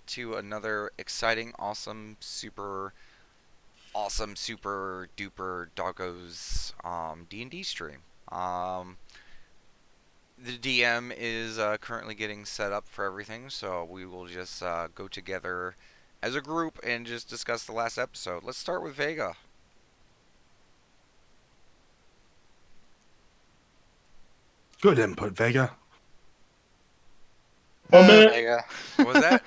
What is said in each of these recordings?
to another exciting, super duper Doggos D&D stream. Um, the DM is currently getting set up for everything, so we will just go together as a group and just discuss the last episode. Let's start with Vega. Good input, Vega. 1 minute. Vega. What was that?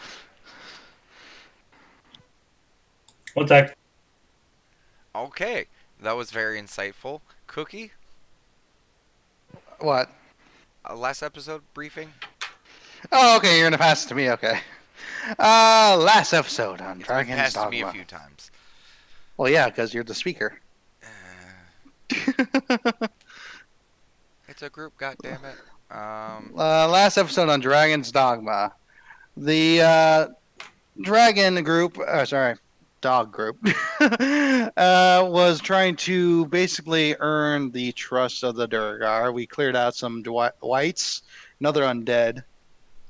One sec. Okay, that was very insightful. Cookie, What? last episode briefing. Oh, okay, you're gonna pass it to me, okay. Last episode on It's been Dragon's passed to me a Dogma. few times. Well, yeah, because you're the speaker. It's a group, goddammit. Last episode on Dragon's Dogma. The dragon group, dog group, was trying to basically earn the trust of the Durgar. We cleared out some whites, another undead.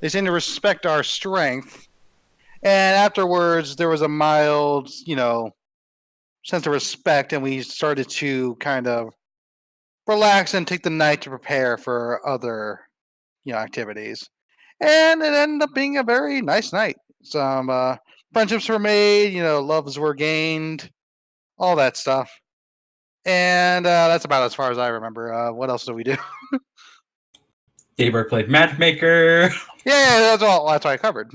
They seemed to respect our strength. And afterwards, there was a mild, sense of respect, and we started to kind of relax and take the night to prepare for other, activities. And it ended up being a very nice night. Some friendships were made, loves were gained, all that stuff. And that's about as far as I remember. What else did we do? Daybreak played Matchmaker. Yeah, that's all. That's all I covered.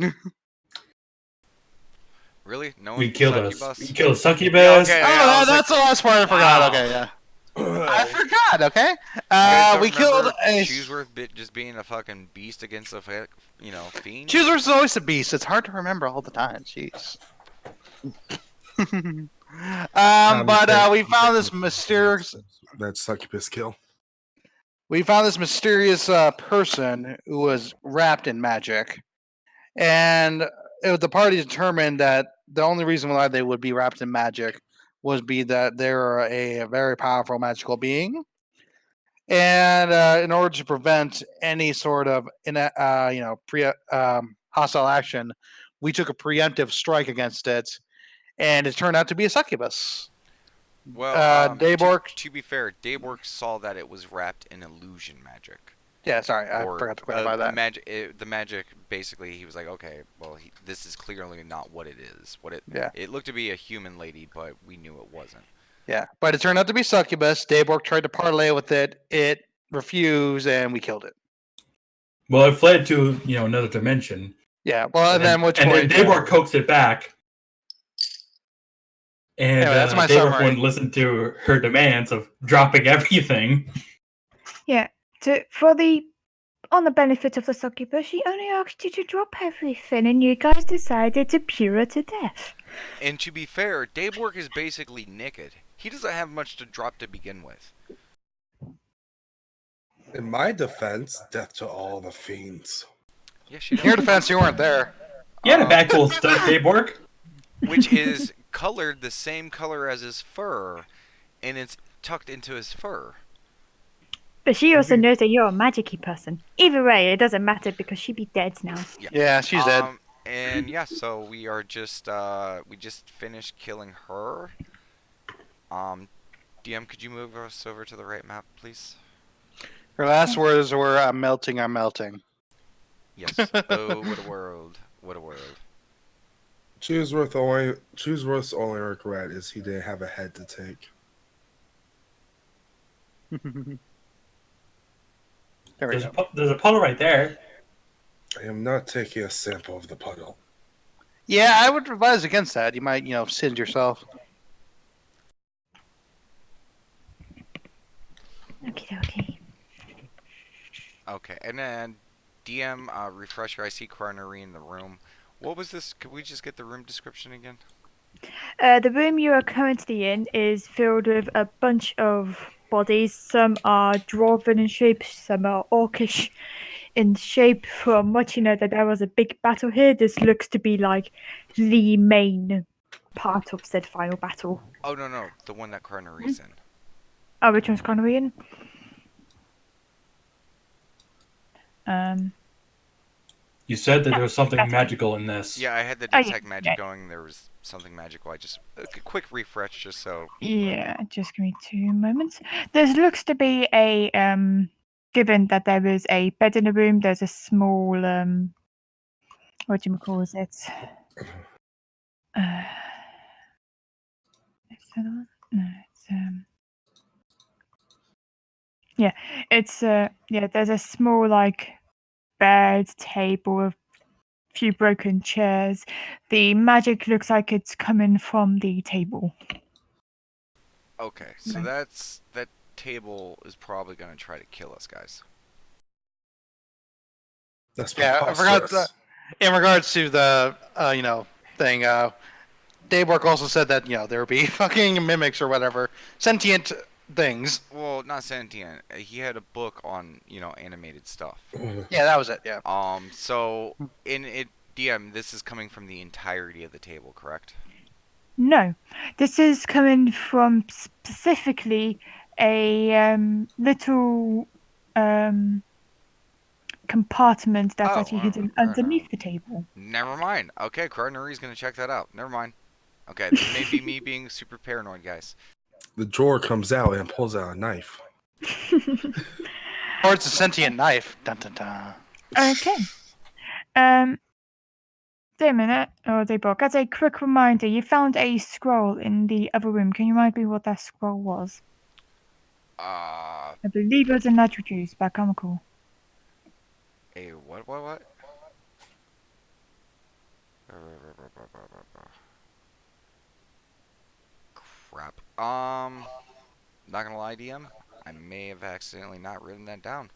Really? No one We killed succubus? We killed a succubus. Okay. Oh, I was that's the last part I forgot. wow. Okay, yeah. I forgot. Okay. You guys don't We killed remember a Chewsworth just being a fucking beast against a fiend. Chooser's is always a beast. It's hard to remember all the time. Jeez. But we found this mysterious. That succubus kill. We found this mysterious person who was wrapped in magic, and the party determined that the only reason why they would be wrapped in magic was that they're a very powerful magical being, and in order to prevent any sort of hostile action, we took a preemptive strike against it, and it turned out to be a succubus. Well, Daybork. To be fair, Daybork saw that it was wrapped in illusion magic. Yeah, sorry, I forgot to clarify that. The magic, basically, he was like, okay, well, this is clearly not what it is. It looked to be a human lady, but we knew it wasn't. Yeah, but it turned out to be succubus. Daybork tried to parlay with it. It refused, and we killed it. Well, it fled to another dimension. Yeah, well, and then then Daybork coaxed it back. And anyway, that's my Daybork summary. wouldn't listen to her demands of dropping everything. Yeah, on the benefit of the succubus, she only asked you to drop everything, and you guys decided to pure her to death. And to be fair, Daybork is basically naked. He doesn't have much to drop to begin with. In my defense, death to all the fiends. Yeah, she In your defense, you weren't there. You had a bag full of stuff, Daybork. Which is colored the same color as his fur, and it's tucked into his fur. But she also knows that you're a magic-y person. Either way, it doesn't matter because she'd be dead now. Yeah, she's dead. And yeah, so we are just we just finished killing her. DM, could you move us over to the right map, please? Her last words were, I'm melting. Yes. Oh, what a world. What a world. Chewsworth's only regret is he didn't have a head to take. There we go. There's a puddle right there. I am not taking a sample of the puddle. Yeah, I would advise against that. You might, singe yourself. Okay. Okay, and then DM refresher. I see Coronary in the room. What was this? Could we just get the room description again? The room you are currently in is filled with a bunch of bodies. Some are dwarven in shape, some are orcish in shape. From what you know that there was a big battle here, this looks to be like the main part of said final battle. Oh, no, the one that Coronary's in. Oh, which one's Connery in? You said that there was something That's fine. magical in this. Yeah, I had the Oh yeah, detect magic yeah, going. There was something magical. I just a quick refresh just so. yeah. Just give me 2 moments. There looks to be a given that there is a bed in the room. There's a small what do you call it? Uh, is that on? No, it's yeah, it's yeah. There's a small like bed, table, a few broken chairs. The magic looks like it's coming from the table. Okay, so Right. that table is probably gonna try to kill us, guys. That's Yeah, I forgot. preposterous. In regards to the thing, Daybwork also said that there would be fucking mimics or whatever, sentient things. Well, not sentient. He had a book on animated stuff. Yeah, that was it. Yeah. So in it, DM, this is coming from the entirety of the table, correct? No, this is coming from specifically a little compartment that's actually hidden underneath the table. Never mind. Okay, Cardinari's gonna check that out. Never mind. Okay, this may be me being super paranoid, guys. The drawer comes out and pulls out a knife. Or it's a sentient knife. Dun dun dun. Okay. Wait a minute. Oh, Daybok, as a quick reminder, you found a scroll in the other room. Can you remind me what that scroll was? Uh, I believe it was a natural juice, but I can't recall. a what? Crap. Not gonna lie, DM. I may have accidentally not written that down.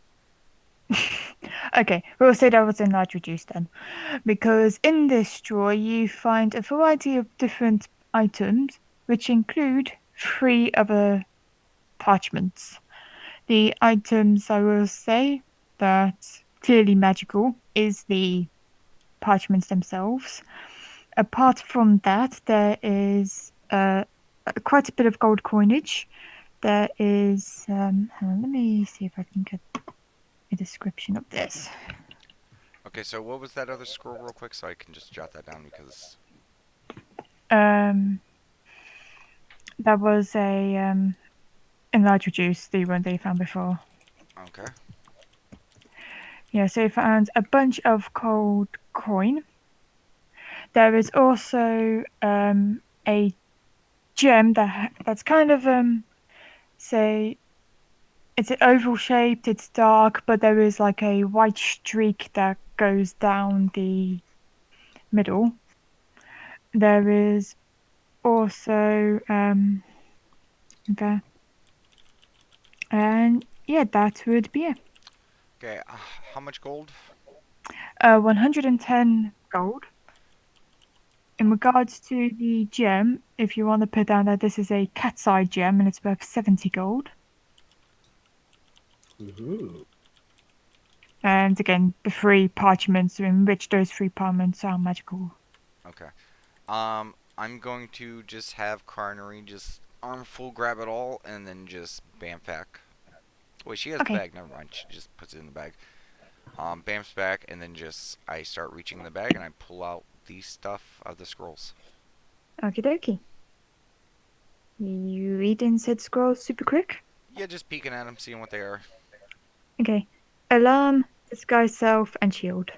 Okay, we'll say that was a natural juice then. Because in this drawer you find a variety of different items, which include 3 other parchments. The items I will say that clearly magical is the parchments themselves. Apart from that, there is quite a bit of gold coinage. There is. Hang on, let me see if I can get a description of this. Okay, so what was that other scroll, real quick, so I can just jot that down because. Um, that was a larger juice, the one they found before. Okay. Yeah, so you found a bunch of gold coin. There is also a gem that's kind of say it's oval shaped. It's dark, but there is like a white streak that goes down the middle. There is also there, and yeah, that would be it. Okay, how much gold? 110 gold. In regards to the gem, if you want to put down that this is a cat's eye gem and it's worth 70 gold. Ooh. And again, the 3 parchments, in which those 3 parchments are magical. Okay. I'm going to just have Carnary just armful grab it all and then just bamf back. Wait, she has the Okay. bag. Never mind. She just puts it in the bag. Bamfs back and then just I start reaching in the bag and I pull out the stuff of the scrolls. Okie dokie. You reading said scrolls super quick? Yeah, just peeking at them, seeing what they are. Okay. Alarm, disguise self, and shield.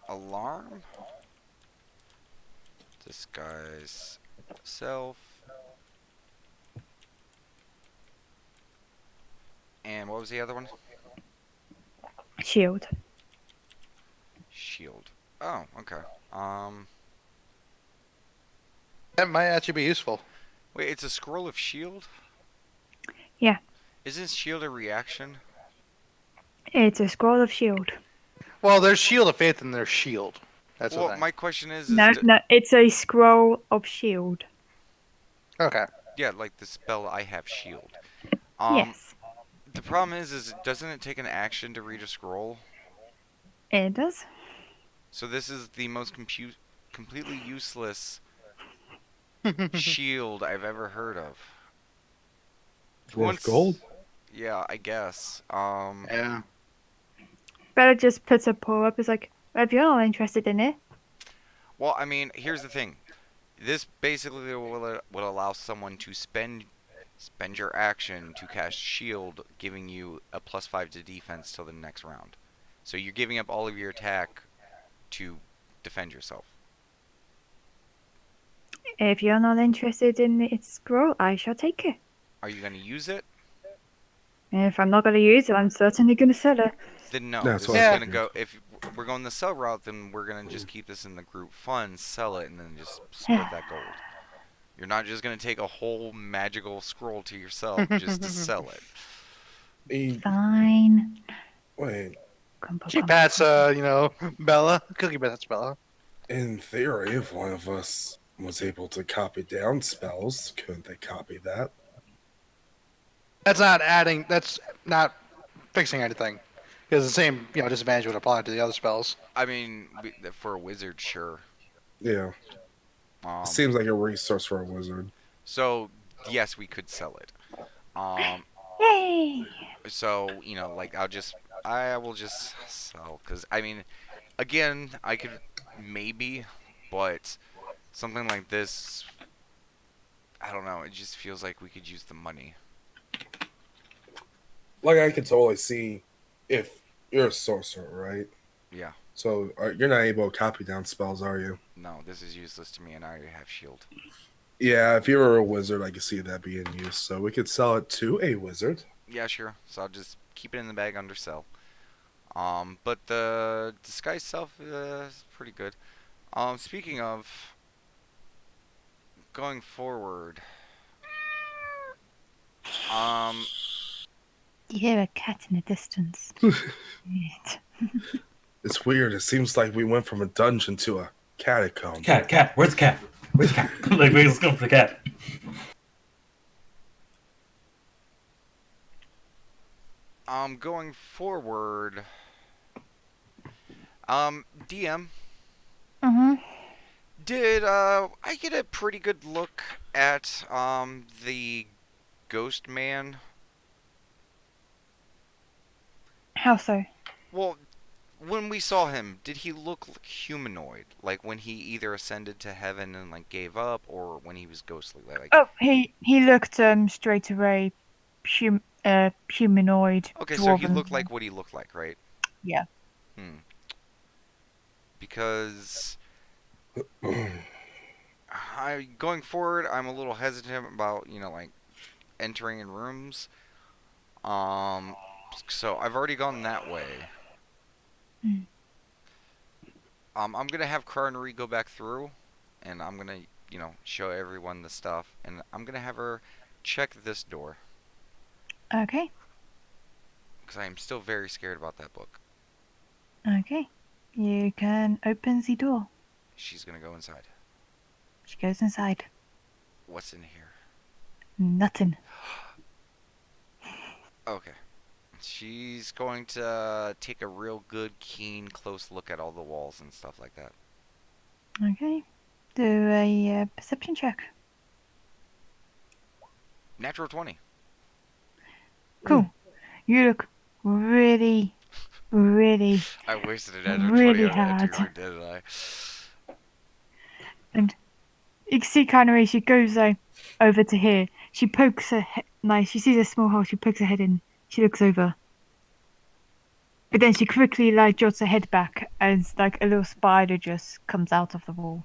Alarm, disguise, self, and what was the other one? Shield. Shield. Oh, okay. That might actually be useful. Wait, it's a scroll of shield? Yeah. Isn't shield a reaction? It's a scroll of shield. Well, there's Shield of Faith and there's Shield. That's the Well, thing. my question is No, it's a scroll of shield. Okay. yeah, like the spell I have shield. Yes, The problem is doesn't it take an action to read a scroll? it does. So this is the most completely useless shield I've ever heard of. Worth gold? Yeah, I guess. Yeah. Bella just puts a paw up. It's like, well, if you're not interested in it, Well, I mean, here's the thing. This basically will allow someone to spend your action to cast shield, giving you a +5 to defense till the next round. So you're giving up all of your attack to defend yourself. if you're not interested in its scroll, I shall take it. Are you going to use it? If I'm not going to use it, I'm certainly going to sell it. Then no. That's This what I is Yeah. going to figured. go. If we're going the sell route, then we're going to just keep this in the group fund, sell it, and then just split that gold. You're not just going to take a whole magical scroll to yourself just to sell it. E- Fine. Wait, She pats, Bella. Cookie pats Bella. in theory, if one of us was able to copy down spells, couldn't they copy that? That's not adding. That's not fixing anything. Because the same, disadvantage would apply to the other spells. I mean, for a wizard, sure. Yeah. It Um, seems like a resource for a wizard. so yes, we could sell it. Um, Yay! so like I will just sell because I mean, again, I could maybe, but something like this, I don't know. It just feels like we could use the money. Like, I could totally see if you're a sorcerer, right? Yeah. So you're not able to copy down spells, are you? No, this is useless to me, and I already have shield. Yeah, if you were a wizard, I could see that being used. So we could sell it to a wizard. Yeah, sure. So I'll just keep it in the bag under sell. But the disguise self is pretty good. Speaking of going forward, um, You hear a cat in the distance. It's weird. It seems like we went from a dungeon to a catacomb. Cat. Where's the cat? Where's the cat? Like, let's go for the cat. going forward, DM, Mm-hmm. did I get a pretty good look at the ghost man? How so? Well, when we saw him, did he look humanoid? Like when he either ascended to heaven and like gave up, or when he was ghostly? Like, Oh, he looked straight away humanoid, okay, so he dwarven. looked like what he looked like, right? Yeah. Hmm. Because going forward, I'm a little hesitant about like entering in rooms. Um, so I've already gone that way. Hmm. I'm gonna have Carnery go back through, and I'm gonna show everyone the stuff, and I'm gonna have her check this door Okay. because I am still very scared about that book. Okay. You can open the door. She's gonna go inside. She goes inside. What's in here? Nothing. Okay. She's going to take a real good, keen, close look at all the walls and stuff like that. Okay. Do a perception check. Natural 20. Cool. You look really, really, I wasted a natural really 20 on hard. entering, didn't I? You can see kind of way she goes over to here. She pokes her head. Like she sees a small hole. She pokes her head in. She looks over. But then she quickly jots her head back as like a little spider just comes out of the wall.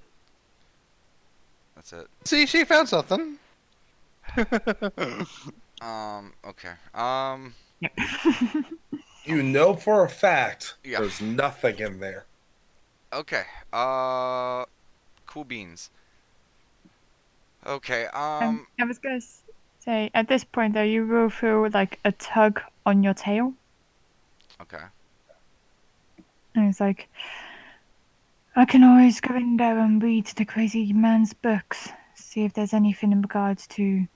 That's it. See, she found something. Okay. Yep. You know for a fact Yeah. there's nothing in there. Okay. Cool beans. Okay, I was gonna say at this point though, you will feel like a tug on your tail, okay. and it's like, I can always go in there and read the crazy man's books, see if there's anything in regards to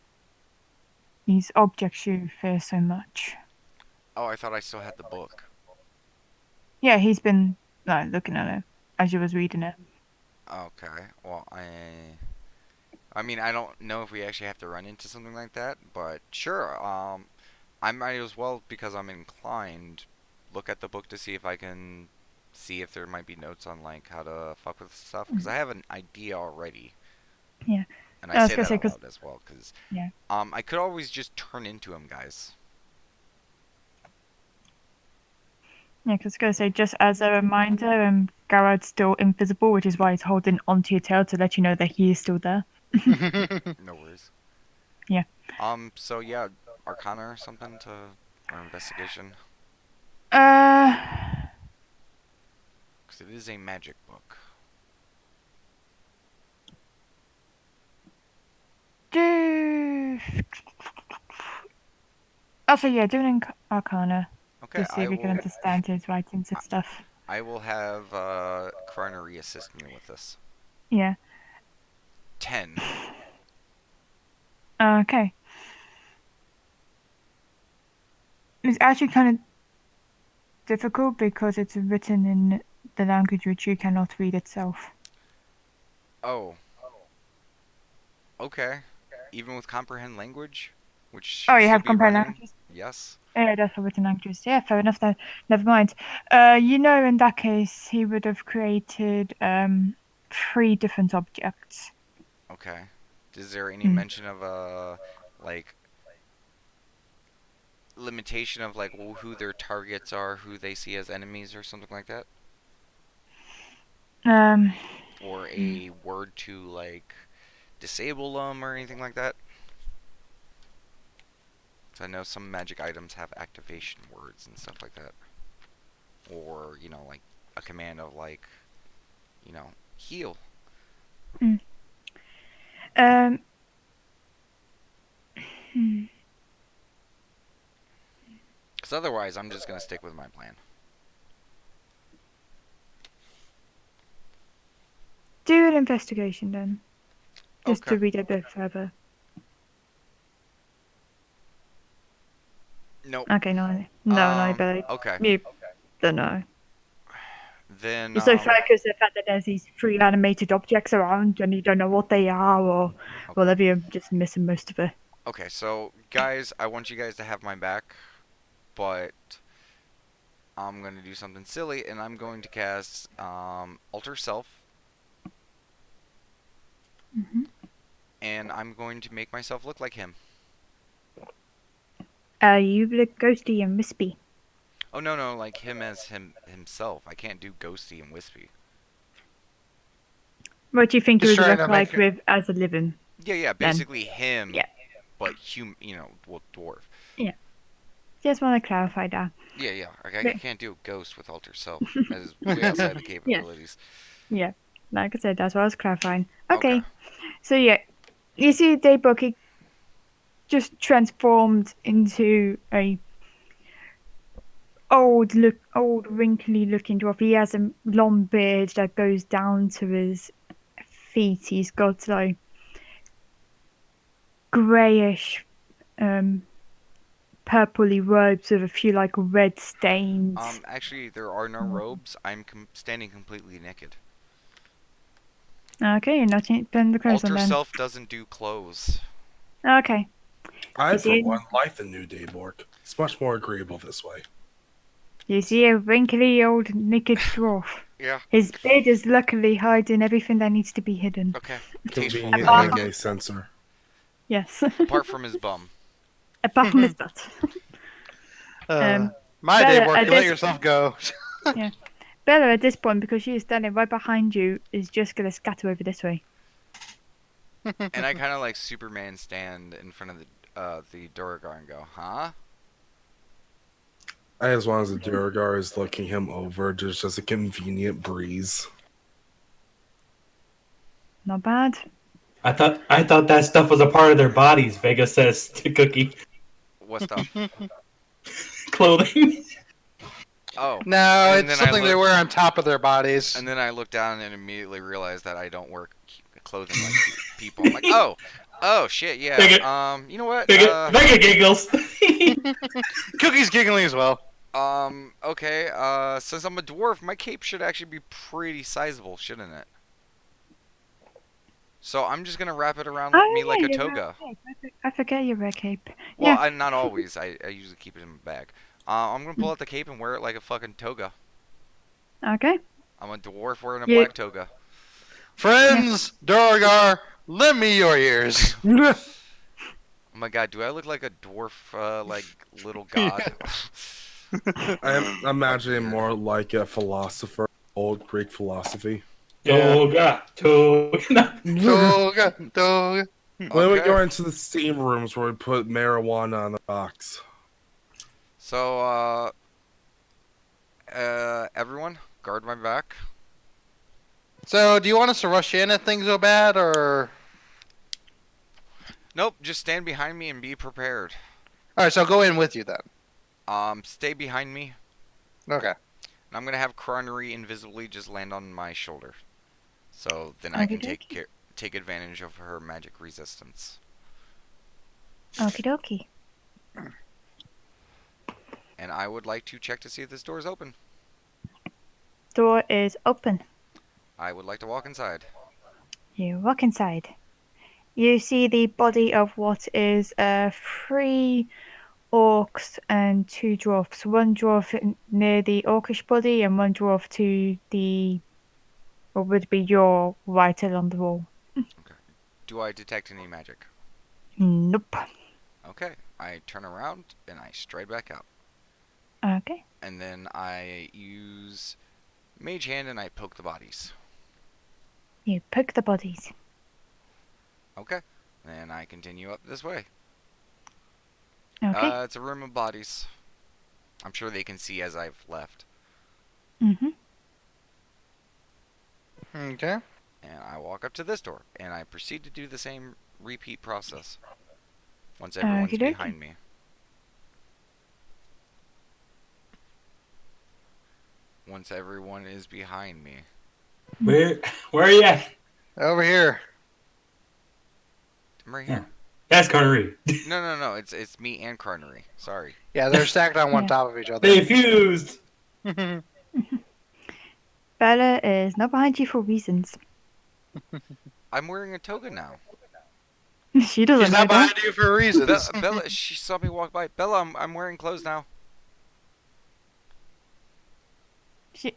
these objects you fear so much. Oh, I thought I still had the book. Yeah, he's been looking at it as you was reading it. Okay. Well, I mean, I don't know if we actually have to run into something like that, but sure. I might as well, because I'm inclined, look at the book to see if I can see if there might be notes on like how to fuck with stuff, because I have an idea already. Yeah. And I I was say gonna that say, out 'cause loud as well, because yeah. I could always just turn into him, guys. Yeah, because I was going to say, just as a reminder, Garrod's still invisible, which is why he's holding onto your tail to let you know that he is still there. No worries. Yeah. So yeah, Arcana or something to, or investigation, Uh, because it is a magic book. do. Also, yeah, do an Arcana. Okay, Just see if you can understand his writings and stuff. I will have Coronary assist me with this. Yeah. 10. Okay. It's actually kind of difficult because it's written in the language which you cannot read itself. Oh. Okay. Even with comprehend language, which Oh, you should have be comprehend running. languages? Yes. Yeah, that's for written languages. Yeah, fair enough then. Never mind. In that case, he would have created 3 different objects. Okay. Is there any Hmm. mention of like limitation of like who their targets are, who they see as enemies, or something like that, Um, or a word to like disable them or anything like that? So I know some magic items have activation words and stuff like that, or like a command of like heal. um, hmm. Because otherwise, I'm just gonna stick with my plan. Do an investigation then, just Okay. to read a bit further. Nope. Okay, no, but Okay. you don't know. Then It's so focused the fact that there's these 3 animated objects around and you don't know what they are or okay. whatever. You're just missing most of it. Okay, so guys, I want you guys to have my back, but I'm gonna do something silly, and I'm going to cast Alter Self, and I'm going to make myself look like him. You look ghosty and wispy. Oh no, like him as himself. I can't do ghosty and wispy. What do you think you Just would trying look to like make with as a living? Yeah, Then. basically him, Yeah. but dwarf. Yeah. Just want to clarify that. Yeah. I But- can't do a ghost with Alter Self. That is way outside the capabilities. Yeah. Like I said, that's what I was clarifying. Okay. Okay. So yeah, you see Daybook, he just transformed into a old wrinkly looking dwarf. He has a long beard that goes down to his feet. He's got like greyish, purpley robes with a few like red stains. Actually, there are no robes. I'm standing completely naked. Okay, you're not putting the clothes on Alter then. Self doesn't do clothes. Okay. I, You for see? one, like the new Daybork. It's much more agreeable this way. You see a wrinkly old naked dwarf. Yeah. His beard is luckily hiding everything that needs to be hidden. Okay. Tasteful. Convenient I like and it. gay sensor. Yes. Apart from his bum. Apart from his butt. My Better Daybork, at you let this- yourself go. Bella, at this point, because she is standing right behind you, is just gonna scatter over this way. And I kind of like Superman stand in front of the Duragar and go, huh? As long as the Duragar is looking him over, there's just a convenient breeze. Not bad. I thought that stuff was a part of their bodies. Vega says to Cookie. What stuff? Clothing. Oh. No, And it's then I something they look- wear on top of their bodies. And then I look down and immediately realize that I don't wear clothing like people. I'm like, oh shit, yeah. Vega- You know what? Vega giggles. Cookie's giggling as well. Okay. Since I'm a dwarf, my cape should actually be pretty sizable, shouldn't it? So I'm just gonna wrap it around me Oh like yeah, a your red toga. cape. I forget your red cape. Well, Yeah. I not always. I usually keep it in my bag. I'm gonna pull out the cape and wear it like a fucking toga. Okay. I'm a dwarf wearing a You. black toga. Yeah. Friends, Dorgar, lend me your ears. Oh my god, do I look like a dwarf, like little Yeah. god? I'm My imagining beard. more like a philosopher, old Greek philosophy. Yeah. Toga. Toga, toga. When we Okay. go into the steam rooms where we put marijuana on the box. So, everyone, guard my back. So, do you want us to rush in if things go bad, or? Nope, just stand behind me and be prepared. All right, so I'll go in with you then. Stay behind me. Okay. And I'm gonna have Cronery invisibly just land on my shoulder, so then I can Okie dokie. take advantage of her magic resistance. Okie dokie. And I would like to check to see if this door is open. Door is open. I would like to walk inside. You walk inside. You see the body of what is three orcs and two dwarfs. One dwarf near the orcish body and one dwarf to the, what would be your right along the wall. Do I detect any magic? Nope. Okay, I turn around and I stride back out. Okay. And then I use Mage Hand and I poke the bodies. You poke the bodies. Okay, and I continue up this way. Okay. It's a room of bodies. I'm sure they can see as I've left. Mm-hmm. Okay. And I walk up to this door, and I proceed to do the same repeat process once everyone's Okie dokie. behind me. Once everyone is behind me. Where are you at? Over here. I'm right here. That's Connery. No. It's me and Carnery. Sorry. Yeah, they're stacked on one Yeah. top of each other. They fused. Bella is not behind you for reasons. I'm wearing a toga now. She doesn't She's know not that. behind you for reasons. Bella, she saw me walk by. Bella, I'm wearing clothes now.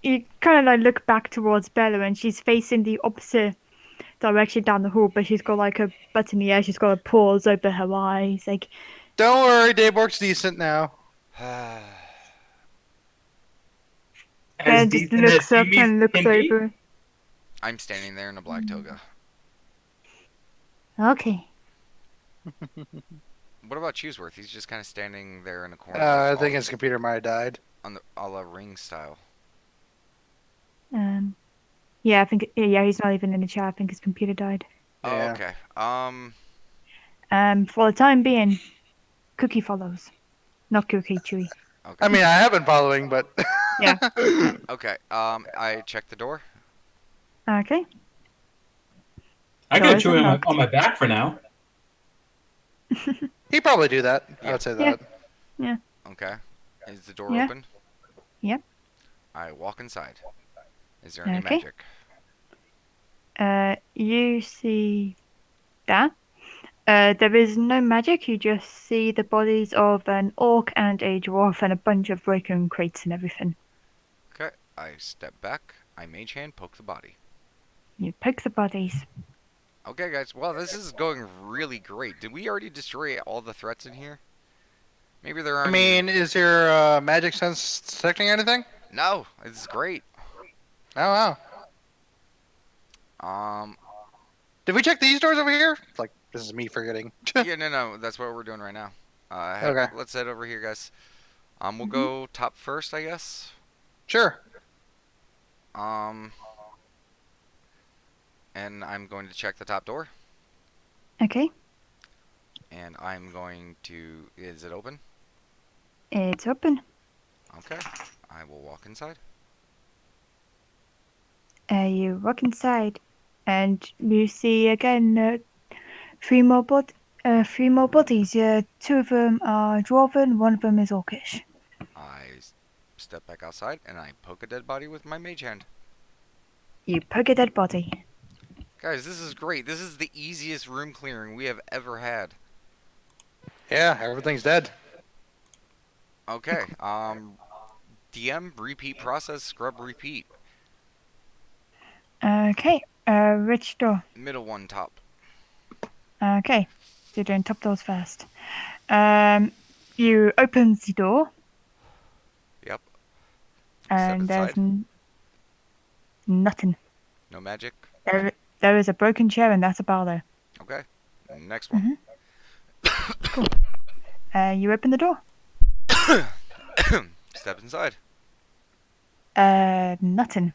You kind of like look back towards Bella and she's facing the opposite direction down the hall, but she's got like a butt in the air. She's got a pause over her eyes. Like, Don't worry, Dayborg's decent now. and just looks up and looks over. I'm standing there in a black toga. Okay. What about Chewsworth? He's just kind of standing there in a corner. I think his computer might have died. On the a la Ring style. Yeah, I think yeah, he's not even in the chat. I think his computer died. Oh, Yeah. okay. For the time being, Cookie follows, not Cookie Chewy. Okay. I mean, I have been following, but Yeah. Okay. I check the door. Okay. I Doors got Chewy unlocked. on my back for now. he'd probably do that. I Yeah. would say Yeah. that. Okay. Is the door Yeah. open? Yep. I walk inside. Is there any Okay. magic? You see that. There is no magic. You just see the bodies of an orc and a dwarf and a bunch of broken crates and everything. Okay. I step back. I mage hand poke the body. You poke the bodies. Okay, guys. Well, this is going really great. Did we already destroy all the threats in here? Maybe there I aren't. mean, is your magic sense detecting anything? No, this is great. Oh, wow. Did we check these doors over here? Like, this is me forgetting. Yeah, no. That's what we're doing right now. Okay. Let's head over here, guys. We'll go top first, I guess. Sure. And I'm going to check the top door. Okay. And I'm going to. Is it open? It's open. Okay. I will walk inside. You walk inside, and you see again three more bodies. Two of them are dwarven. One of them is orcish. I step back outside and I poke a dead body with my mage hand. You poke a dead body. Guys, this is great. This is the easiest room clearing we have ever had. Yeah, everything's dead. Okay. DM, repeat process, scrub, repeat. Okay. Which door? Middle one, top. Okay. So you're doing top doors first. You open the door, Yep. Step and there's inside. nothing. No magic. There is a broken chair, and that's about it. Okay. Next one. Cool. You open the door. Step inside. Nothing.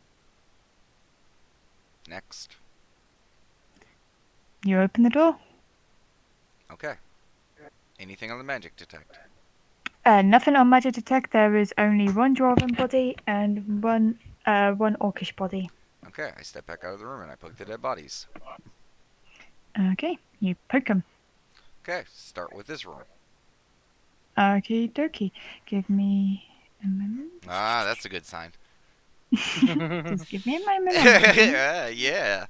Next. You open the door. Okay. Anything on the magic detect? Nothing on magic detect. There is only one dwarven body and one orcish body. Okay, I step back out of the room and I poke the dead bodies. Okay, you poke them. Okay, start with this room. Okie dokie. Give me a moment. Ah, that's a good sign. Just give me a moment. Yeah.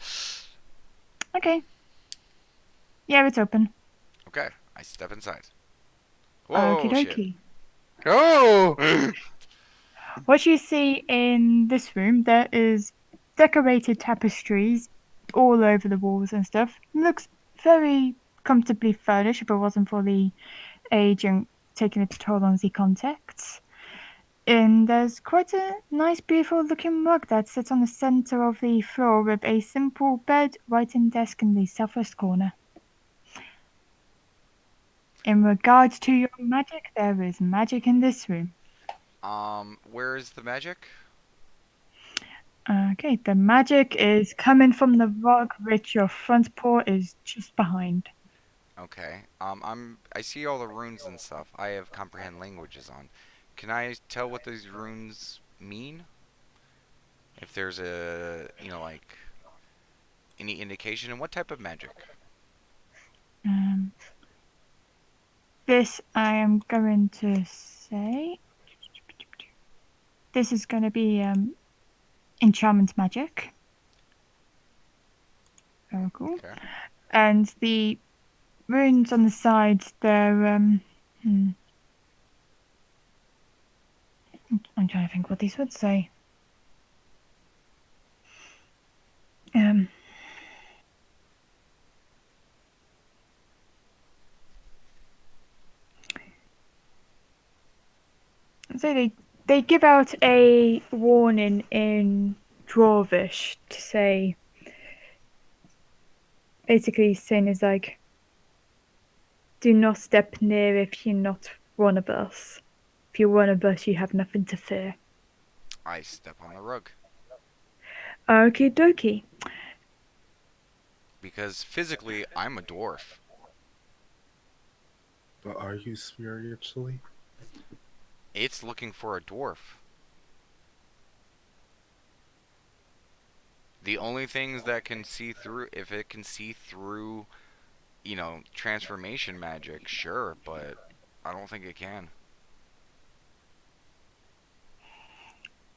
Okay. Yeah, it's open. Okay, I step inside. Whoa, Okie shit. dokie. Oh! What you see in this room, there is decorated tapestries all over the walls and stuff. Looks very comfortably furnished if it wasn't for the age and taking its toll on the contacts. And there's quite a nice, beautiful looking rug that sits on the center of the floor with a simple bed, writing desk in the southwest corner. In regards to your magic, there is magic in this room. Where is the magic? Okay, the magic is coming from the rug, which your front paw is just behind. Okay. I see all the runes and stuff. I have comprehend languages on. Can I tell what these runes mean? If there's like any indication, and what type of magic? Um, this I am going to say. This is going to be enchantment magic. Very cool. Okay. And the runes on the sides, they're I'm trying to think what these would say. So they give out a warning in Dwarvish to say, basically saying is like, do not step near if you're not one of us. If you're one of us, you have nothing to fear. I step on the rug. Okie dokie. Because physically, I'm a dwarf. But are you spiritually? It's looking for a dwarf. The only things that can see through, if it can see through, transformation magic, sure, but I don't think it can.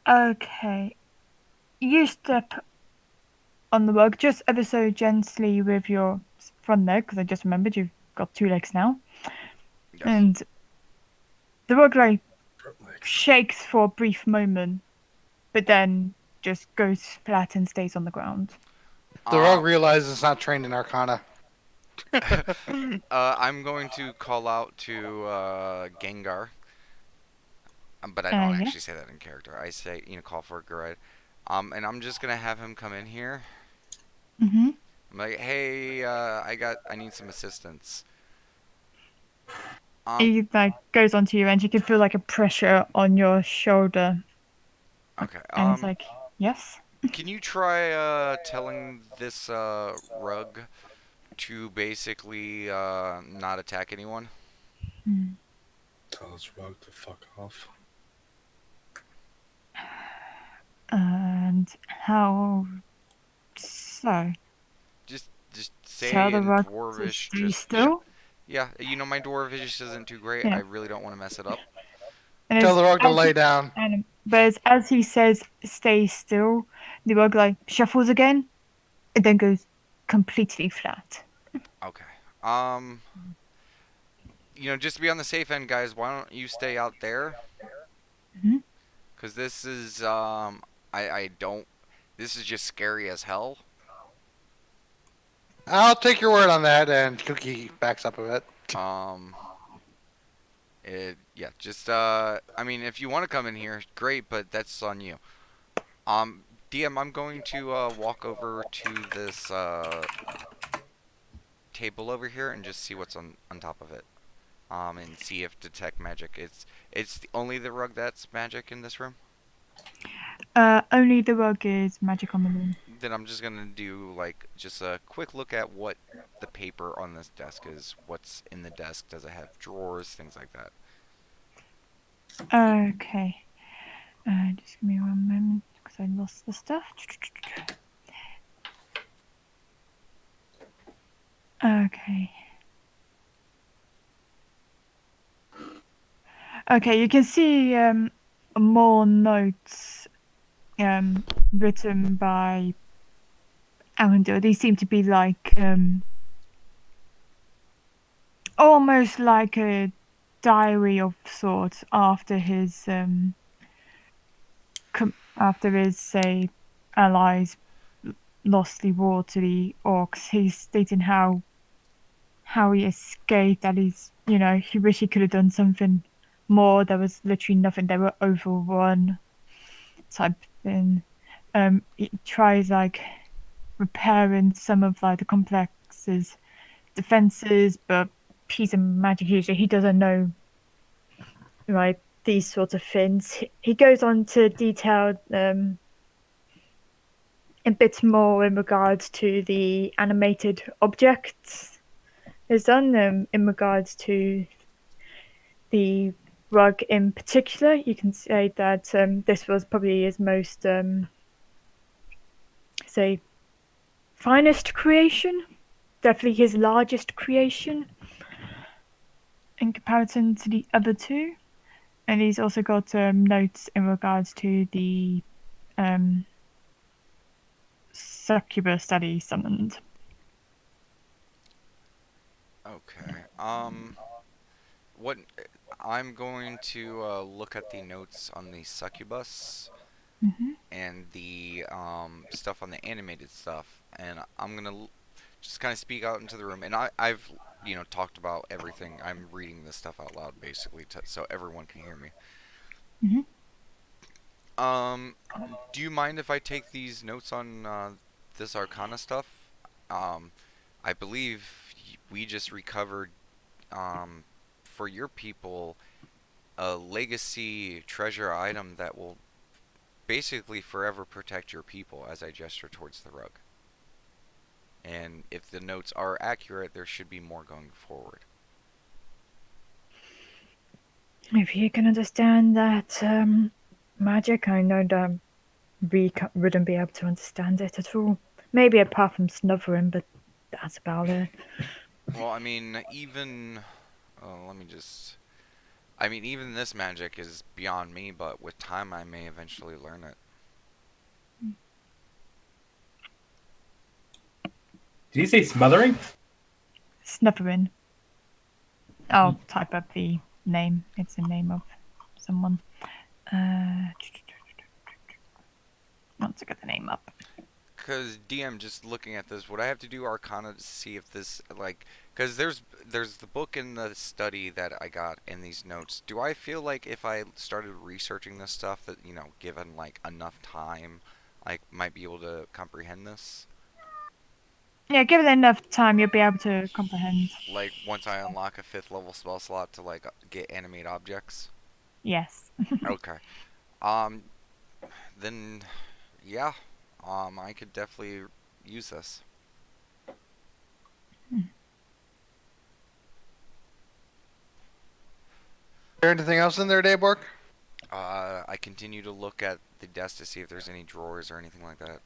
Okay. You step on the rug just ever so gently with your front leg, because I just remembered you've got 2 legs now. Yes. And the rug like Like, shakes for a brief moment, but then just goes flat and stays on the ground. The rogue realizes it's not trained in Arcana. I'm going to call out to Gengar. But I don't Yeah. actually say that in character. I say, call for Garrett. And I'm just gonna have him come in here. Mm-hmm. I'm like, hey, I need some assistance. He like goes onto you, and you can feel like a pressure on your shoulder. Okay. And it's like, yes. Can you try telling this rug to basically not attack anyone? tell his rug to fuck off. And how so? Just say Tell the in rug to Dwarvish. stay still. Yeah. My Dwarvish isn't too great. Yeah. I really don't want to mess it up. And Tell the rug to as lay he- down. But as he says, "Stay still," the rug like shuffles again, and then goes completely flat. Okay. Just to be on the safe end, guys, why don't you stay out there? Mhm. Cause this is I don't. This is just scary as hell. I'll take your word on that, and Cookie backs up a bit. Um, yeah, just I mean, if you want to come in here, great, but that's on you. Um, DM, I'm going to walk over to this table over here and just see what's on top of it. And see if detect magic. Only the rug that's magic in this room. Only the rug is magic on the room. Then I'm just gonna do like just a quick look at what the paper on this desk is. What's in the desk? Does it have drawers? Things like that. Okay. Just give me one moment because I lost the stuff. Okay. Okay, you can see more notes written by Arundel. These seem to be like almost like a diary of sorts after his say allies lost the war to the orcs. He's stating how he escaped. That he wished he could have done something more. There was literally nothing. They were overrun, type thing. He tries like repairing some of like the complex's defenses, but he's a magic user. He doesn't know right these sorts of things. He goes on to detail a bit more in regards to the animated objects is done in regards to the rug in particular. You can say that this was probably his most say finest creation, definitely his largest creation in comparison to the other two. And he's also got notes in regards to the um, succubus that he summoned. Okay. What I'm going to look at the notes on the succubus Hmm. and the stuff on the animated stuff, and I'm gonna just kind of speak out into the room. And I've talked about everything. I'm reading this stuff out loud basically, so everyone can hear me. Hmm. Um, do you mind if I take these notes on this Arcana stuff? Um, I believe we just recovered for your people a legacy treasure item that will basically forever protect your people as I gesture towards the rug. And if the notes are accurate, there should be more going forward. If you can understand that magic, I know that we wouldn't be able to understand it at all. Maybe apart from snuffering, but that's about it. Well, I mean, let me just. I mean, even this magic is beyond me, but with time I may eventually learn it. Did you say smothering? Snuffering. I'll type up the name. It's the name of someone. Once I get the name up. Cause DM, just looking at this, would I have to do Arcana to see if this like? Cause there's the book and the study that I got in these notes. Do I feel like if I started researching this stuff that given like enough time, I might be able to comprehend this? Yeah, give it enough time, you'll be able to comprehend. Like once I unlock a 5th level spell slot to like get animate objects. Yes. Okay. Um. Then, yeah. I could definitely use this. Is there anything else in there, Dayborg? I continue to look at the desk to see if there's any drawers or anything like that.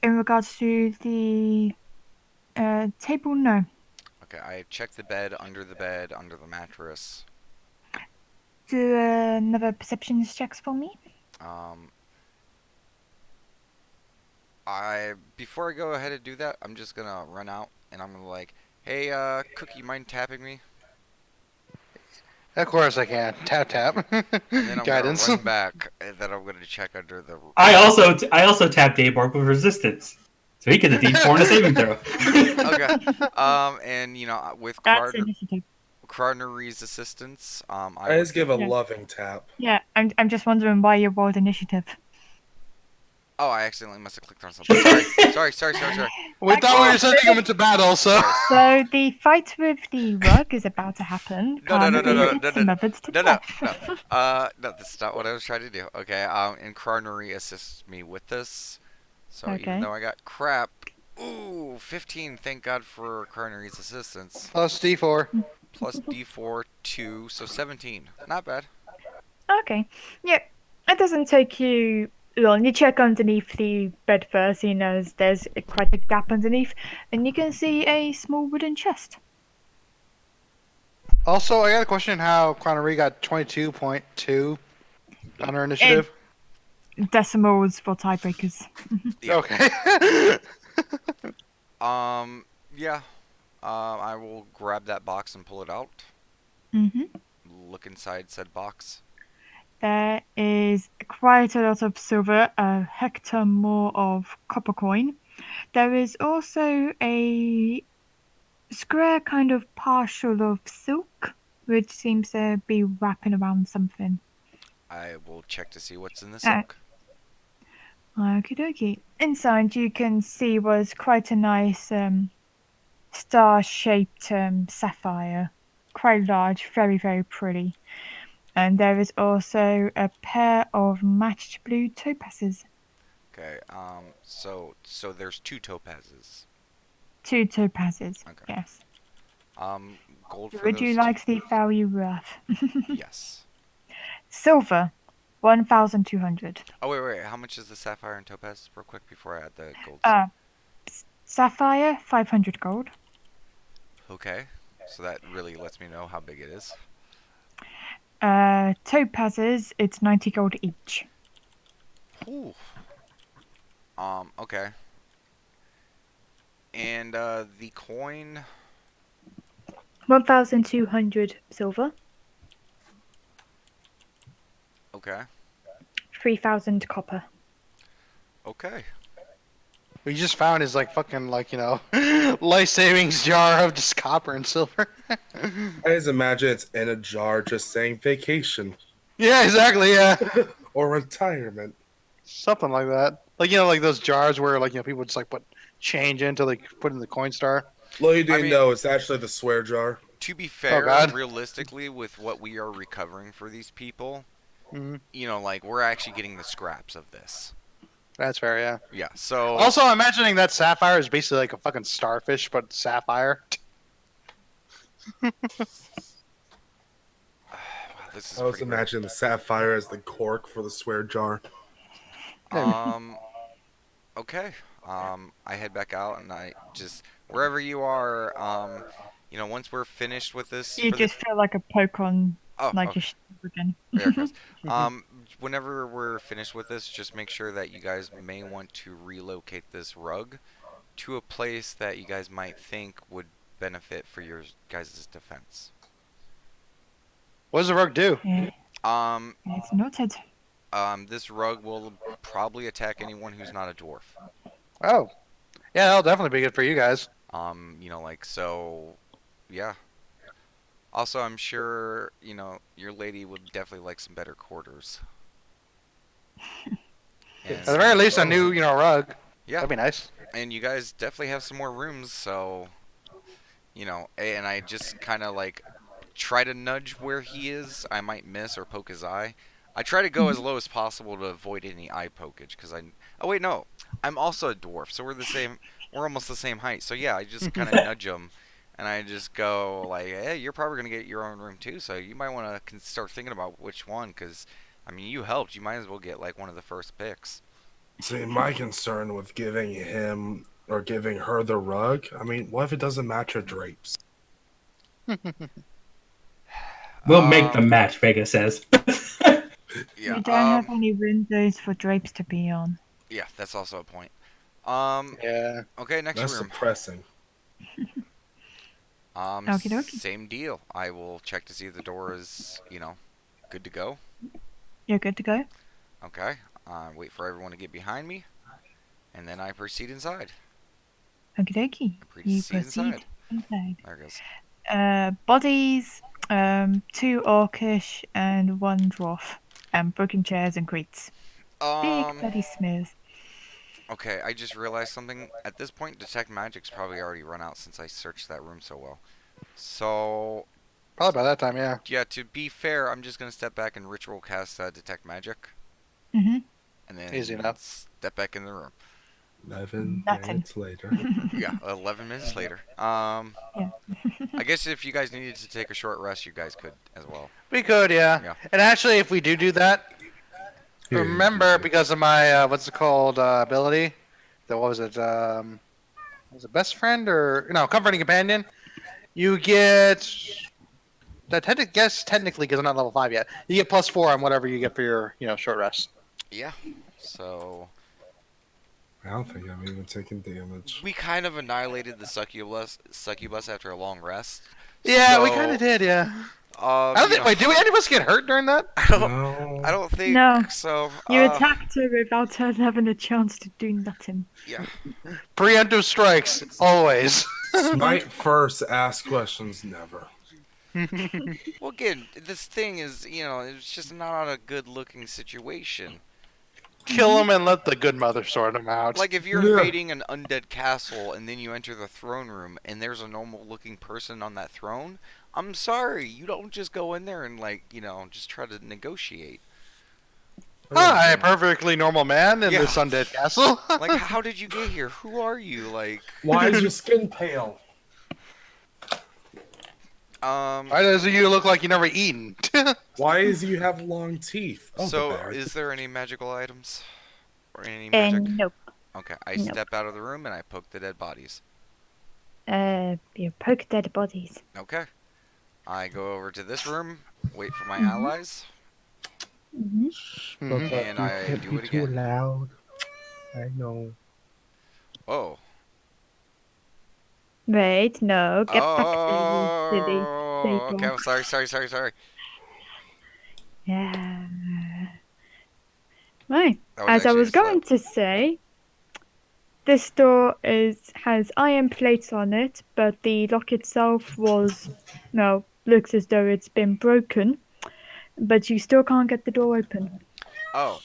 In regards to the table, no. Okay, I checked the bed, under the mattress. Do another perception checks for me. Um, Before I go ahead and do that, I'm just gonna run out and I'm gonna like, hey, Cookie, mind tapping me? Of course I can. Tap Thank you. tap. And then I'm gonna Guidance. run back, and then I'm gonna check under the. I also tapped Daybor with resistance, so he gets a D4 and a saving throw. Okay. And with That's initiative. Cardinar's assistance, I I would. just give a Yeah. loving tap. Yeah, I'm just wondering why you rolled initiative. Oh, I accidentally must have clicked on something. Sorry. We thought we were sending him into battle, so. Sorry. So the fight with the rug is about to happen. No, no, no, no, Carnaby no, gets no, no, smothered to no, no, death. no. No, that's not what I was trying to do. Okay. And Cardinary assists me with this. So even Okay. though I got crap, ooh, 15. Thank God for Cardinary's assistance. Plus D4. Plus D4 2, so 17. Not bad. Okay. Yeah, it doesn't take you long. You check underneath the bed first, seeing as there's quite a gap underneath, and you can see a small wooden chest. Also, I got a question how Connery got 22.2 on her initiative. Decimals for tiebreakers. Yeah. Okay. Yeah. I will grab that box and pull it out. Mm-hmm. Look inside said box. There is quite a lot of silver, a hectare more of copper coin. There is also a square kind of partial of silk, which seems to be wrapping around something. I will check to see what's in the Uh, silk. Okie dokie. Inside, you can see was quite a nice star-shaped sapphire. Quite large, very, very pretty. And there is also a pair of matched blue topazes. Okay. So there's two topazes. 2 topazes, Okay. yes. Gold for Would you those. like the value worth? Yes. Silver, 1,200. Oh wait. How much is the sapphire and topaz? Real quick before I add the golds. Sapphire, 500 gold. Okay. So that really lets me know how big it is. Topazes, it's 90 gold each. Ooh. Okay. And the coin. 1,200 silver, Okay. 3,000 copper. Okay. We just found his fucking life savings jar of just copper and silver. I just imagine it's in a jar just saying vacation Yeah, exactly. Yeah, or retirement. something like that. Like those jars where people just put change into put in the coin star. Little you I do mean- know, it's actually the swear jar. To be fair, God. realistically, with what we are recovering for these people, Mhm. we're actually getting the scraps of this. That's fair. Yeah. Yeah. So. Also, I'm imagining that sapphire is basically like a fucking starfish, but sapphire. Wow, this is I was pretty great. imagining the sapphire as the cork for the swear jar. Okay. I head back out and I just wherever you are. Once we're finished with this. You just feel like a poke on, Oh, like okay. your again. There it goes. Whenever we're finished with this, just make sure that you guys may want to relocate this rug to a place that you guys might think would benefit for your guys' defense. What does the rug do? Yeah, Um, it's noted. this rug will probably attack anyone who's not a dwarf. Oh, yeah, that'll definitely be good for you guys. So, yeah. Also, I'm sure, your lady would definitely like some better quarters. At the very least, a new rug. Yeah, That'd be nice. and you guys definitely have some more rooms, so, and I just kind of try to nudge where he is. I might miss or poke his eye. I try to go as low as possible to avoid any eye pokage, because oh wait, no. I'm also a dwarf, so we're almost the same height. So yeah, I just kind of nudge him. And I just go hey, you're probably going to get your own room too, so you might want to start thinking about which one, because, you helped. You might as well get, one of the first picks. See, my concern with giving him or giving her the rug, what if it doesn't match her drapes? We'll make the match, Vega says. Yeah, You don't have any windows for drapes to be on. yeah, that's also a point. Yeah. Okay, next That's room. depressing. Okie dokie. Same deal. I will check to see if the door is, good to go. You're good to go. Okay. Wait for everyone to get behind me, and then I proceed inside. Okie dokie. I You proceed proceed inside. inside. There it goes. Bodies, 2 orcish and 1 dwarf. And broken chairs and crates. Big Um. bloody smears. Okay, I just realized something. At this point, detect magic's probably already run out since I searched that room so well. So Probably by that time, yeah. yeah, to be fair, I'm just gonna step back and ritual cast detect magic, Mm-hmm. and then Easy enough. step back in the room. 11 Nothing. minutes later. Yeah, 11 minutes later. Yeah. I guess if you guys needed to take a short rest, you guys could as well. We could, yeah. Yeah. And actually, if we do that, Yeah, remember because of my what's it called ability? What was it? Was it best friend or no comforting companion? You get that. Technically, because I'm not level 5 yet, you get +4 on whatever you get for your short rest. Yeah. So I don't think I'm even taking damage. we kind of annihilated the succubus after a long rest. Yeah, we So, kind of did. Yeah. I don't you think. know, Wait, did any of us get hurt during that? I No. don't think No. so. You attacked her without her having a chance to do nothing. Yeah. Preemptive strikes always. Smite first, ask questions never. Well, again, this thing is, it's just not a good-looking situation. Kill him and let the good mother sort him out. Like, if you're Yeah. invading an undead castle and then you enter the throne room and there's a normal-looking person on that throne, I'm sorry, you don't just go in there and, just try to negotiate. Hi, a perfectly normal man in Yeah. this undead castle. Like, how did you get here? Who are you? Like, Why is your skin pale? Why does you look like you never eaten? Why is you have long teeth? Oh, so, the bear. is there any magical items? Or any magic? And nope. Okay, I Nope. step out of the room and I poke the dead bodies. You poke dead bodies. Okay. I go over to this room, wait for my Mhm. allies, Mm-hmm. Mhm. and I do it again. loud. I know. Oh. Wait, no, get back there, you silly Oh, okay, dog. I'm sorry. Yeah. Right. That was As I actually was a slip. going to say, this door has iron plates on it, but the lock itself looks as though it's been broken, but you still can't get the door open. Oh.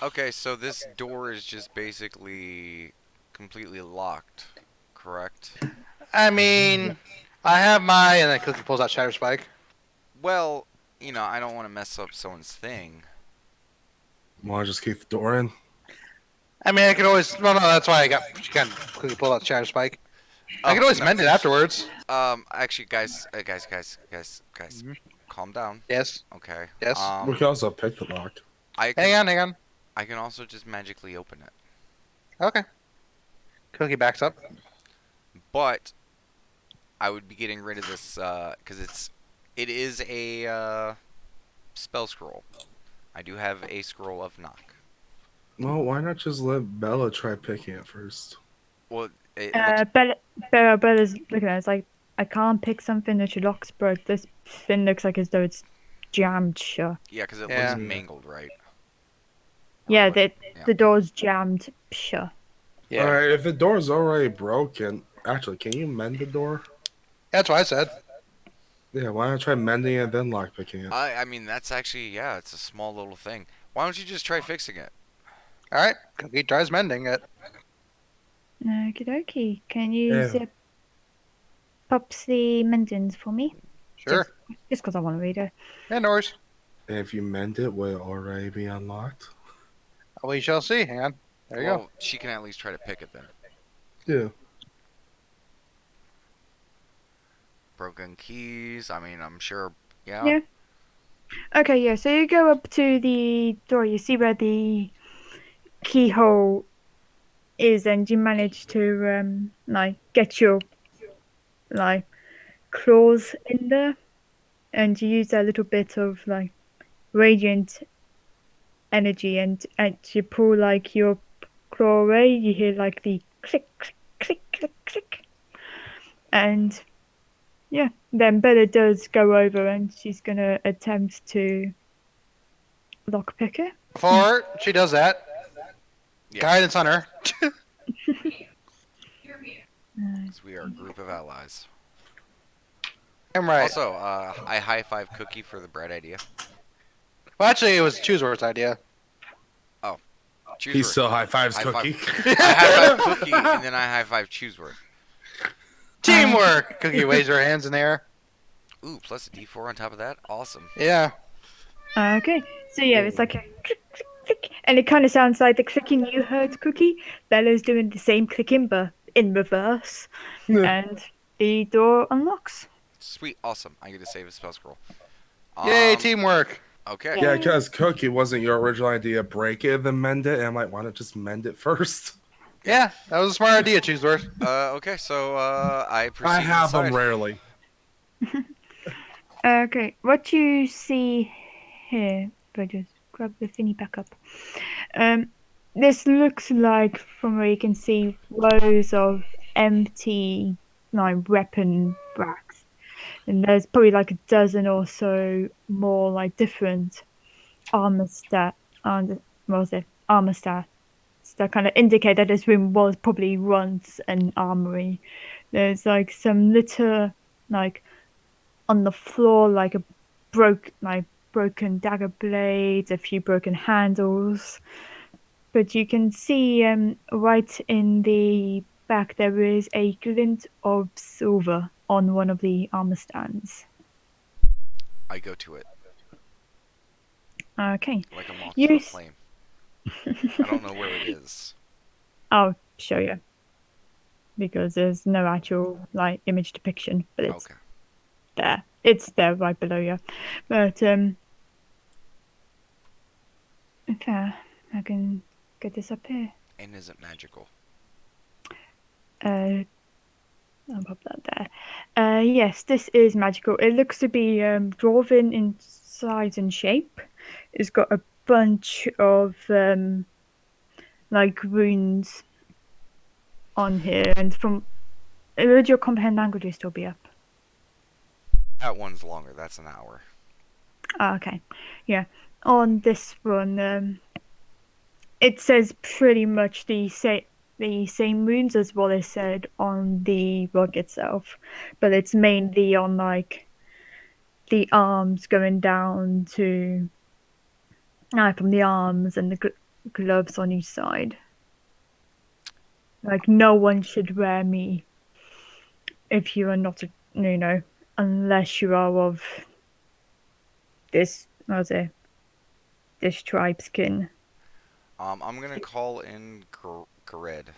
Okay, so this door is just basically completely locked, correct? I mean, I have my, and then Cookie pulls out Shatter Spike. Well, I don't want to mess up someone's thing. Want to just keep the door in? I mean, I could always. Well, no, that's why Cookie pulled out Shatter Spike. I Oh, could always no. mend it afterwards. Actually, guys, Mhm. calm down. Yes. Okay. Yes. We can also pick the lock. I Hang can, on. I can also just magically open it. Okay. Cookie backs up. But I would be getting rid of this because it is a spell scroll. I do have a scroll of knock. Well, why not just let Bella try picking it first? Well, it looks Bella's looking at it. It's like, I can't pick something that your lock's broke. This thing looks like as though it's jammed shut. yeah, because it Yeah. looks mangled, right? Yeah, But- the door's jammed shut. Yeah. Alright, if the door's already broken, actually, can you mend the door? That's what I said. Yeah, why not try mending it then lockpicking it? I mean that's actually it's a small little thing. Why don't you just try fixing it? All right. Cookie tries mending it. Okie dokie. Can you Yeah. zip pops the mendings for me? Sure. Just because I want to read it. Yeah, no worries. And if you mend it, will it already be unlocked? We shall see. Hang on. There you go. Well, she can at least try to pick it then. Yeah. Broken keys. I mean, I'm sure. Yeah. Yeah. Okay, yeah. So you go up to the door. You see where the keyhole is, and you manage to get your claws in there, and you use a little bit of radiant energy, and you pull your claw away, you hear like the click, click, click, click, click. And yeah, then Bella does go over and she's gonna attempt to lockpick it. Before she does that, Yeah, guidance on her. 'cause we are a group of allies. I'm right. Also, I high five Cookie for the bread idea. Well, actually, it was Chooseworth's idea. He Chooseworth. still high fives High five. Cookie. I high five Cookie and then I high five Chooseworth. Teamwork! Cookie waves her hands in the air. Ooh, plus a D4 on top of that. Awesome. Yeah. Okay, so yeah, it's like a click, click, click, and it kind of sounds like the clicking you heard, Cookie. Bella's doing the same clicking, but in reverse, and the door unlocks. Sweet. Awesome. I get to save a spell scroll. Yay, teamwork. Okay. Yeah, because Cookie wasn't your original idea. Break it, then mend it. And I'm like, why not just mend it first? Yeah, that was a smart idea, Chooseworth. Okay, so I proceed I have them inside. rarely. Okay, what you see here, if I just grab the thingy back up. This looks like, from where you can see, rows of empty, like, weapon racks. And there's probably like a dozen or so more, like, different armor stats that kind of indicate that this room was probably once an armory. There's like some litter, like on the floor, like broken dagger blades, a few broken handles. But you can see right in the back there is a glint of silver on one of the armor stands. I go to it Okay. like a moth You to a s- flame. I don't know where it is. I'll show you. Because there's no actual like image depiction, but it's Okay. there. It's there right below you. But okay, I can get this up here. And is it magical? I'll pop that there. Yes, this is magical. It looks to be dwarven in size and shape. It's got a bunch of like runes on here, and from would your comprehend languages still be up? That one's longer. That's an hour. Okay, yeah. On this one, it says pretty much the same runes as what is said on the rug itself, but it's mainly on like the arms going down to from the arms and the gloves on each side. Like no one should wear me if you are not, unless you are of this, this tribe skin. I'm gonna call in Gared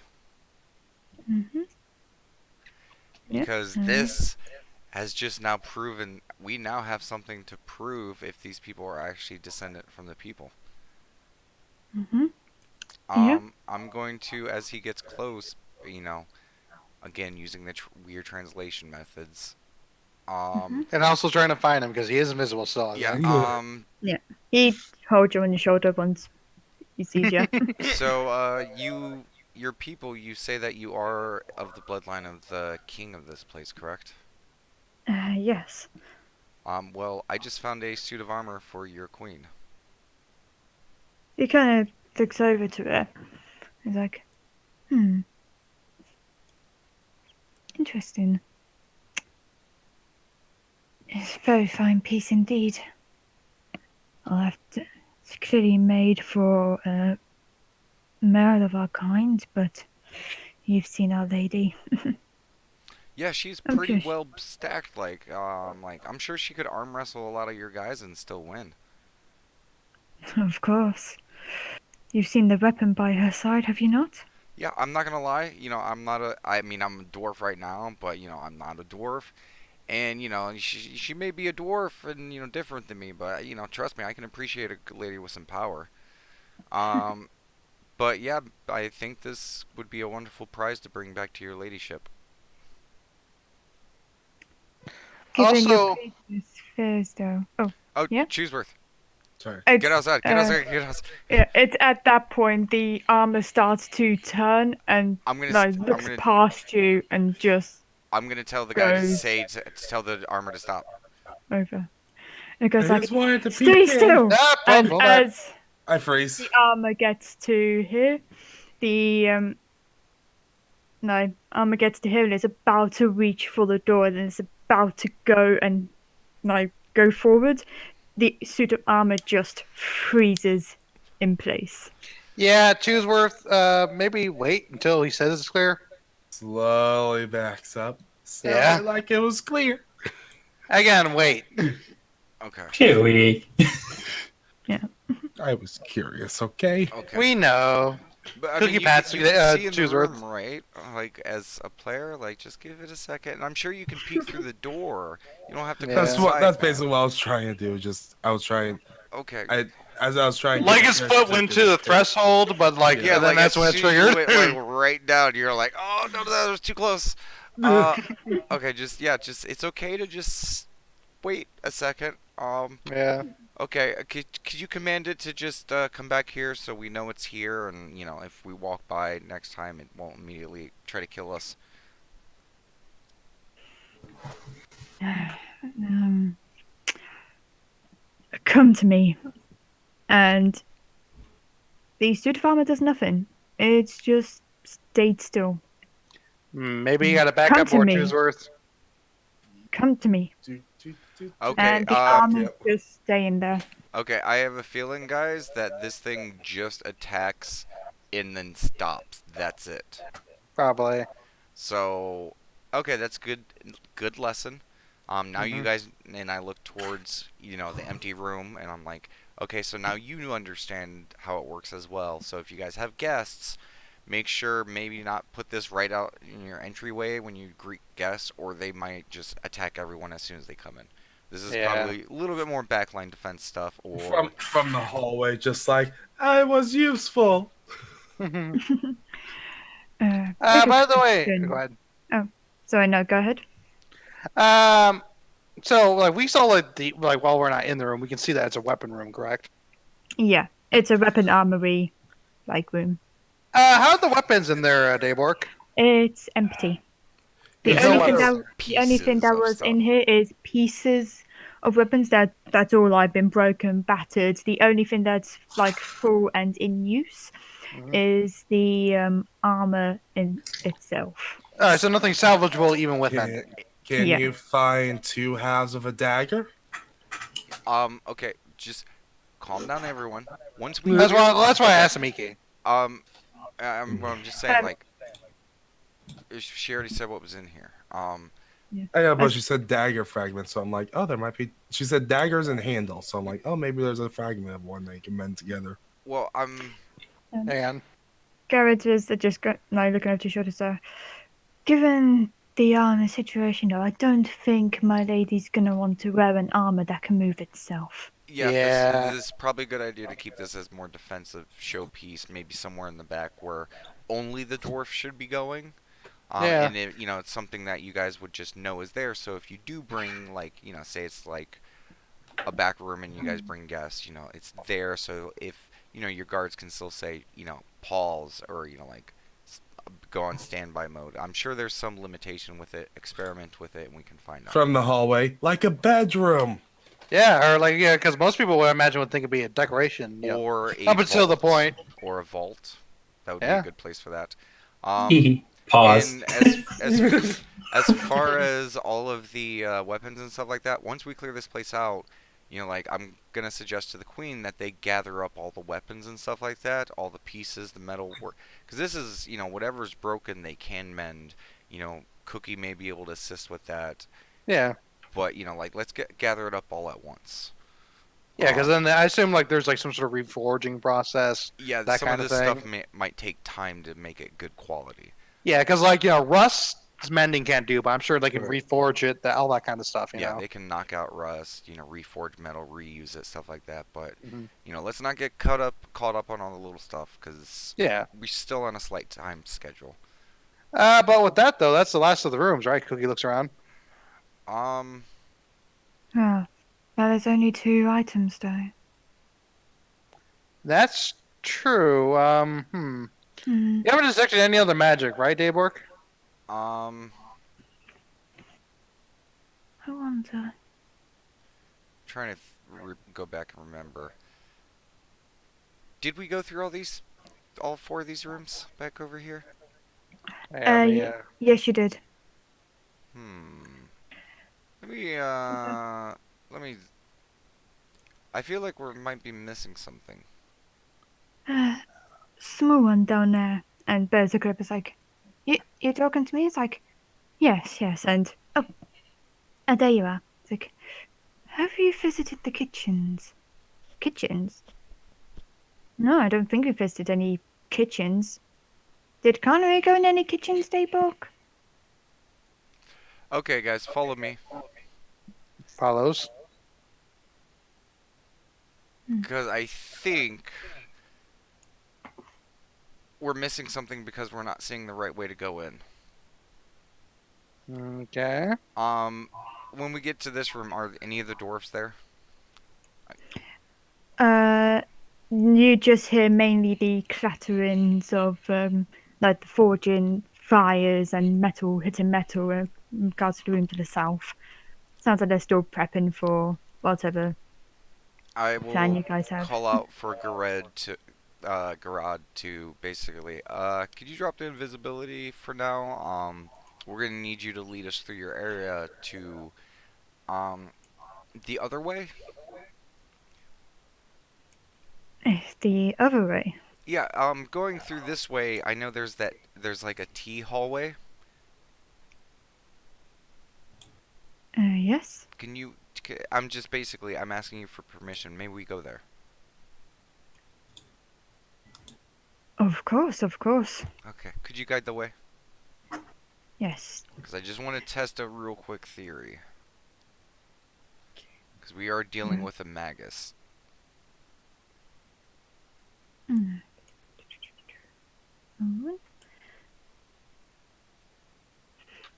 Mm-hmm. because this has just now proven we now have something to prove if these people are actually descendant from the people. Mm-hmm. Yeah. I'm going to, as he gets close, again using the weird translation methods. And also trying to find him because he is invisible still. I Yeah. think. He holds you on your shoulder once he sees you. So, your people, you say that you are of the bloodline of the king of this place, correct? Yes. Well, I just found a suit of armor for your queen. He kind of looks over to it. He's like, interesting. It's a very fine piece indeed. It's clearly made for a male of our kind, but you've seen Our Lady. Yeah, she's I'm pretty sure well stacked. Like I'm sure she could arm wrestle a lot of your guys and still win. Of course. You've seen the weapon by her side, have you not? Yeah, I'm not gonna lie. I'm not a. I mean, I'm a dwarf right now, but I'm not a dwarf. And she may be a dwarf and different than me, but trust me, I can appreciate a good lady with some power. Um, but yeah, I think this would be a wonderful prize to bring back to your ladyship. Given your Also, previous fears, though. Oh, Oh, yeah? Chooseworth. Sorry. Get outside. Get outside. Get outside. Yeah, it's at that point the armor starts to turn and I'm gonna. like I'm looks gonna. past you and just I'm gonna tell the guy to goes say to tell the armor to stop. over. And it goes I like, just wanted to "Stay peek in. still!" Ah, And hold on. as I freeze. the armor gets to here, the armor gets to here and is about to reach for the door and is about to go and go forward. The suit of armor just freezes in place. Yeah, Chooseworth, maybe wait until he says it's clear. Slowly backs up. Yeah. Sounded like it was clear. Again, wait. Okay. Chewie. I was curious, okay? Okay. We know. But I Cookie mean, Pat's, you can see in the Chooseworth. room, right? Like as a player, like just give it a second, and I'm sure you can peek through the door. You don't have to Yeah. come That's inside. that's man. basically what I was trying to do. I was trying. Okay. As I was trying. Like to his foot went to the threshold, but like, Yeah, and then like that's as when it soon as you triggered. went like right down, you're like, oh no, that was too close. Okay, just it's okay to just wait a second. Yeah. Okay, could you command it to just come back here so we know it's here, and you know if we walk by next time, it won't immediately try to kill us. Come to me. And the suit of armor does nothing. It's just stayed still. Maybe you got to back Come up to more, me. Chooseworth. Come to me. Okay, And the armor's just staying there. Okay, I have a feeling, guys, that this thing just attacks and then stops. That's it. Probably. So, okay, that's good lesson. Now you guys and I look towards, the empty room, and I'm like, okay, so now you understand how it works as well. So if you guys have guests, make sure maybe not put this right out in your entryway when you greet guests, or they might just attack everyone as soon as they come in. This is probably a little bit more backline defense stuff, or from the hallway, just like I was useful. By Bigger the way, question. go ahead. Sorry, no, go ahead. So like we saw like while we're not in the room, we can see that it's a weapon room, correct? Yeah, it's a weapon armory room. How are the weapons in there, Daybork? It's empty. The There's only no thing weapons. that Pieces of was stuff. in here is pieces of weapons that's all I've been broken, battered. The only thing that's like full and in use is the armor in itself. Alright, so nothing salvageable even with that. Can Yeah. you find two halves of a dagger? Okay, just calm down, everyone. Once we That's clear, why I asked Miki. I'm just saying, Um, like, she already said what was in here. I know, but she said dagger fragment, so I'm like, oh, there might be. She said daggers and handle, so I'm like, oh, maybe there's a fragment of one that you can mend together. Well, I'm. Hang on. Garrett is just looking over his shoulder. So, given the armor situation, though, I don't think my lady's gonna want to wear an armor that can move itself. Yeah, Yeah. this is probably a good idea to keep this as more defensive showpiece, maybe somewhere in the back where only the dwarf should be going. Yeah. And it's something that you guys would just know is there. So if you do bring, like, say it's like a back room and you guys bring guests, it's there. So if your guards can still say, pause, or like go on standby mode. I'm sure there's some limitation with it. Experiment with it, and we can find out. From the hallway, like a bedroom. Yeah, or like because most people would imagine would think it'd be a decoration. You know, Or a up until the vault, point. or a vault. That would be Yeah. a good place for that. Pause. And as far as all of the weapons and stuff like that, once we clear this place out, like I'm gonna suggest to the queen that they gather up all the weapons and stuff like that, all the pieces, the metal work, because this is whatever's broken they can mend. Cookie may be able to assist with that, Yeah. but like let's gather it up all at once. Yeah, because then I assume like there's like some sort of reforging process. Yeah, that some kind of of this thing. stuff might take time to make it good quality. Yeah, because like rust mending can't do, but I'm sure they can reforge it, all that kind of stuff. You Yeah, know. they can knock out rust, reforge metal, reuse it, stuff like that. But Mhm. let's not get caught up on all the little stuff because Yeah. we're still on a slight time schedule. But with that though, that's the last of the rooms, right? Cookie looks around. Um, Ah, well, there's only 2 items, though. That's true. Hmm. You haven't detected any other magic, right, Daybork? Um, I wonder. trying to go back and remember. Did we go through all 4 of these rooms back over here? Yes, you did. Hmm. Let me, let me. I feel like we might be missing something. Small one down there. And Berserker is like, you talking to me? It's like, yes, yes. And there you are. It's like, have you visited the kitchens? Kitchens? No, I don't think we visited any kitchens. Did Connery go in any kitchens, Daybork? Okay, guys, follow me. Follows. Because I think we're missing something because we're not seeing the right way to go in. Okay. Um, when we get to this room, are any of the dwarfs there? Uh, you just hear mainly the clatterings of like the forging fires and metal hitting metal in regards to the room to the south. Sounds like they're still prepping for whatever I plan will you guys have. call out for Garad to basically, could you drop the invisibility for now? We're gonna need you to lead us through your area to, um, the other way? The other way. Yeah, going through this way, I know there's like a T hallway. Yes. Can you, I'm just basically, I'm asking you for permission. Maybe we go there. Of course, of course. Okay, could you guide the way? Yes. Because I just want to test a real quick theory. Because we are dealing with a magus. Mm. Alright.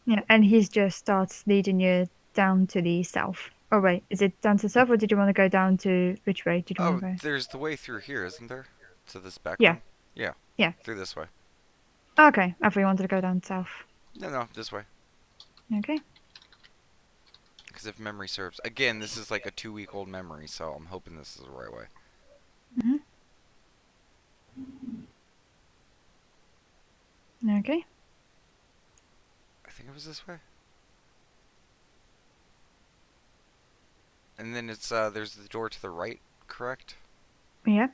Yeah, and he's just starts leading you down to the south. Oh wait, is it down to the south, or did you want to go down to which way did you want Oh, to go? there's the way through here, isn't there? To this back Yeah, room? Yeah, yeah. through this way. Okay, I thought you wanted to go down south. No, no, this way. Okay. Because if memory serves. Again, this is like a 2-week-old memory, so I'm hoping this is the right way. Mhm. Okay. I think it was this way. And then it's, there's the door to the right, correct? Yeah.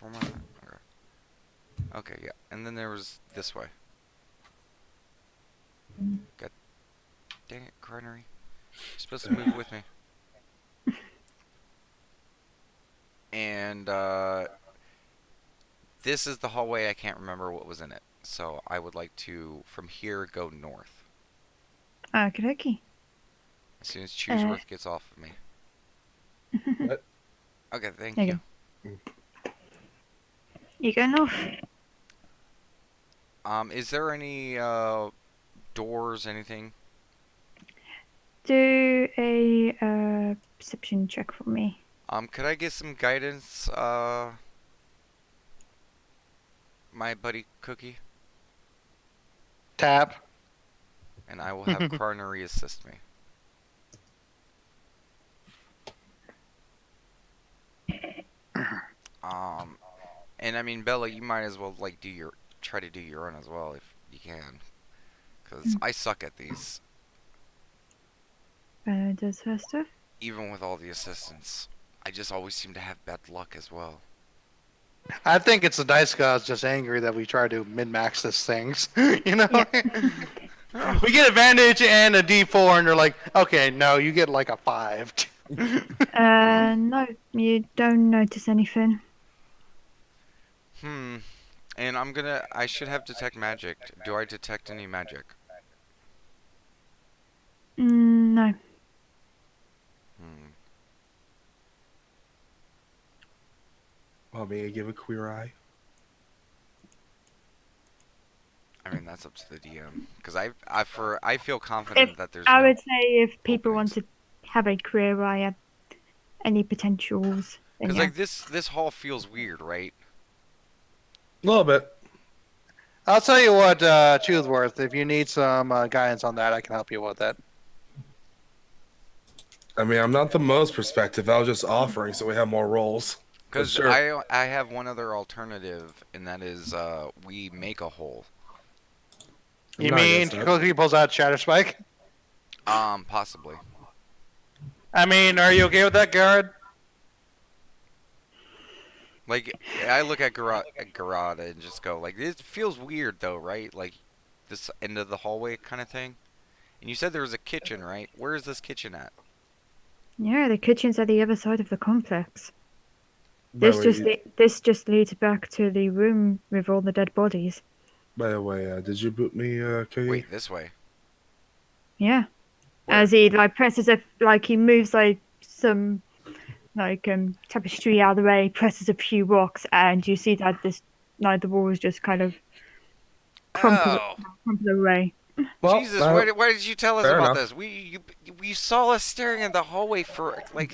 Okay. Okay, yeah. And then there was this way. God dang it, Carnery. You're supposed to move with me. And, this is the hallway. I can't remember what was in it. So I would like to, from here, go north. Okay, okay. As soon as Chooseworth gets off of me. What? Okay, thank There you. you go. You go north. Is there any, doors, anything? Do a perception check for me. Could I get some guidance, my buddy Cookie? Tap. And I will have Carnery assist me. And I mean, Bella, you might as well, like, try to do your own as well, if you can. Because I suck at these, Does her stuff. even with all the assistance. I just always seem to have bad luck as well. I think it's the dice gods just angry that we try to min-max this things. You know? We get advantage and a D4, and they're like, okay, no, you get like a 5. No, you don't notice anything. And I should have detect magic. Do I detect any magic? No. Want me to give a queer eye? I mean, that's up to the DM. Because I feel confident that I no would say if people want openings. to have a career eye at any potentials, Because yeah. like this hall feels weird, right? A little bit. I'll tell you what, Truthworth, if you need some guidance on that, I can help you with that. I mean, I'm not the most perspective. I was just offering so we have more roles. But Because sure. I have one other alternative, and that is we make a hole. I'm You not mean against that. Cookie pulls out Shatter Spike? Possibly. I mean, are you okay with that, Garrett? Like I look at Garada and just go like, it feels weird though, right? Like this end of the hallway kind of thing. And you said there was a kitchen, right? Where is this kitchen at? Yeah, the kitchen's at the other side of the complex. By the way, This just leads back to the room with all the dead bodies. did you boot me, Cookie? Wait, this way. Yeah. Where? As he presses he moves some tapestry out of the way, presses a few rocks, and you see that the wall is just kind of crumpled, Oh, crumpled away. Well, Jesus! Why did you tell us fair about enough. this? We saw us staring in the hallway for like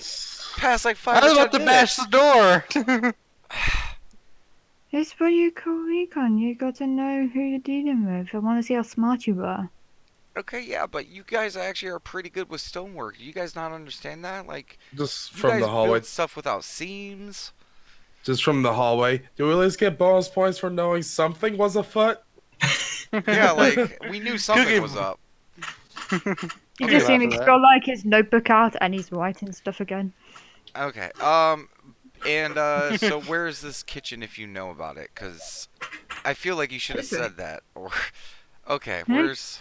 past like I 5 was or about 10 to bash minutes. the door. It's what you call recon. You got to know who you're dealing with. I want to see how smart you are. Okay, yeah, but you guys actually are pretty good with stonework. Do you guys not understand that? Like, Just you from guys the hallway. build stuff without seams. Just from the hallway. Do we at least get bonus points for knowing something was afoot? Yeah, like we knew something Cookie- was up. You Okay, just see laugh him. at He's that. got his notebook out and he's writing stuff again. Okay. And so where is this kitchen if you know about it? Cause I feel like you should have This way. said that. Or okay, Hmm? where's?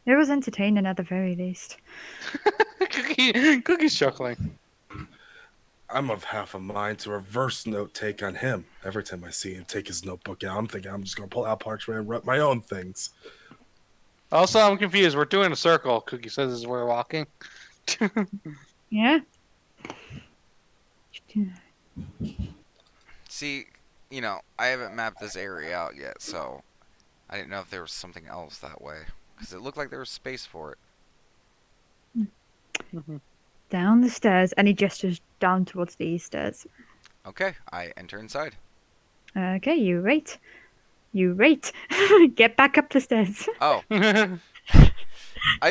It was entertaining at the very least. Cookie's chuckling. I'm of half a mind to reverse note take on him. Every time I see him take his notebook out, I'm thinking I'm just gonna pull out parchment and write my own things. Also, I'm confused. We're doing a circle. Cookie says as we're walking. Yeah. See, I haven't mapped this area out yet, so I didn't know if there was something else that way. Cause it looked like there was space for it. Down the stairs, and he gestures down towards these stairs. Okay, I enter inside. Okay, you wait. You wait. Get back up the stairs. Oh,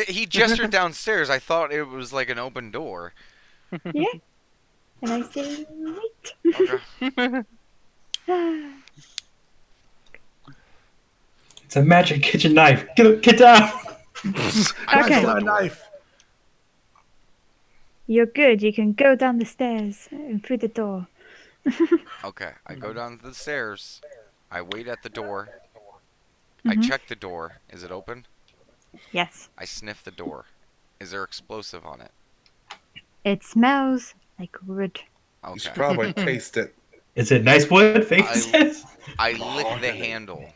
he gestured downstairs. I thought it was like an open door. Yeah. And I say, wait. Okay. It's a magic kitchen knife. Get down. I Okay. go Not to a the door. knife. You're good. You can go down the stairs and through the door. Okay, I go down the stairs. I wait at the door. I Mhm. check the door. Is it open? Yes. I sniff the door. Is there explosive on it? It smells like wood. You should Okay. probably taste it. Is it nice wood? Vegas says. I lick the handle.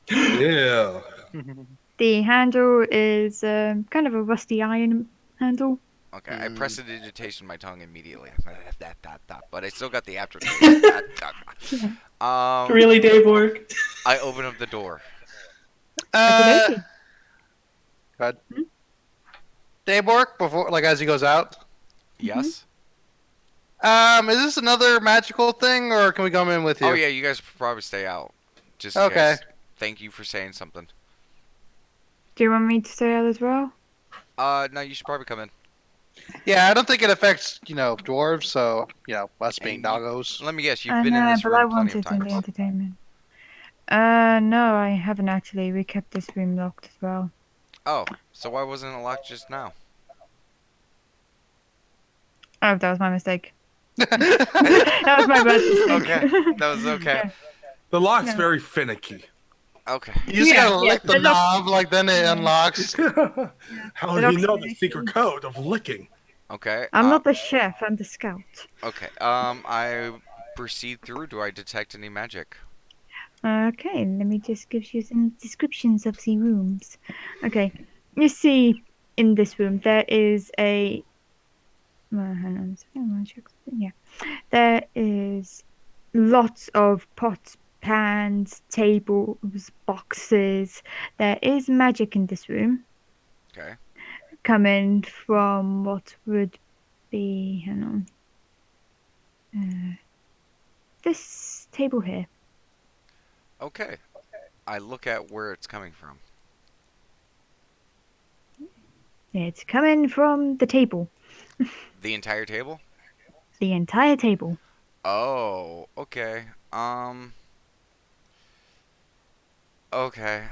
Yeah. The handle is kind of a rusty iron handle. Okay, I press the digitation on my tongue immediately. But I still got the aftertaste. Really, Dave work? I open up the door. Okey-dokey. Go ahead. Day work before, like as he goes out. Yes? Is this another magical thing, or can we come in with you? Oh yeah, you guys probably stay out. Just in Okay. case. Thank you for saying something. Do you want me to stay out as well? No, you should probably come in. Yeah, I don't think it affects dwarves. So us being And doggos. Let me guess, you've been in this but I room plenty of wanted in the times. entertainment. No, I haven't actually. We kept this room locked as well. Oh, so why wasn't it locked just now? Oh, that was my mistake. That was my bad mistake. Okay, that was okay. Yeah. The lock's No. very finicky. Okay. You just Yeah, gotta yeah, lick the the lock- knob, like then it unlocks. How It do you looks know the finicky. secret code of licking? Okay. I'm not the chef. I'm the scout. Okay. I proceed through. Do I detect any magic? Okay, let me just give you some descriptions of the rooms. Okay, you see in this room there is a. Hang on a second, I wanna check something. Yeah, there is lots of pots, pans, tables, boxes. There is magic in this room Okay. coming from what would be. Hang on. This table here. Okay. I look at where it's coming from. It's coming from the table. The entire table? The entire table. Oh, okay. Okay.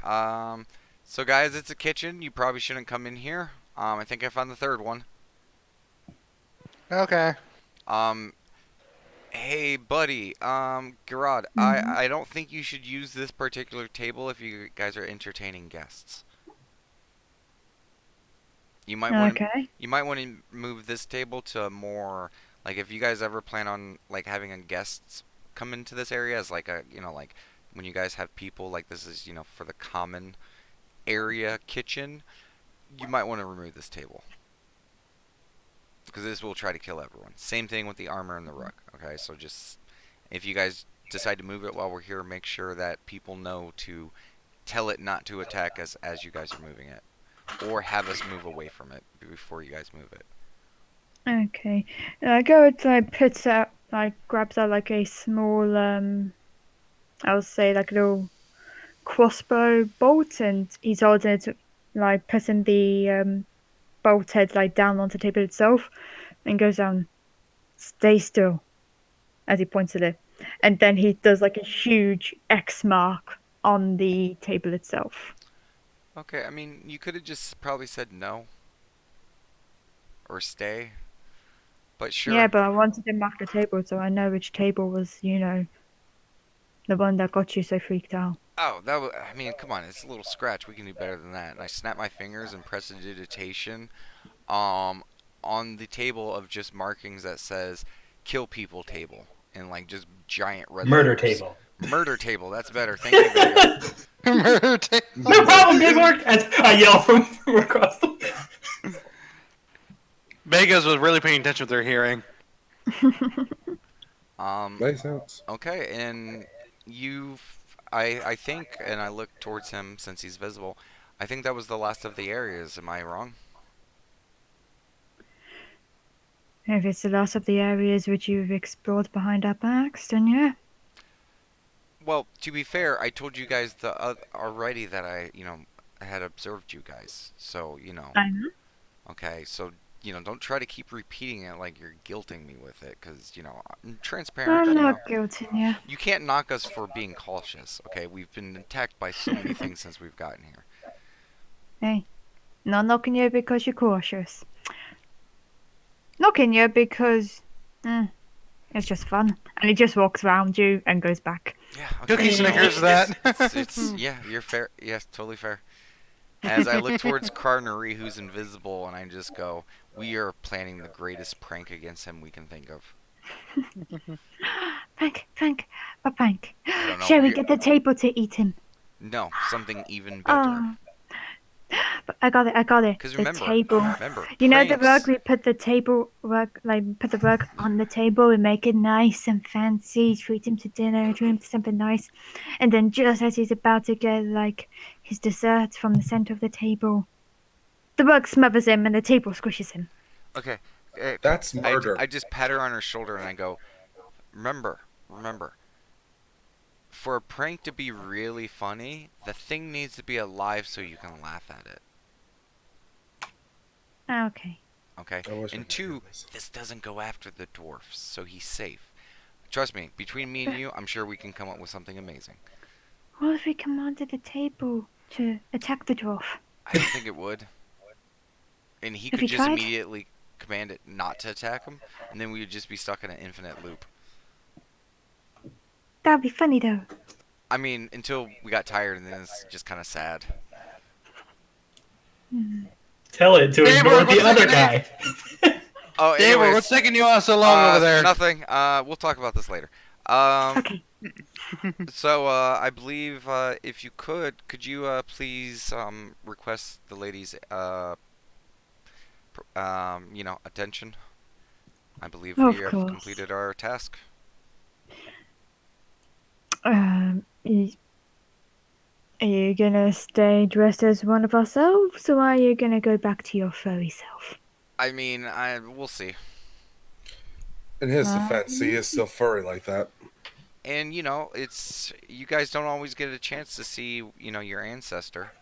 So guys, it's a kitchen. You probably shouldn't come in here. I think I found the third one. Okay. Um, hey, buddy. Gerard, Mhm. I don't think you should use this particular table if you guys are entertaining guests. You might want to Okay. you might want to move this table to a more like if you guys ever plan on like having a guests come into this area as like a like when you guys have people like this is for the common area kitchen, you might want to remove this table because this will try to kill everyone. Same thing with the armor and the rug. Okay, so just if you guys decide to move it while we're here, make sure that people know to tell it not to attack us as you guys are moving it, or have us move away from it before you guys move it. Okay. Garrett puts out grabs out like a small I would say like a little crossbow bolt, and he's holding it pressing the bolt head down onto the table itself, and goes down. Stay still, as he points at it, and then he does like a huge X mark on the table itself. Okay, I mean, you could have just probably said no or stay, but Yeah, sure. but I wanted to mark the table so I know which table was, the one that got you so freaked out. Oh, that was, I mean, come on, it's a little scratch. We can do better than that. And I snap my fingers and press prestidigitation um on the table of just markings that says kill people table in like just giant red Murder letters. table. Murder table, that's better. Thank you, Vega. Murder table. No problem, Big Mark. As I yell from across the. Vegas was really paying attention to their hearing. Um Makes sense. okay, and I think and I look towards him since he's visible. I think that was the last of the areas. Am I wrong? If it's the last of the areas which you've explored behind our backs, then yeah. Well, to be fair, I told you guys already that I had observed you guys. So, I know. okay, so, don't try to keep repeating it like you're guilting me with it, because, I'm transparent, I'm not guilting you. You can't knock us for being cautious, okay? We've been attacked by so many things since we've gotten here. Hey, not knocking you because you're cautious. Knocking you because it's just fun. And he just walks around you and goes back. Yeah, okay. Cookie Snickers that. Yeah, you're fair. Yes, totally fair. As I look towards Carnery, who's invisible, and I just go, we are planning the greatest prank against him we can think of. Prank. I don't know. Shall we get the table to eat him? No, something even better. Oh, but I got it. Because The remember, table. You know the pranks. rug. We put the table rug, put the rug on the table and make it nice and fancy. Treat him to dinner. Treat him to something nice, and then just as he's about to get his dessert from the center of the table, the rug smothers him and the table squishes him. Okay, That's murder. I just pat her on her shoulder and I go, remember, for a prank to be really funny, the thing needs to be alive so you can laugh at it. Okay. Okay? I wish I And could do two, this. this doesn't go after the dwarfs, so he's safe. Trust me, between me and you, I'm sure we can come up with something amazing. What if we commanded the table to attack the dwarf? I don't think it would. And he Have could you just tried? immediately command it not to attack him, and then we would just be stuck in an infinite loop. That'd be funny though. I mean, until we got tired, and then it's just kind of sad. Tell it to Hey, ignore bro, the what's other that guy. Oh, David, anyways, what's taking you all so long over there? Nothing. We'll talk about this later. Okay. So, I believe, if you could you, please, request the ladies, attention? I believe Of we have course. completed our task. Are you gonna stay dressed as one of ourselves, or are you gonna go back to your furry self? I mean, we'll see. In his Uh, defense, he is still furry like that. And it's you guys don't always get a chance to see your ancestor.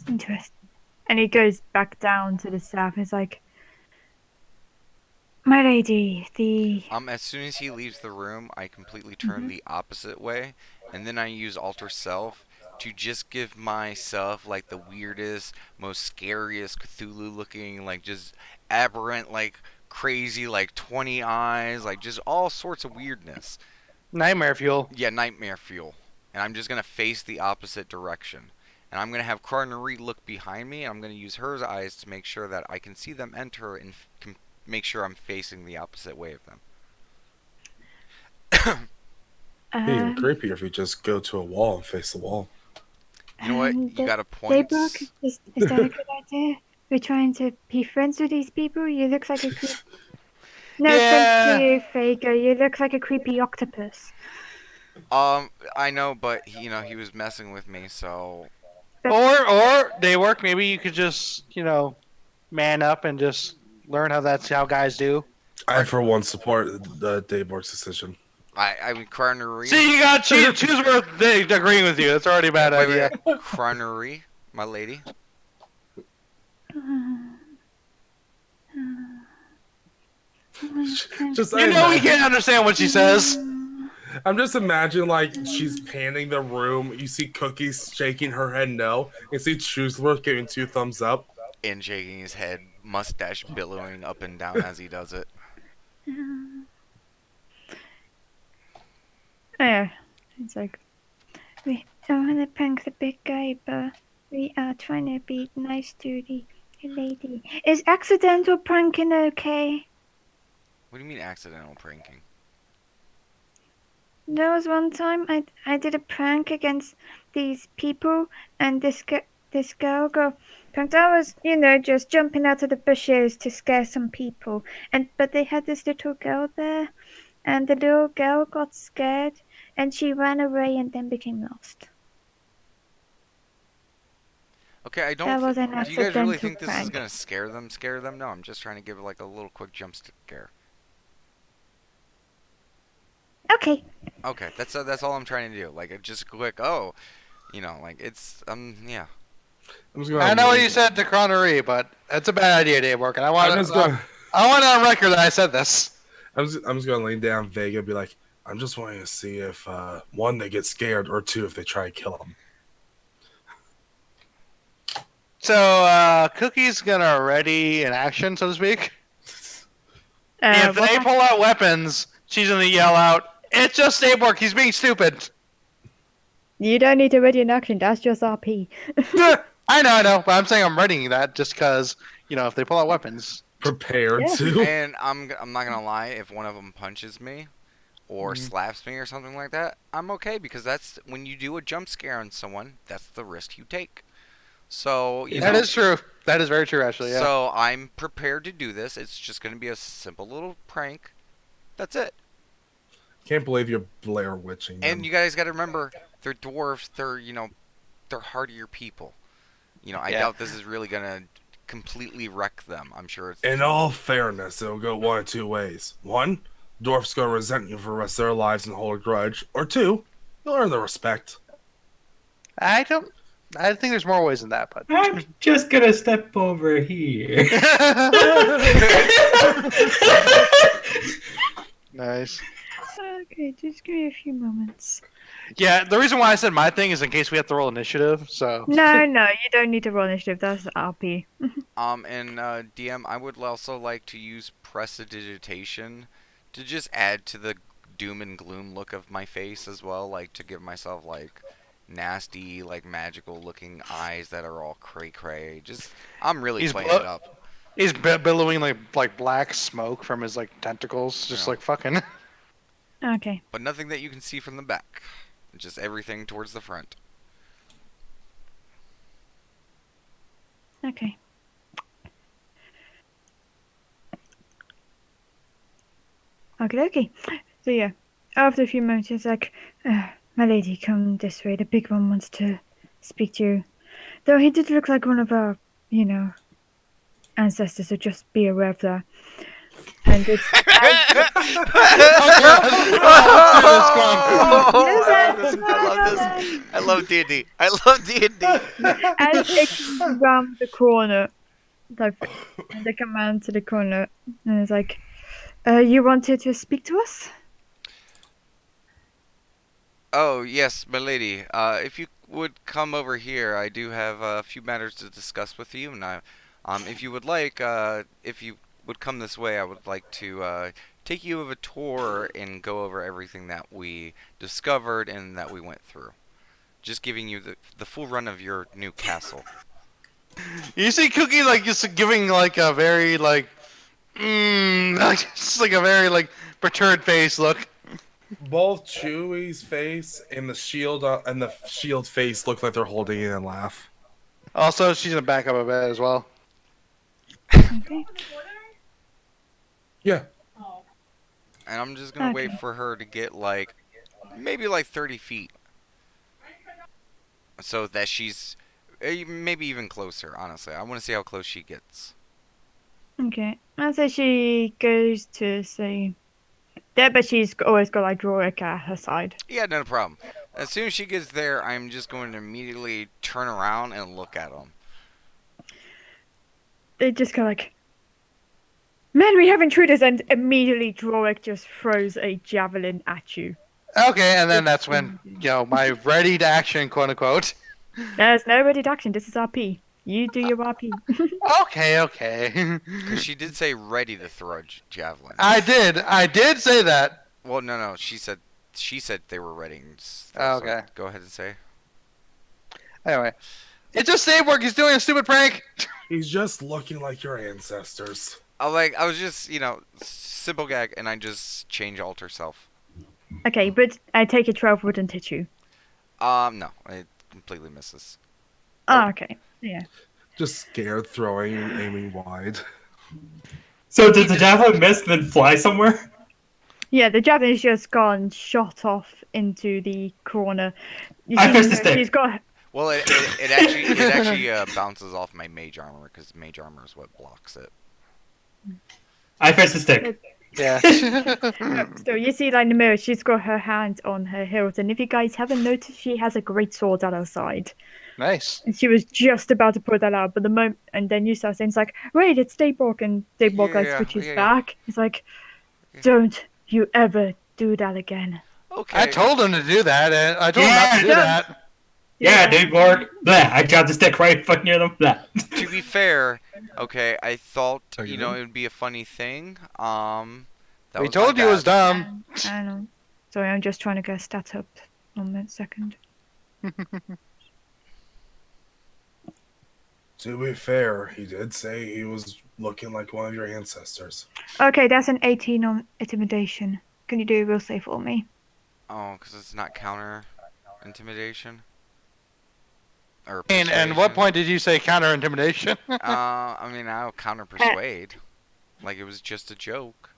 Interesting. And he goes back down to the staff. He's like, "My lady, the As soon as he leaves the room, I completely turn the opposite way, and then I use alter self to just give myself like the weirdest, most scariest Cthulhu looking, like just aberrant, like crazy, like 20 eyes, like just all sorts of weirdness. Nightmare fuel. Yeah, nightmare fuel. And I'm just gonna face the opposite direction. And I'm gonna have Carnerie look behind me. I'm gonna use her eyes to make sure that I can see them enter and make sure I'm facing the opposite way of them. It'd be even um, creepier if you just go to a wall and face the wall. You know what? You got a Daybrook, point. is that a good idea? We're trying to be friends with these people. You look like a creep. No offense to Yeah. you, Fago. You look like a creepy octopus. I know, but he was messing with me, so Or Daywork, maybe you could just, man up and just learn that's how guys do. I, for one, support the Dayborg's decision. I mean Carnerie. See, you got choose worth agreeing with you. That's already a bad idea. Wait. Carnerie, my lady. Just You know we can't understand what she says. I'm just imagining like she's panning the room. You see Cookies shaking her head no. You see Truthworth giving 2 thumbs up. And shaking his head, mustache billowing up and down as he does it. Yeah, it's like we don't want to prank the big guy, but we are trying to be nice to the lady. Is accidental pranking okay? What do you mean accidental pranking? There was one time I did a prank against these people, and this girl got pranked. I was just jumping out of the bushes to scare some people, but they had this little girl there, and the little girl got scared, and she ran away and then became lost. Okay, I don't. That was an Do you guys really accidental think this is prank. gonna scare them? Scare them? No, I'm just trying to give like a little quick jump scare. Okay. Okay, that's all I'm trying to do. Like just a quick. Oh, like it's yeah. I'm just going I know what you said to Connery, but it's a bad idea, Daywork, and I want I'm just going. on record that I said this. I'm just going to lay down Vega and be like, I'm just wanting to see if one, they get scared, or two, if they try to kill him. So, Cookie's gonna ready in action, so to speak. If they pull out weapons, she's gonna yell out, "It's just Daywork, he's being stupid." You don't need to ready in action. That's just RP. I know, but I'm saying I'm readying that just because, if they pull out weapons. Prepared Yeah. to. And I'm not gonna lie. If one of them punches me, or slaps me or something like that, I'm okay because that's when you do a jump scare on someone. That's the risk you take. So That is true. That is very true, actually. Yeah. So I'm prepared to do this. It's just gonna be a simple little prank. That's it. Can't believe you're Blair Witching them. And you guys got to remember, they're dwarves. They're hardier people. I doubt this is really gonna completely wreck them. I'm sure it's. In all fairness, it'll go one of 2 ways. One, dwarfs gonna resent you for the rest of their lives and hold a grudge. Or two, you'll earn their respect. I think there's more ways than that, but I'm just gonna step over here. nice. Okay, just give me a few moments. Yeah, the reason why I said my thing is in case we have to roll initiative. So No, you don't need to roll initiative. That's RP. And DM, I would also like to use prestidigitation to just add to the doom and gloom look of my face as well, like to give myself like nasty, like magical looking eyes that are all cray cray. I'm really He's playing blo- it up. he's billowing like black smoke from his like tentacles, just Yeah. like fucking. Okay. But nothing that you can see from the back. Just everything towards the front. Okay. Okay. So yeah, after a few moments, it's like, my lady, come this way. The big one wants to speak to you. Though he did look like one of our ancestors, so just be aware of that. And it's I love D&D. I love D&D. as it comes around the corner, like, and they come around to the corner, and it's like, you wanted to speak to us? Oh, yes, my lady. If you would come over here, I do have a few matters to discuss with you, and if you would like, if you would come this way, I would like to take you of a tour and go over everything that we discovered and that we went through. Just giving you the full run of your new castle. You see Cookie like just giving like a very like, like, just like a very like perturbed face look. Both Chewie's face and the shield face look like they're holding it and laugh. Also, she's gonna back up a bit as well. Okay. Yeah. And I'm just gonna wait Okay. for her to get like maybe like 30 feet, so that she's maybe even closer. Honestly, I want to see how close she gets. Okay. And so she goes to say that, but she's always got like Rorik at her side. Yeah, no problem. As soon as she gets there, I'm just going to immediately turn around and look at them. They just go like, "Man, we have intruders!" And immediately Rorik just throws a javelin at you. Okay, and then that's when my ready to action, quote unquote. There's no ready to action. This is RP. You do your RP. Okay. Because she did say ready to throw a javelin. I did say that. Well, no. She said they were ready. Okay. So go ahead and say. Anyway, it's just Saborg. He's doing a stupid prank. He's just looking like your ancestors. I was just simple gag, and I just change alter self. Okay, but I take a 12 wouldn't hit you. No, it completely misses. Oh, okay. Yeah. Just scared, throwing and aiming wide. So does the javelin miss and then fly somewhere? Yeah, the javelin's just gone shot off into the corner. You I see pressed the her- stick. She's got Well, it actually bounces off my mage armor because mage armor is what blocks it. I press the stick. Yeah. so you see like in the mirror, she's got her hand on her hilt, and if you guys haven't noticed, she has a great sword at her side. Nice. And she was just about to pull that out, but the moment, and then you start saying, it's like, wait, it's Dayborg, and Dayborg like Yeah, switches yeah. back. It's like, don't you ever do that again. Okay. I told him to do that, and I told him not to do Yeah. that. Yeah, dude, Borg. Blah, I dropped the stick right fucking near them. Blah. To be fair, okay, I thought Okay. it would be a funny thing. That We was my told you it was bad. dumb. I don't know. Sorry, I'm just trying to get stats up. 1 minute, second. To be fair, he did say he was looking like one of your ancestors. Okay, that's an 18 on intimidation. Can you do a real save for me? Oh, because it's not counter intimidation. Or And what persuasion. point did you say counter intimidation? I mean, I'll counter persuade. Like it was just a joke.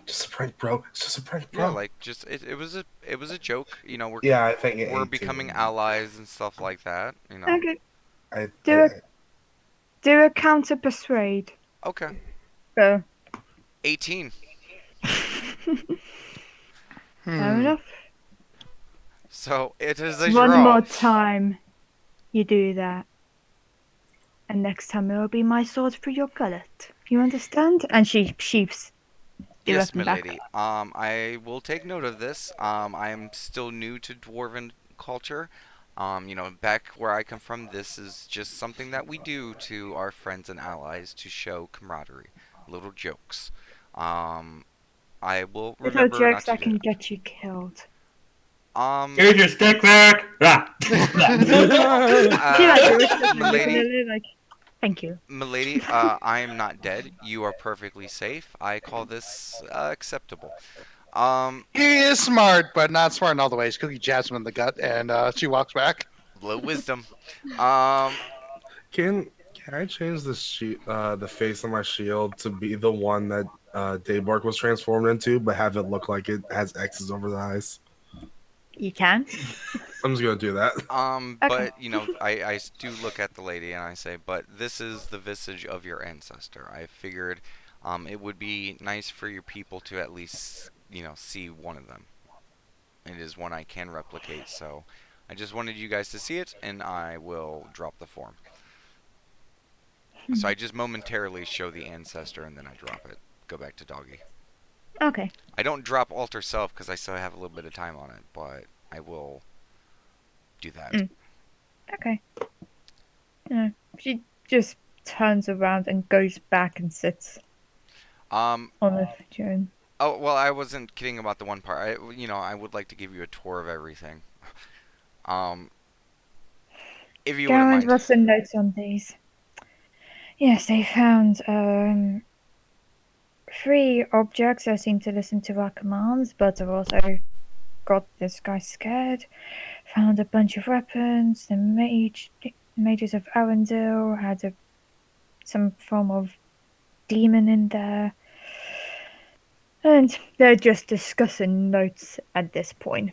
Just a prank, bro. It's just a prank, Yeah, bro. like just it was a joke. We're Yeah, I think we're 18. becoming allies and stuff like that. Okay. I, Do a counter persuade. Okay. Go. 18. Fair enough. So it is a One draw. more time, you do that. And next time it will be my sword through your gullet. You understand? And she sheaths the Yes, weapon back. milady. I will take note of this. I am still new to dwarven culture. Back where I come from, this is just something that we do to our friends and allies to show camaraderie. Little jokes. I will Little remember not jokes to that do can get you killed. that. Here's your stick back. Blah. She like it, milady, like, thank you. milady, I am not dead. You are perfectly safe. I call this acceptable. He is smart, but not smart in all the ways. Cookie jabs him in the gut, and she walks back. Low wisdom. Um, Can I change the face of my shield to be the one that Daybark was transformed into, but have it look like it has X's over the eyes? You can. I'm just gonna do that. Okay. But I do look at the lady and I say, but this is the visage of your ancestor. I figured, it would be nice for your people to at least, see one of them. It is one I can replicate, so I just wanted you guys to see it, and I will drop the form. So I just momentarily show the ancestor, and then I drop it. Go back to Doggy. Okay. I don't drop alter self because I still have a little bit of time on it, but I will do that. Mm. Okay. Yeah. She just turns around and goes back and sits Um. on the throne. Oh well, I wasn't kidding about the one part. I would like to give you a tour of everything. Um. If you Go wouldn't and mind. what's the notes on these? Yes, they found three objects that seem to listen to our commands, but have also got this guy scared. Found a bunch of weapons. Mages of Arundel had some form of demon in there. And they're just discussing notes at this point.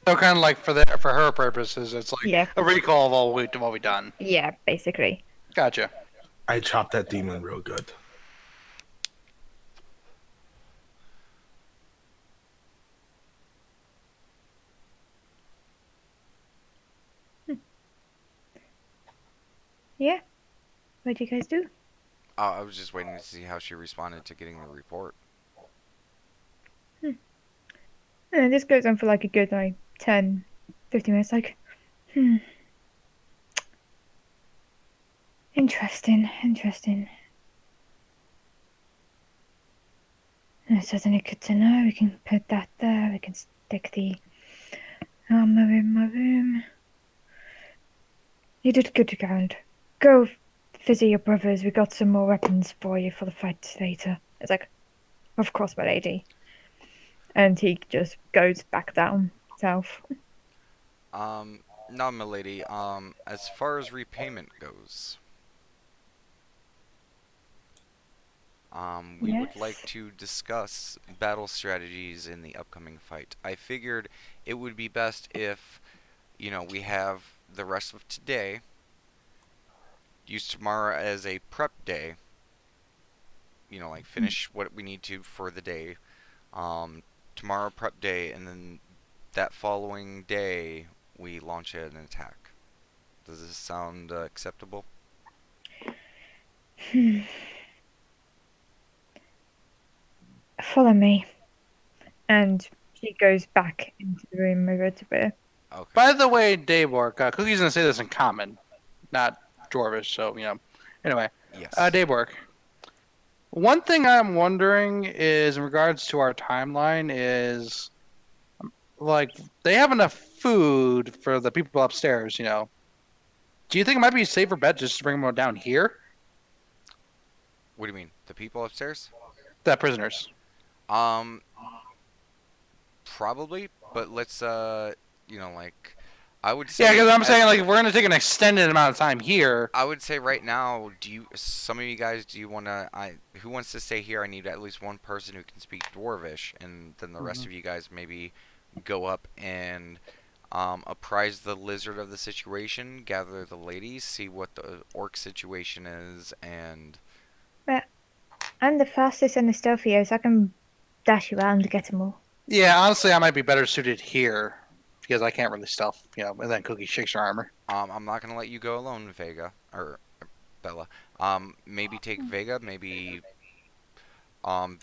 So kind of like for her purposes, it's like Yeah. a recall of all what we done. Yeah, basically. Gotcha. I chopped that demon real good. Yeah. What do you guys do? I was just waiting to see how she responded to getting the report. And this goes on for like a good 10, 15 minutes. Like, interesting. It's certainly good to know. We can put that there. We can stick the armor in my room. You did good, Garand. Go visit your brothers. We got some more weapons for you for the fight later. It's like, of course, my lady. And he just goes back down south. Now, milady, as far as repayment goes, we would like Yes. to discuss battle strategies in the upcoming fight. I figured it would be best if, we have the rest of today, use tomorrow as a prep day, like finish what we need to for the day. Tomorrow prep day, and then that following day we launch an attack. Does this sound acceptable? Follow me. And she goes back into the room with her to bear. Okay. By the way, Daybork, Cookie's gonna say this in common, not Dwarvish. So Anyway, Yes. Daybork. One thing I'm wondering is in regards to our timeline is like they have enough food for the people upstairs. Do you think it might be a safer bet just to bring them down here? What do you mean? The people upstairs? The prisoners. Probably, but let's I would Yeah, say because I'm saying like if we're gonna take an extended amount of time here. I would say right now, some of you guys, who wants to stay here? I need at least one person who can speak Dwarvish, and then the rest of you guys maybe go up and apprise the lizard of the situation, gather the ladies, see what the orc situation is, and I'm the fastest and the stealthiest. I can dash around to get them all. Yeah, honestly, I might be better suited here because I can't really stealth. And then Cookie shakes her armor. I'm not gonna let you go alone, Vega or Bella. Maybe take Vega, maybe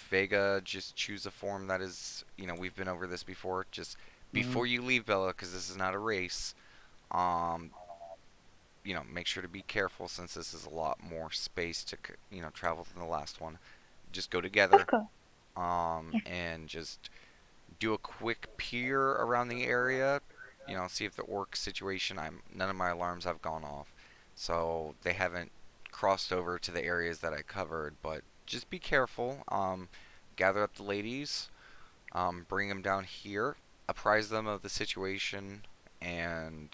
Vega, just choose a form that is, we've been over this before. Just before you leave, Bella, because this is not a race. Um, make sure to be careful since this is a lot more space to, travel than the last one. Just go together, Of course. Yeah. and just do a quick peer around the area. See if the orc situation. None of my alarms have gone off, so they haven't crossed over to the areas that I covered. But just be careful. Gather up the ladies. Bring them down here. Apprise them of the situation, and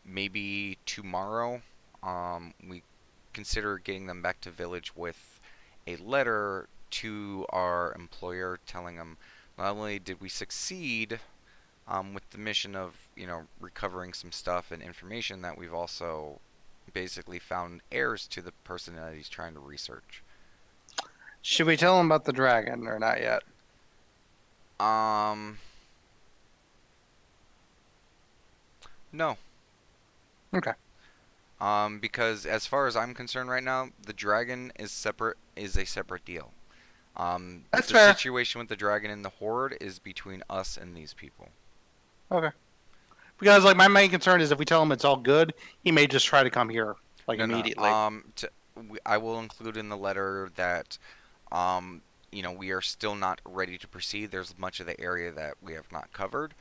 maybe tomorrow, we consider getting them back to village with a letter to our employer telling them not only did we succeed with the mission of recovering some stuff and information that we've also basically found heirs to the person that he's trying to research. Should we tell him about the dragon or not yet? Um, no. Okay. Because as far as I'm concerned right now, the dragon is a separate deal. That's the fair. situation with the dragon and the horde is between us and these people. Okay. Because like my main concern is if we tell him it's all good, he may just try to come here like No, no. immediately. I will include in the letter that, we are still not ready to proceed. There's much of the area that we have not covered.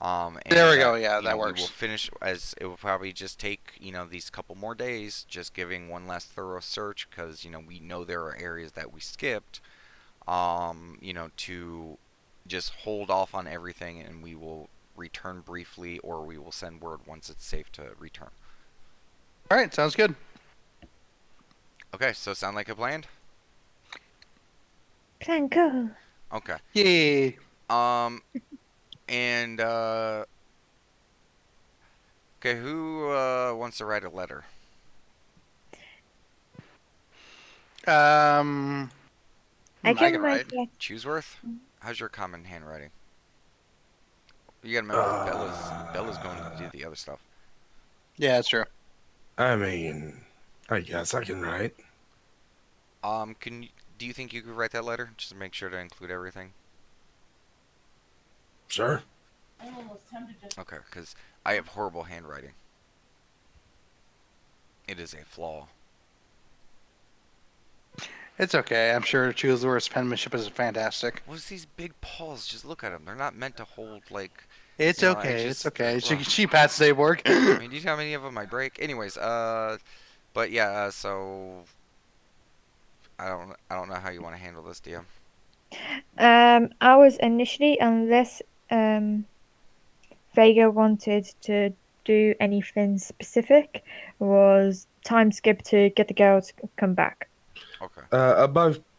And There we go, yeah, that We will works. finish as it will probably just take, these couple more days, just giving one last thorough search because, we know there are areas that we skipped, to just hold off on everything and we will return briefly or we will send word once it's safe to return. All right, sounds good. Okay, so sound like a plan? Plan go. Okay. Yay. And okay, who wants to write a letter? I I can can write. write that. Chooseworth? How's your common handwriting? You gotta remember, Bella's going to do the other stuff. Yeah, that's true. I mean, I guess I can write. Do you think you could write that letter? Just to make sure to include everything. Sure. Okay, because I have horrible handwriting. It is a flaw. It's okay. I'm sure Chooseworth's penmanship is fantastic. What's these big paws? Just look at them. They're not meant to hold like. It's I okay. just- It's okay. well. She passed Zaborg. I mean, do you know how many of them I break? Anyways, but yeah, so I don't know how you want to handle this, DM. I was initially, unless Vega wanted to do anything specific, was time skip to get the girl to come back. Okay.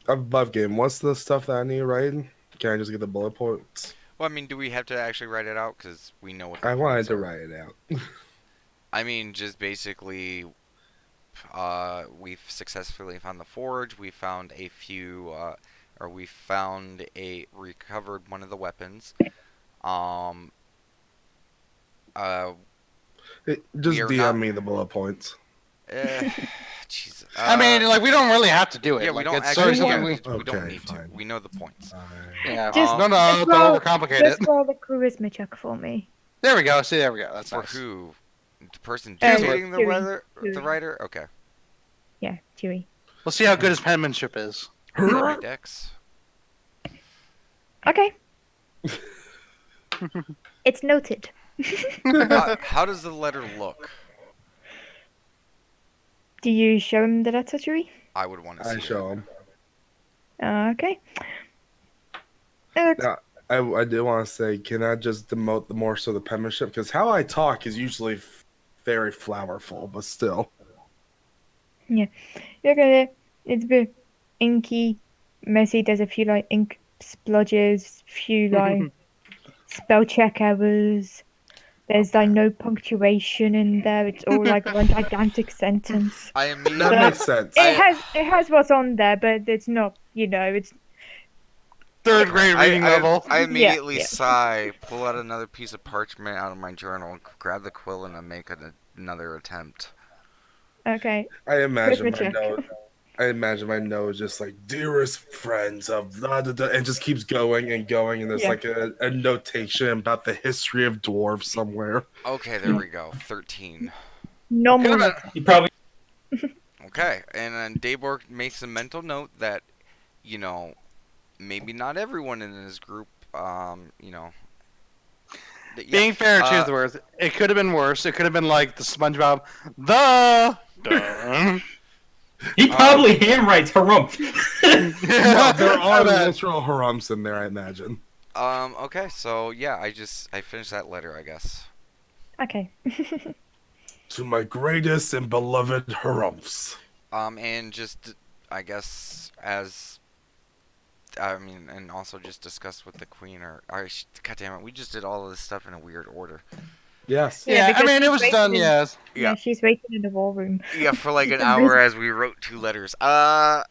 Above game. What's the stuff that I need to write? Can I just get the bullet points? Well, I mean, do we have to actually write it out? Because we know what the I wanted points to are. write it out. I mean, just basically, we've successfully found the forge. We found a few, or we recovered one of the weapons. Um, Just we are DM not- me the bullet points. Jesus. I mean, like we don't really have to do it. yeah, we like, don't it's actually. sort of Yeah, something we don't Okay, need to. fine. We know the points. Yeah. Just- No, just don't roll- overcomplicate Just it. roll the charisma check for me. There we go. See, there we go. That's For nice. who? The person Uh, dictating the Chewie. weather, the Chewie. writer. Okay. Yeah, Chewy. We'll see how good his penmanship is. My Dex. Okay. It's noted. How does the letter look? Do you show him the letter, Chewy? I would want to see I it. show him. Okay. It's Now, I do want to say, can I just demote the more so the penmanship? Because how I talk is usually very flowerful, but still. Look at it. It's a bit inky, messy. There's a few like ink splodges, few like spell check errors. There's like no punctuation in there. It's all like one gigantic sentence. I That immediately. makes sense. It has what's on there, but it's not. It's Third grade reading level. I immediately yeah. sigh, pull out another piece of parchment out of my journal, grab the quill, and I make another attempt. okay. I imagine Charisma my check. note. I imagine my note is just like, dearest friends of blah, blah, blah, and just keeps going and going, and there's Yeah. like a notation about the history of dwarves somewhere. Okay, there we go. 13. Normal. Could've been- letter. You probably Okay, and then Dayborg makes a mental note that, maybe not everyone in his group, that- yeah, Being fair, uh, Chooseworth, it could have been worse. It could have been like the SpongeBob. The. Duh. he probably handwrites harumph. No, there are bad. literal harums in there, I imagine. Okay, so yeah, I finished that letter, I guess. Okay. To my greatest and beloved harums. And just, I guess, as I mean, and also just discuss with the queen God damn it, we just did all of this stuff in a weird order. Yes. Yeah, Yeah, I because mean, it she's was waiting done. in. Yes. Yeah, Yeah, she's waiting in the war room. yeah, for like For an some hour reason. as we wrote 2 letters. Can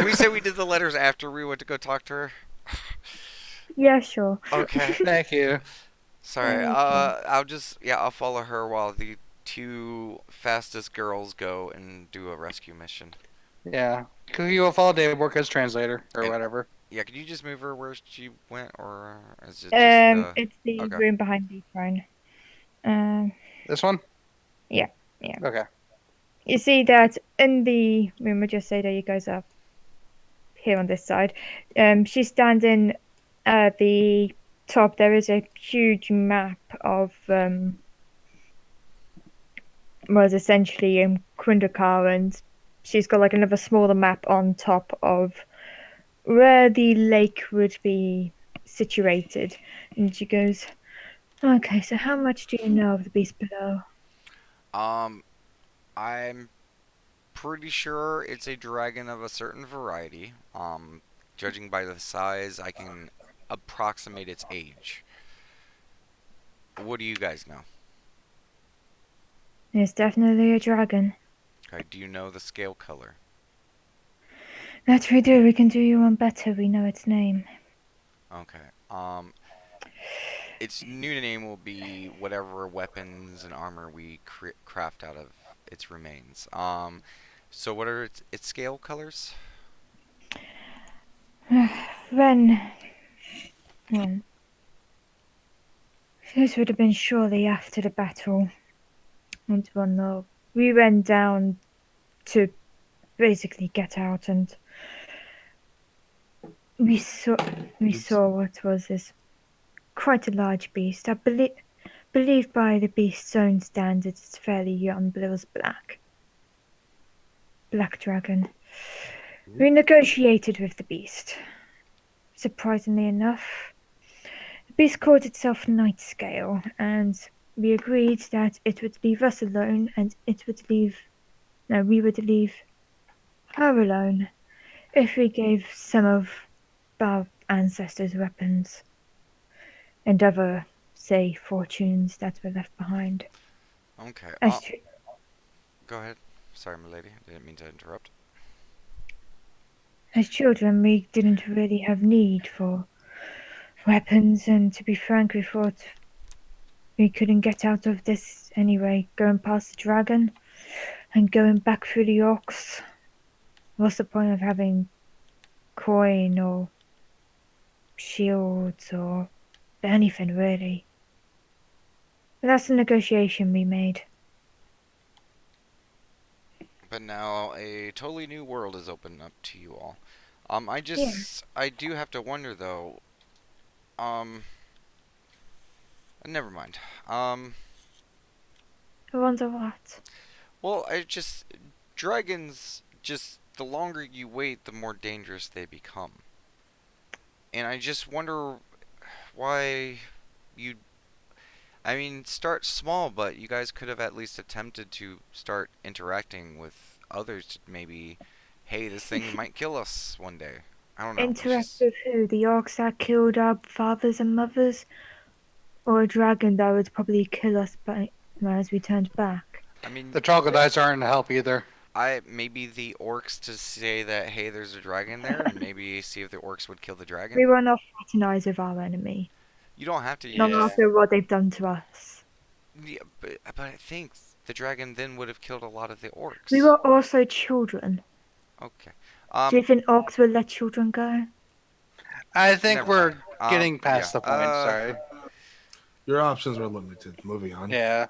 we say we did the letters after we went to go talk to her? Yeah, sure. Okay. Thank you. Sorry. Okay. I'll follow her while the 2 fastest girls go and do a rescue mission. Yeah. Could you follow Dave work as translator or And whatever? yeah, could you just move her where she went, or is it just It's the okay? room behind the throne. Um, This one? yeah, yeah. Okay. You see that in the room. I just say that you guys are here on this side. She's standing at the top. There is a huge map of was essentially Kundakar, and she's got like another smaller map on top of where the lake would be situated. And she goes, "Okay, so how much do you know of the beast below?" Um, I'm pretty sure it's a dragon of a certain variety. Judging by the size, I can approximate its age. What do you guys know? It's definitely a dragon. Okay, do you know the scale color? That we do. We can do you one better. We know its name. Okay. Its new name will be whatever weapons and armor we craft out of its remains. So what are its scale colors? When, well, this would have been surely after the battle. And well, no, we went down to basically get out, and we saw we It's- saw what was this quite a large beast. I believe by the beast's own standards, it's fairly young, but it was black dragon. We negotiated with the beast. Surprisingly enough, the beast called itself Night Scale, and we agreed that it would leave us alone, and we would leave her alone if we gave some of our ancestors' weapons and other, say, fortunes that were left behind. Okay. As, Go ahead. Sorry, my lady. I didn't mean to interrupt. as children, we didn't really have need for weapons, and to be frank, we thought we couldn't get out of this anyway. Going past the dragon and going back through the orcs. What's the point of having coin or shields or anything really? But that's the negotiation we made. But now a totally new world is opened up to you all. Yeah. I do have to wonder though. Um, Never mind. I wonder what. Well, dragons just the longer you wait, the more dangerous they become. And I just wonder why you. I mean, start small, but you guys could have at least attempted to start interacting with others. Maybe, hey, this thing might kill us one day. I don't know. It's Interact just with who? The orcs that killed our fathers and mothers? Or a dragon that would probably kill us as we turned back? I mean, The troglodytes aren't to help either. I maybe the orcs to say that hey, there's a dragon there, and maybe see if the orcs would kill the dragon. We will not fraternize with our enemy. You don't have to Not use. after what they've done to us. Yeah, but I think the dragon then would have killed a lot of the orcs. We were also children. Okay. Do you think orcs will let children go? I think Never we're mind. getting past Yeah. the point. Sorry. Your options were limited. Moving on. Yeah.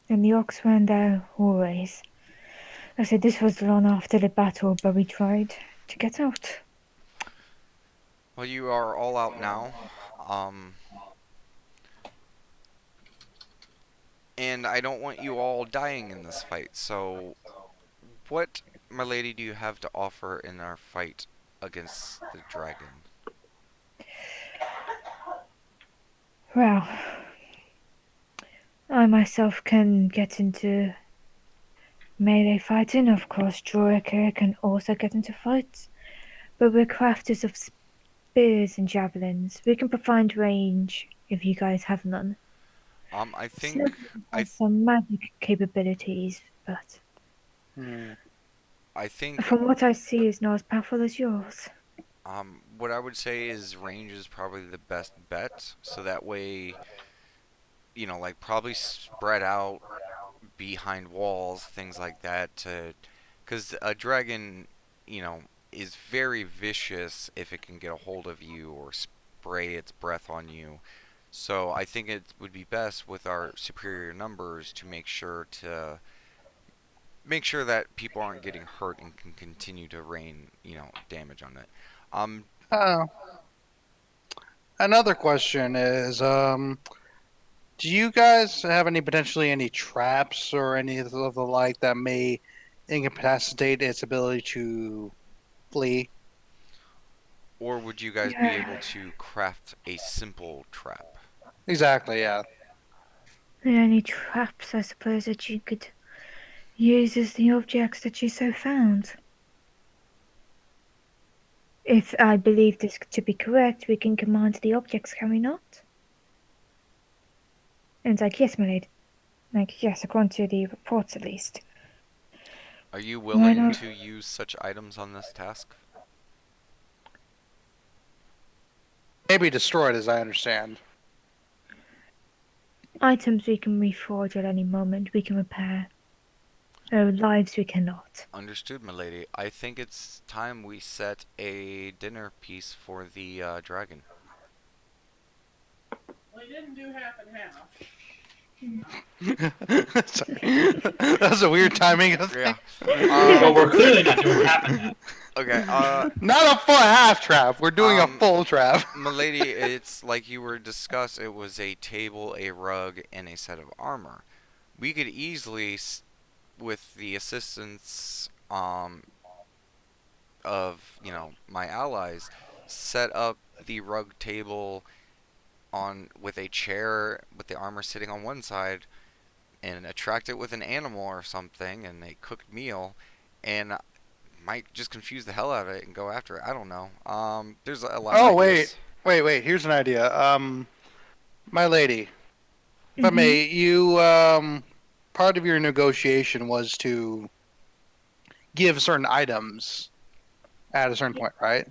And the orcs weren't there always. I said this was long after the battle, but we tried to get out. Well, you are all out now. Um, and I don't want you all dying in this fight. So, what, my lady, do you have to offer in our fight against the dragon? Well, I myself can get into melee fighting. Of course, Droiker can also get into fights, but we're crafters of spears and javelins. We can provide range if you guys have none. I think Snuggles I has some magic capabilities, but Hmm. I think from what I see, is not as powerful as yours. what I would say is range is probably the best bet. So that way, like probably spread out behind walls, things like that, to because a dragon, you know, is very vicious if it can get a hold of you or spray its breath on you. So I think it would be best with our superior numbers to make sure that people aren't getting hurt and can continue to rain, damage on it. Um, Uh, Another question is, do you guys have any traps or any of the like that may incapacitate its ability to flee? or would you guys be able Yeah. to craft a simple trap? Exactly. Yeah. The only traps, I suppose, that you could use is the objects that you so found. If I believe this to be correct, we can command the objects, can we not? And it's like, yes, my lady. Like, yes, according to the reports at least. Are you Why willing not? to use such items on this task? Maybe destroyed, as I understand. Items we can reforge at any moment, we can repair. Lives we cannot. Understood, milady. I think it's time we set a dinner piece for the dragon. We didn't do half and half. Sorry, that was a weird timing of Yeah. thing. Well, we're clearly not doing half and half. Okay. Not a full half trap. We're doing a Um, full trap. milady, it's like you were discussed. It was a table, a rug, and a set of armor. We could easily, with the assistance of my allies, set up the rug table on with a chair with the armor sitting on one side and attract it with an animal or something and a cooked meal and might just confuse the hell out of it and go after it. I don't know. There's a lot of Oh ideas. wait. Here's an idea. My lady, if I Mhm. may, you part of your negotiation was to give certain items at a certain point, right?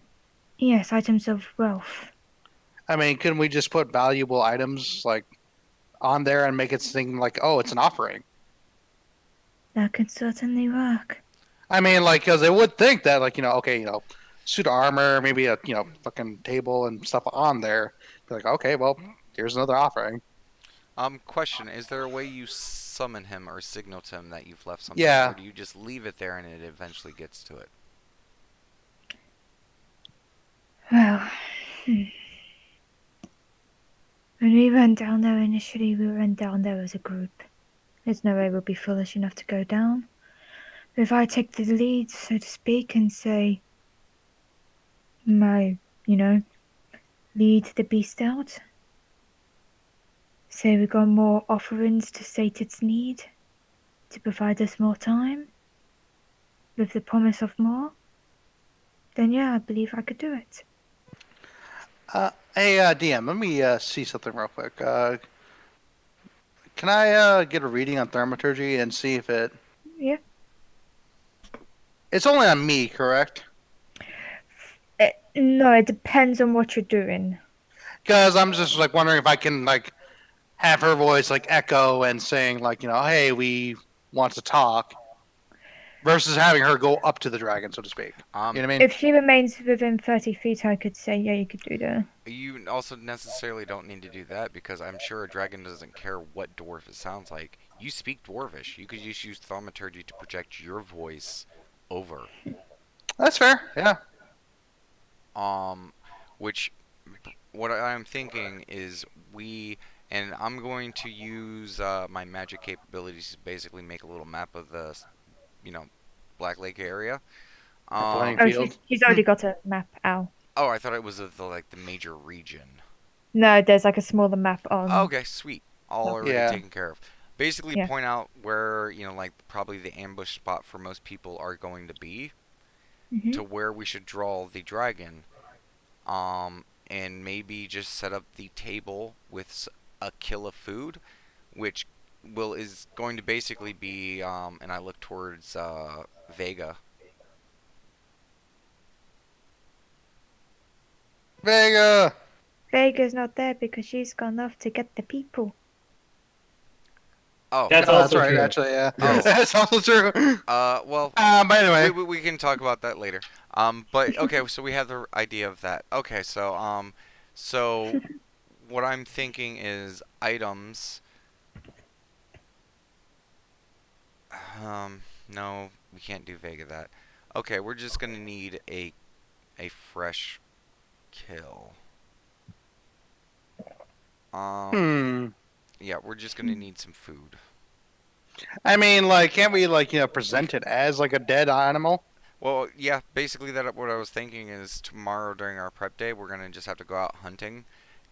Yes, items of wealth. I mean, couldn't we just put valuable items like on there and make it seem like, oh, it's an offering? That could certainly work. I mean, like, because they would think that, like, okay, suit of armor, maybe a, fucking table and stuff on there. Be like, okay, well, here's another offering. Question: is there a way you summon him or signal to him that you've left something, or Yeah. do you just leave it there and it eventually gets to it? Well, when we went down there initially, we went down there as a group. There's no way we'll be foolish enough to go down. But if I take the lead, so to speak, and say, my, lead the beast out, say we got more offerings to sate its need, to provide us more time, with the promise of more, then yeah, I believe I could do it. Hey, DM, let me see something real quick. Can I get a reading on thaumaturgy and see if it? Yeah. It's only on me, correct? No, it depends on what you're doing. Because I'm just like wondering if I can like have her voice like echo and saying like hey, we want to talk, versus having her go up to the dragon, so to speak. You know what I mean? If she remains within 30 feet, I could say, yeah, you could do that. You also necessarily don't need to do that because I'm sure a dragon doesn't care what dwarf it sounds like. You speak dwarvish. You could just use thaumaturgy to project your voice over. That's fair. Yeah. Um, which what I'm thinking is and I'm going to use my magic capabilities to basically make a little map of the, you know, Black Lake area. The playing Oh, field. she's already got a map out. Oh, I thought it was of the major region. No, there's like a smaller map on. Okay, sweet. All already Yeah. taken care of. Basically, Yeah. point out where, like probably the ambush spot for most people are going to be, Hmm. to where we should draw the dragon. And maybe just set up the table with a kill of food, which will is going to basically be, and I look towards Vega. Vega. Vega's not there because she's gone off to get the people. Oh, That's Oh, that's also right. true. Actually, yeah, oh, Yes. that's also true. well, But we, anyway, we we can talk about that later. But okay, so we have the idea of that. Okay, so what I'm thinking is items. No, we can't do Vega that. Okay, we're just gonna need a fresh kill. Um, hmm. yeah, we're just gonna need some food. I mean, like, can't we like present it as like a dead animal? Well, yeah, basically that what I was thinking is tomorrow during our prep day, we're gonna just have to go out hunting,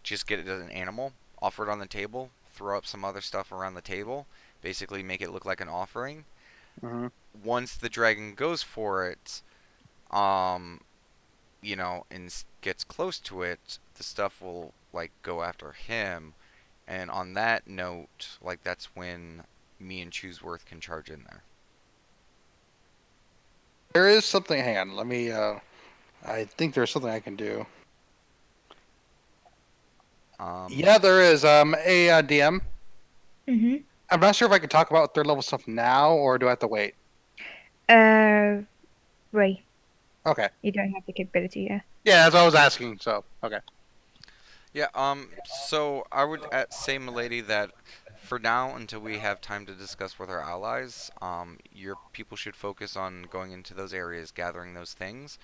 just get it as an animal, offer it on the table, throw up some other stuff around the table, basically make it look like an offering. Hmm. Once the dragon goes for it, um, and gets close to it, the stuff will like go after him. And on that note, like that's when me and Chooseworth can charge in there. There is something. Hang on, let me. I think there's something I can do. Um, Yeah, there is. A DM. Hmm. I'm not sure if I can talk about third level stuff now or do I have to wait. Uh, Ray, Okay. you don't have the capability yet. Yeah, that's what I was asking. So okay. yeah. So I would say, milady, that for now, until we have time to discuss with our allies, your people should focus on going into those areas, gathering those things,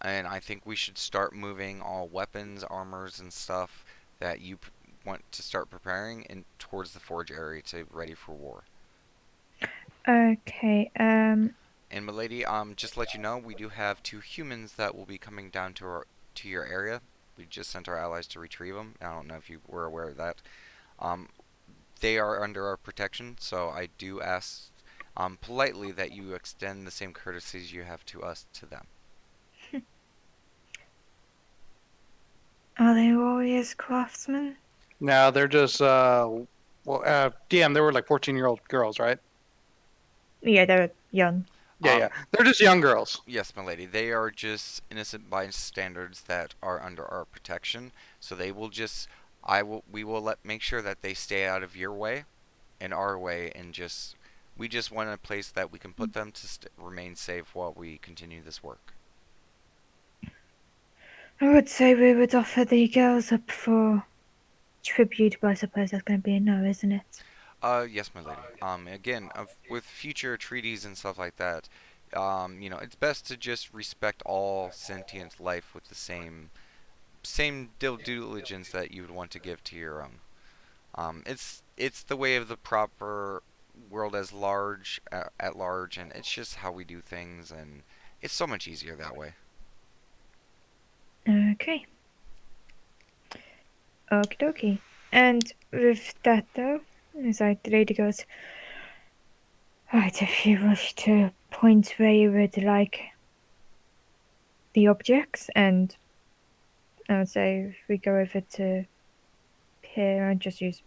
and I think we should start moving all weapons, armors, and stuff that you want to start preparing in towards the forge area to ready for war. Okay. And milady, just to let you know, we do have two humans that will be coming down to your area. We just sent our allies to retrieve them. I don't know if you were aware of that. Um, they are under our protection, so I do ask politely that you extend the same courtesies you have to us to them. Are they warriors, craftsmen? Now they're just well DM. They were like 14-year-old girls, right? Yeah, they're young. Yeah, yeah. Um, They're just young girls. yes, milady, they are just innocent bystanders that are under our protection, so they will just, we will make sure that they stay out of your way and our way, and we just want a place that we can put them to remain safe while we continue this work. I would say we would offer the girls up for tribute, but I suppose that's going to be a no, isn't it? Yes, my lady. Again, with future treaties and stuff like that, it's best to just respect all sentient life with the same due diligence that you would want to give to your own. It's the way of the proper world as large at large, and it's just how we do things, and it's so much easier that way. Okay. Okie dokie. And with that, though, as the lady goes, right, if you wish to point where you would like the objects, and I would say if we go over to here and just use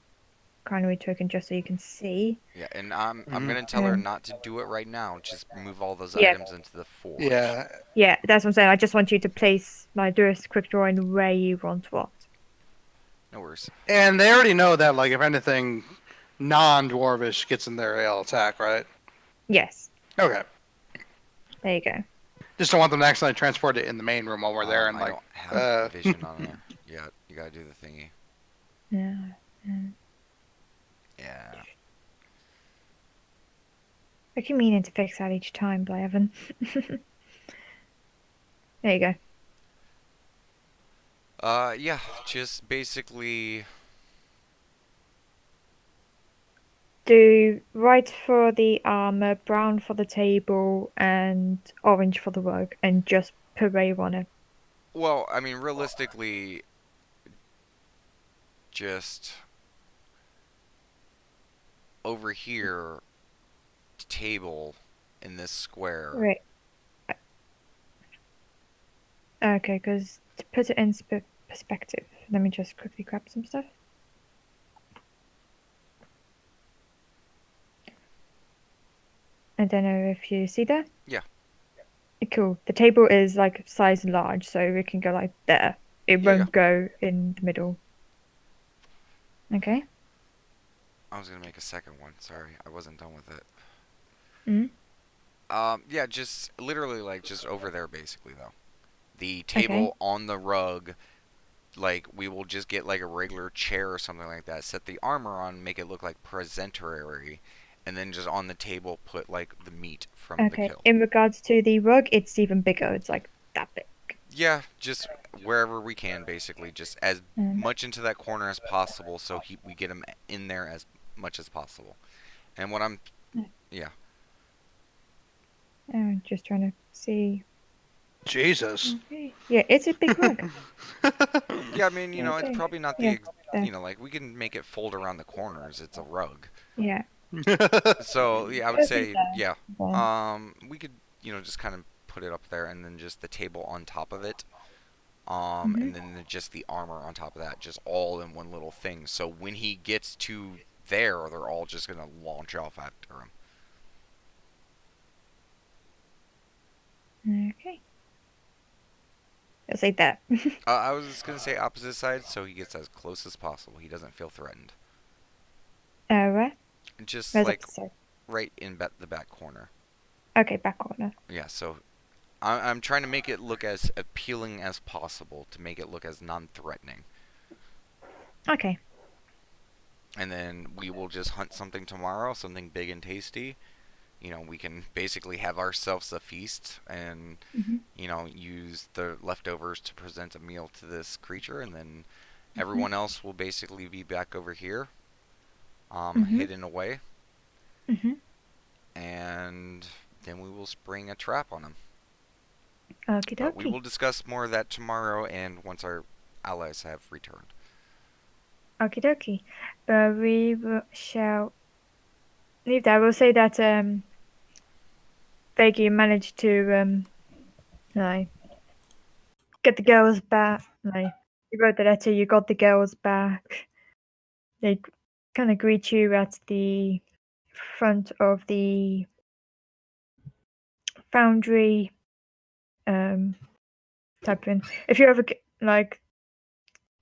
Kindly token just so you can see. Yeah, and I'm Hmm. gonna tell her not to do it right now. Just move all those Yeah, items into the forge. Yeah, yeah, that's what I'm saying. I just want you to place my do a quick drawing where you want what. No worries. and they already know that like if anything non-dwarvish gets in there, they'll attack, right? Yes, Okay. there you go. Just don't want them to accidentally transport it in the main room while we're there and I like don't have uh vision on her yet. You gotta do the thingy. Yeah. Yeah. I keep meaning to fix that each time, but I haven't. There you go. Yeah, just basically. Do white for the armor, brown for the table, and orange for the rug, and just parade on it. Well, I mean, realistically, just over here table in this square. Right. Okay, because to put it in perspective, let me just quickly grab some stuff. I don't know if you see that. Yeah. Cool. The table is like size large, so it can go like there. It Yeah. won't go in the middle. Okay. I was gonna make a second one. Sorry, I wasn't done with it. Mm. Yeah, just literally like just over there, basically though. The Okay. table on the rug, like we will just get like a regular chair or something like that. Set the armor on, make it look like presentary, and then just on the table put like the meat from the Okay. kill. In regards to the rug, it's even bigger. It's like that big. Yeah, just wherever we can, basically, just as much into that corner as possible, so we get him in there as much as possible. And what I'm, yeah. I'm just trying to see. Jesus. Okay. Yeah, it's a big rug. Yeah, I mean, you know, it's Okay. probably not Yeah. you know, like we can make it fold around the corners. It's a rug. Yeah. So yeah, I would It'll be say there, yeah. then. We could, you know, just kind of put it up there, and then just the table on top of it. Mhm. And then just the armor on top of that, just all in one little thing. So when he gets to there, they're all just gonna launch off after him. Okay. I'll say that. I was just gonna say opposite side, so he gets as close as possible. He doesn't feel threatened. Where? Just Where's like opposite? right in the back corner. Okay, back corner. Yeah, so I'm trying to make it look as appealing as possible to make it look as non-threatening. Okay. And then we will just hunt something tomorrow, something big and tasty. You know, we can basically have ourselves a feast and, Mhm. you know, use the leftovers to present a meal to this creature, and then everyone else will basically be back over here, hidden away, Mhm. and then we will spring a trap on them. Okie But we will dokie. discuss more of that tomorrow and once our allies have returned. Okie dokie. But shall leave that. We'll say that Vega managed to like get the girls back. Like you wrote the letter, you got the girls back. They kind of greet you at the front of the foundry type thing. If you ever get like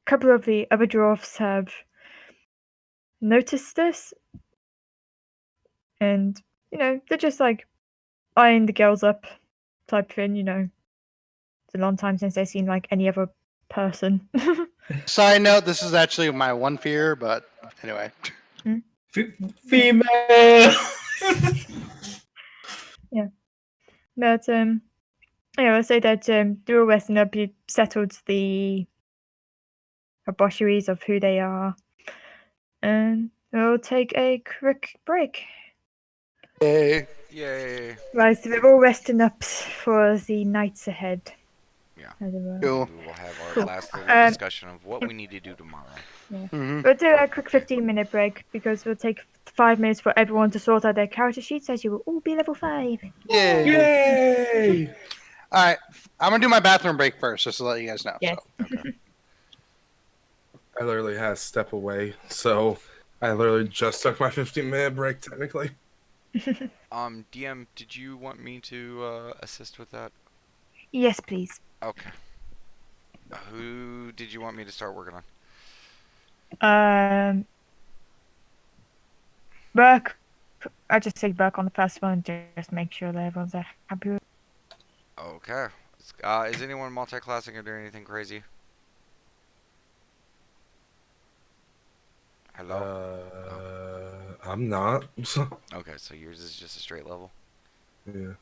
a couple of the other dwarfs have noticed this, and you know they're just like eyeing the girls up type thing. You know, it's a long time since they've seen like any other person. Side note: this is actually my one fear, but anyway. Female. But yeah, I'll say that through Western Up, you settled the debaucheries of who they are, and we'll take a quick break. Yay. Yay! Right, so we're all resting up for the nights ahead. Yeah. As it were. Cool. We will have our Cool. last little discussion of what we need to do tomorrow. Mhm. We'll do a quick 15-minute break because we'll take 5 minutes for everyone to sort out their character sheets as you will all be level 5. Yay. Yay! All right. I'm going to do my bathroom break first, just to let you guys know. Yes. So. Okay. I literally had to step away, so I literally just took my 15-minute break, technically. DM, did you want me to assist with that? Yes, please. Okay. Who did you want me to start working on? Burke. I just say Burke on the first one, just make sure that everyone's happy with. Okay. Is anyone multi-classing or doing anything crazy? Hello? I'm not. Okay, so yours is just a straight level. Yeah.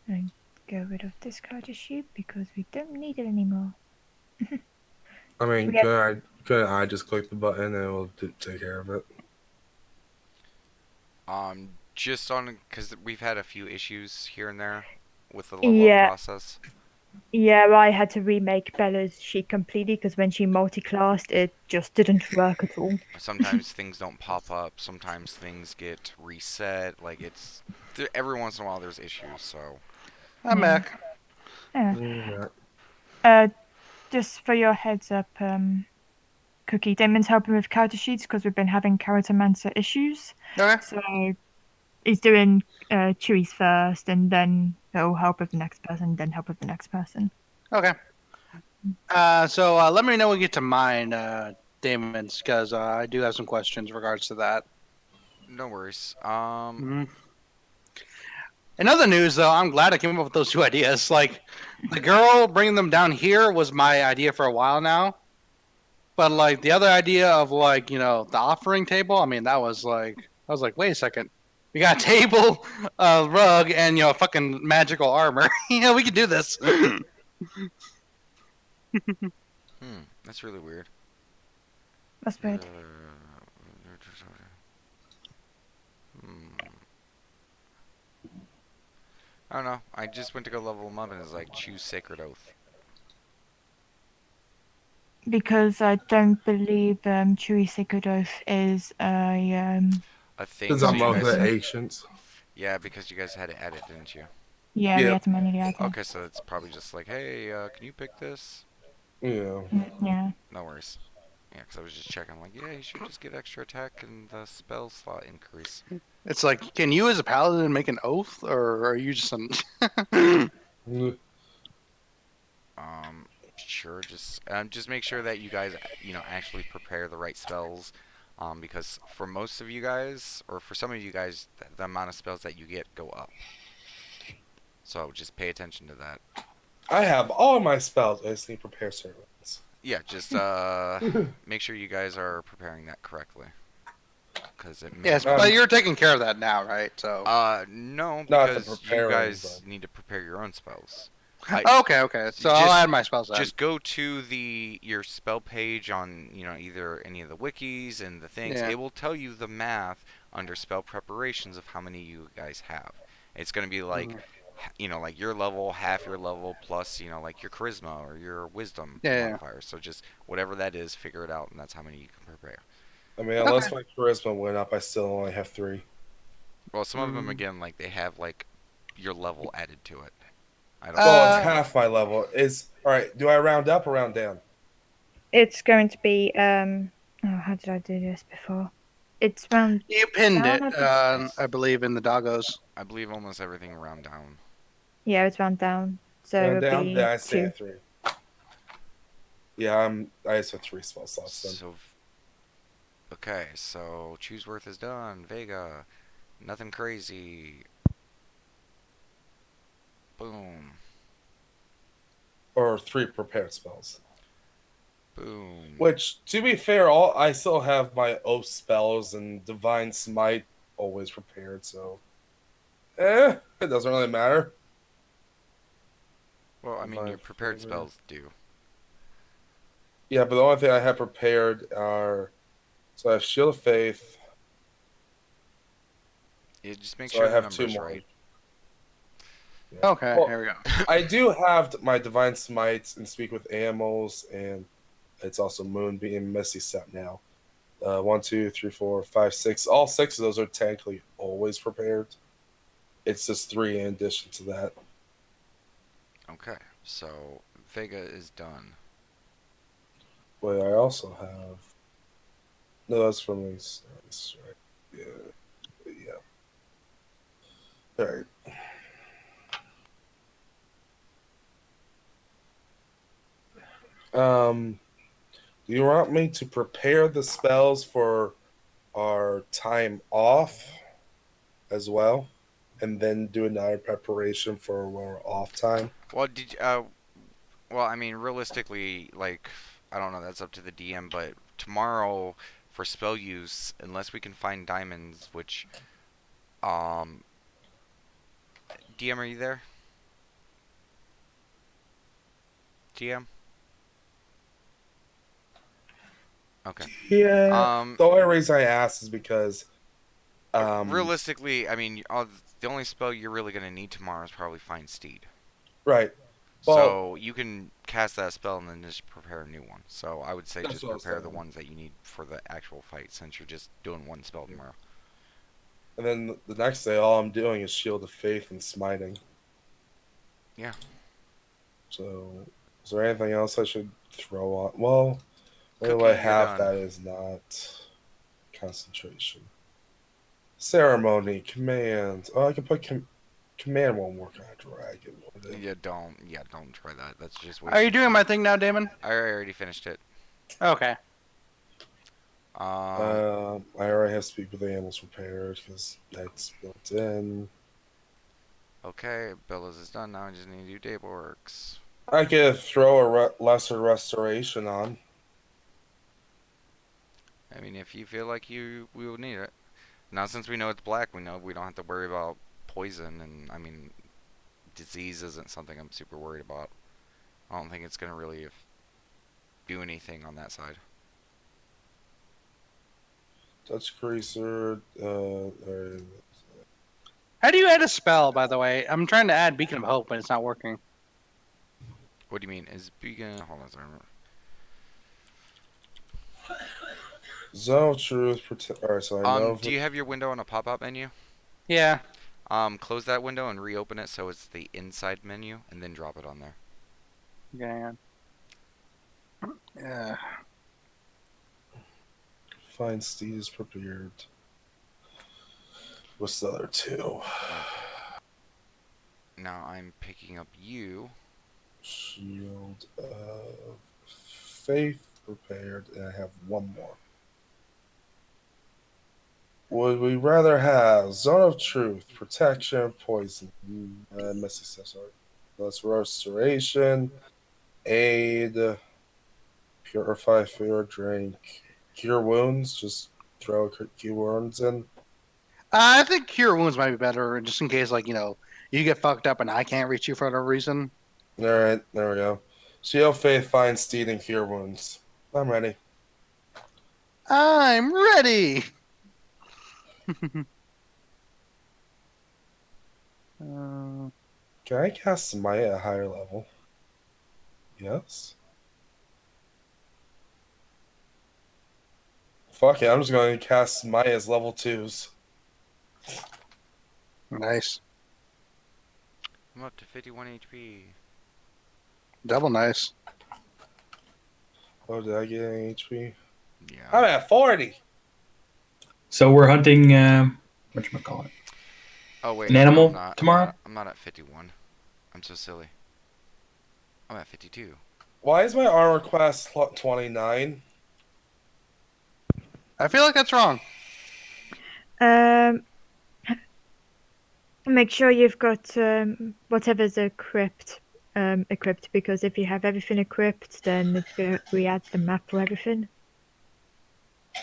And get rid of this character sheet because we don't need it anymore. I mean, Okay. could I just click the button and it will take care of it? Just on because we've had a few issues here and there with the level up Yeah. process. Yeah, I had to remake Bella's sheet completely because when she multi-classed, it just didn't work at all. Sometimes things don't pop up. Sometimes things get reset. Like every once in a while there's issues. So I'm Yeah. back. Yeah. Yeah. Uh, just for your heads up, Cookie, Damon's helping with character sheets because we've been having character mancer issues. Okay. So he's doing Chewie's first, and then he'll help with the next person, then help with the next person. Okay. So let me know when you get to mine, Damon's, because I do have some questions in regards to that. no worries. Mhm. In other news, though, I'm glad I came up with those two ideas. Like, the girl bringing them down here was my idea for a while now. But, like, the other idea of, like, the offering table, I mean, that was like, I was like, wait a second. We got a table, a rug, and, fucking magical armor. We could do this. That's really weird. That's weird. Hmm. I don't know. I just went to go level them up and it's like choose sacred oath. Because I don't believe Chewie Sacred Oath is a A thing Because so I'm you of guys the controversy. ancients. yeah, because you guys had to add it, didn't you? Yeah, we Yep. had to manually add it. Okay, so it's probably just like, hey, can you pick this? Yeah. Yeah. No worries. Yeah, because I was just checking. I'm like, yeah, you should just get extra attack and the spell slot increase. It's like, can you as a paladin make an oath, or are you just some? Sure, just make sure that you guys, actually prepare the right spells. Because for most of you guys, or for some of you guys, the amount of spells that you get go up. So just pay attention to that. I have all my spells. I just need to prepare certain ones. Yeah, just make sure you guys are preparing that correctly. Because it may Yes, not. but you're taking care of that now, right? So. No, Not the because you preparing, guys but need to prepare your own spells. Okay. So I'll Just add my spells then. just go to your spell page on either any of the wikis and the things. Yeah. It will tell you the math under spell preparations of how many you guys have. It's gonna be like Mhm. like your level, half your level, plus like your charisma or your wisdom Yeah. modifier. So just whatever that is, figure it out, and that's how many you can prepare. I mean, Okay. unless my charisma went up, I still only have 3. Well, some of them Mm. again, like they have like your level added to it. I don't Well, it's know. half my level. Is all right. Do I round up or round down? It's going to be oh, how did I do this before? It's round You pinned down, it, I believe. I believe, in the doggos. I believe almost everything around down. Yeah, it's round down. So Round it'll down. Then be I stay 2. at 3. Yeah, I just have 3 spell slots then. So, okay, so Chooseworth is done. Vega, nothing crazy. Boom, Or 3 prepared spells. boom. Which, to be fair, I still have my oath spells and divine smite always prepared. So, it doesn't really matter. Well, I mean, your Divine prepared favor. spells do. Yeah, but the only thing I have prepared are so I have Shield of Faith. Yeah, just make So sure I the have 2 number's more. right. Yeah. Okay, Well, here we go. I do have my divine smites and speak with animals, and it's also Moonbeam, Misty Step now. 1, 2, 3, 4, 5, 6. All 6 of those are technically always prepared. It's just 3 in addition to that. Okay, so Vega is done. But I also have. No, that's from these. Right. Yeah. All right. Do you want me to prepare the spells for our time off as well, and then do another preparation for when we're off time? Well, well, I mean, realistically, like, I don't know, that's up to the DM, but tomorrow for spell use, unless we can find diamonds, which, um, DM, are you there? GM? Okay. Yeah. Um, The only reason I asked is because, realistically, I mean, the only spell you're really gonna need tomorrow is probably Find Steed. right. Well, So you can cast that spell and then just prepare a new one. So I would say that's just what I was prepare the saying. ones that you need for the actual fight, since you're just doing one spell tomorrow. And then the next day, all I'm doing is Shield of Faith and Smiting. Yeah. So, is there anything else I should throw on? Well, what do I Cookie, you're have done. that is not concentration? Ceremony, command. Oh, I can put command won't work on a dragon, would it? Yeah, don't try that. That's just Are you wasting doing time. my thing now, Damon? I already finished it. Okay. I already have Speak with Animals prepared because that's built in. Okay, Bella's is done now. I just need to do table works. I could throw a lesser restoration on. I mean, if you feel like we will need it. Now, since we know it's black, we know we don't have to worry about poison, and I mean, disease isn't something I'm super worried about. I don't think it's gonna really do anything on that side. Touch Creaser. How do you add a spell, by the way? I'm trying to add Beacon of Hope, but it's not working. What do you mean? Is beacon? Hold on, sorry. Zone of Truth. Alright, so I know. Do you have your window on a pop-up menu? Yeah. Close that window and reopen it so it's the inside menu, and then drop it on there. Yeah. Yeah. Fine Steed is prepared. What's the other two? Now I'm picking up you. Shield of Faith prepared, and I have one more. Would we rather have Zone of Truth, Protection, Poison? Missing stuff, sorry. That's Restoration, Aid, Purify Fear, Drink, Cure Wounds. Just throw Cure Wounds in. I think Cure Wounds might be better, just in case, like, you get fucked up and I can't reach you for no reason. Alright, there we go. Shield of Faith, Find Steed, and Cure Wounds. I'm ready. I'm ready! Can I cast Maya at a higher level? Yes. Fuck it, I'm just going to cast Maya as level 2s. Nice. I'm up to 51 HP. Double nice. Oh, did I get any HP? Yeah. I'm at 40! So we're hunting. Whatchamacallit? Oh wait, An no, animal I'm not. tomorrow? I'm not at 51. I'm so silly. I'm at 52. Why is my armor class 29? I feel like that's wrong. Make sure you've got whatever's equipped, because if you have everything equipped, then it's gonna re-add the map for everything.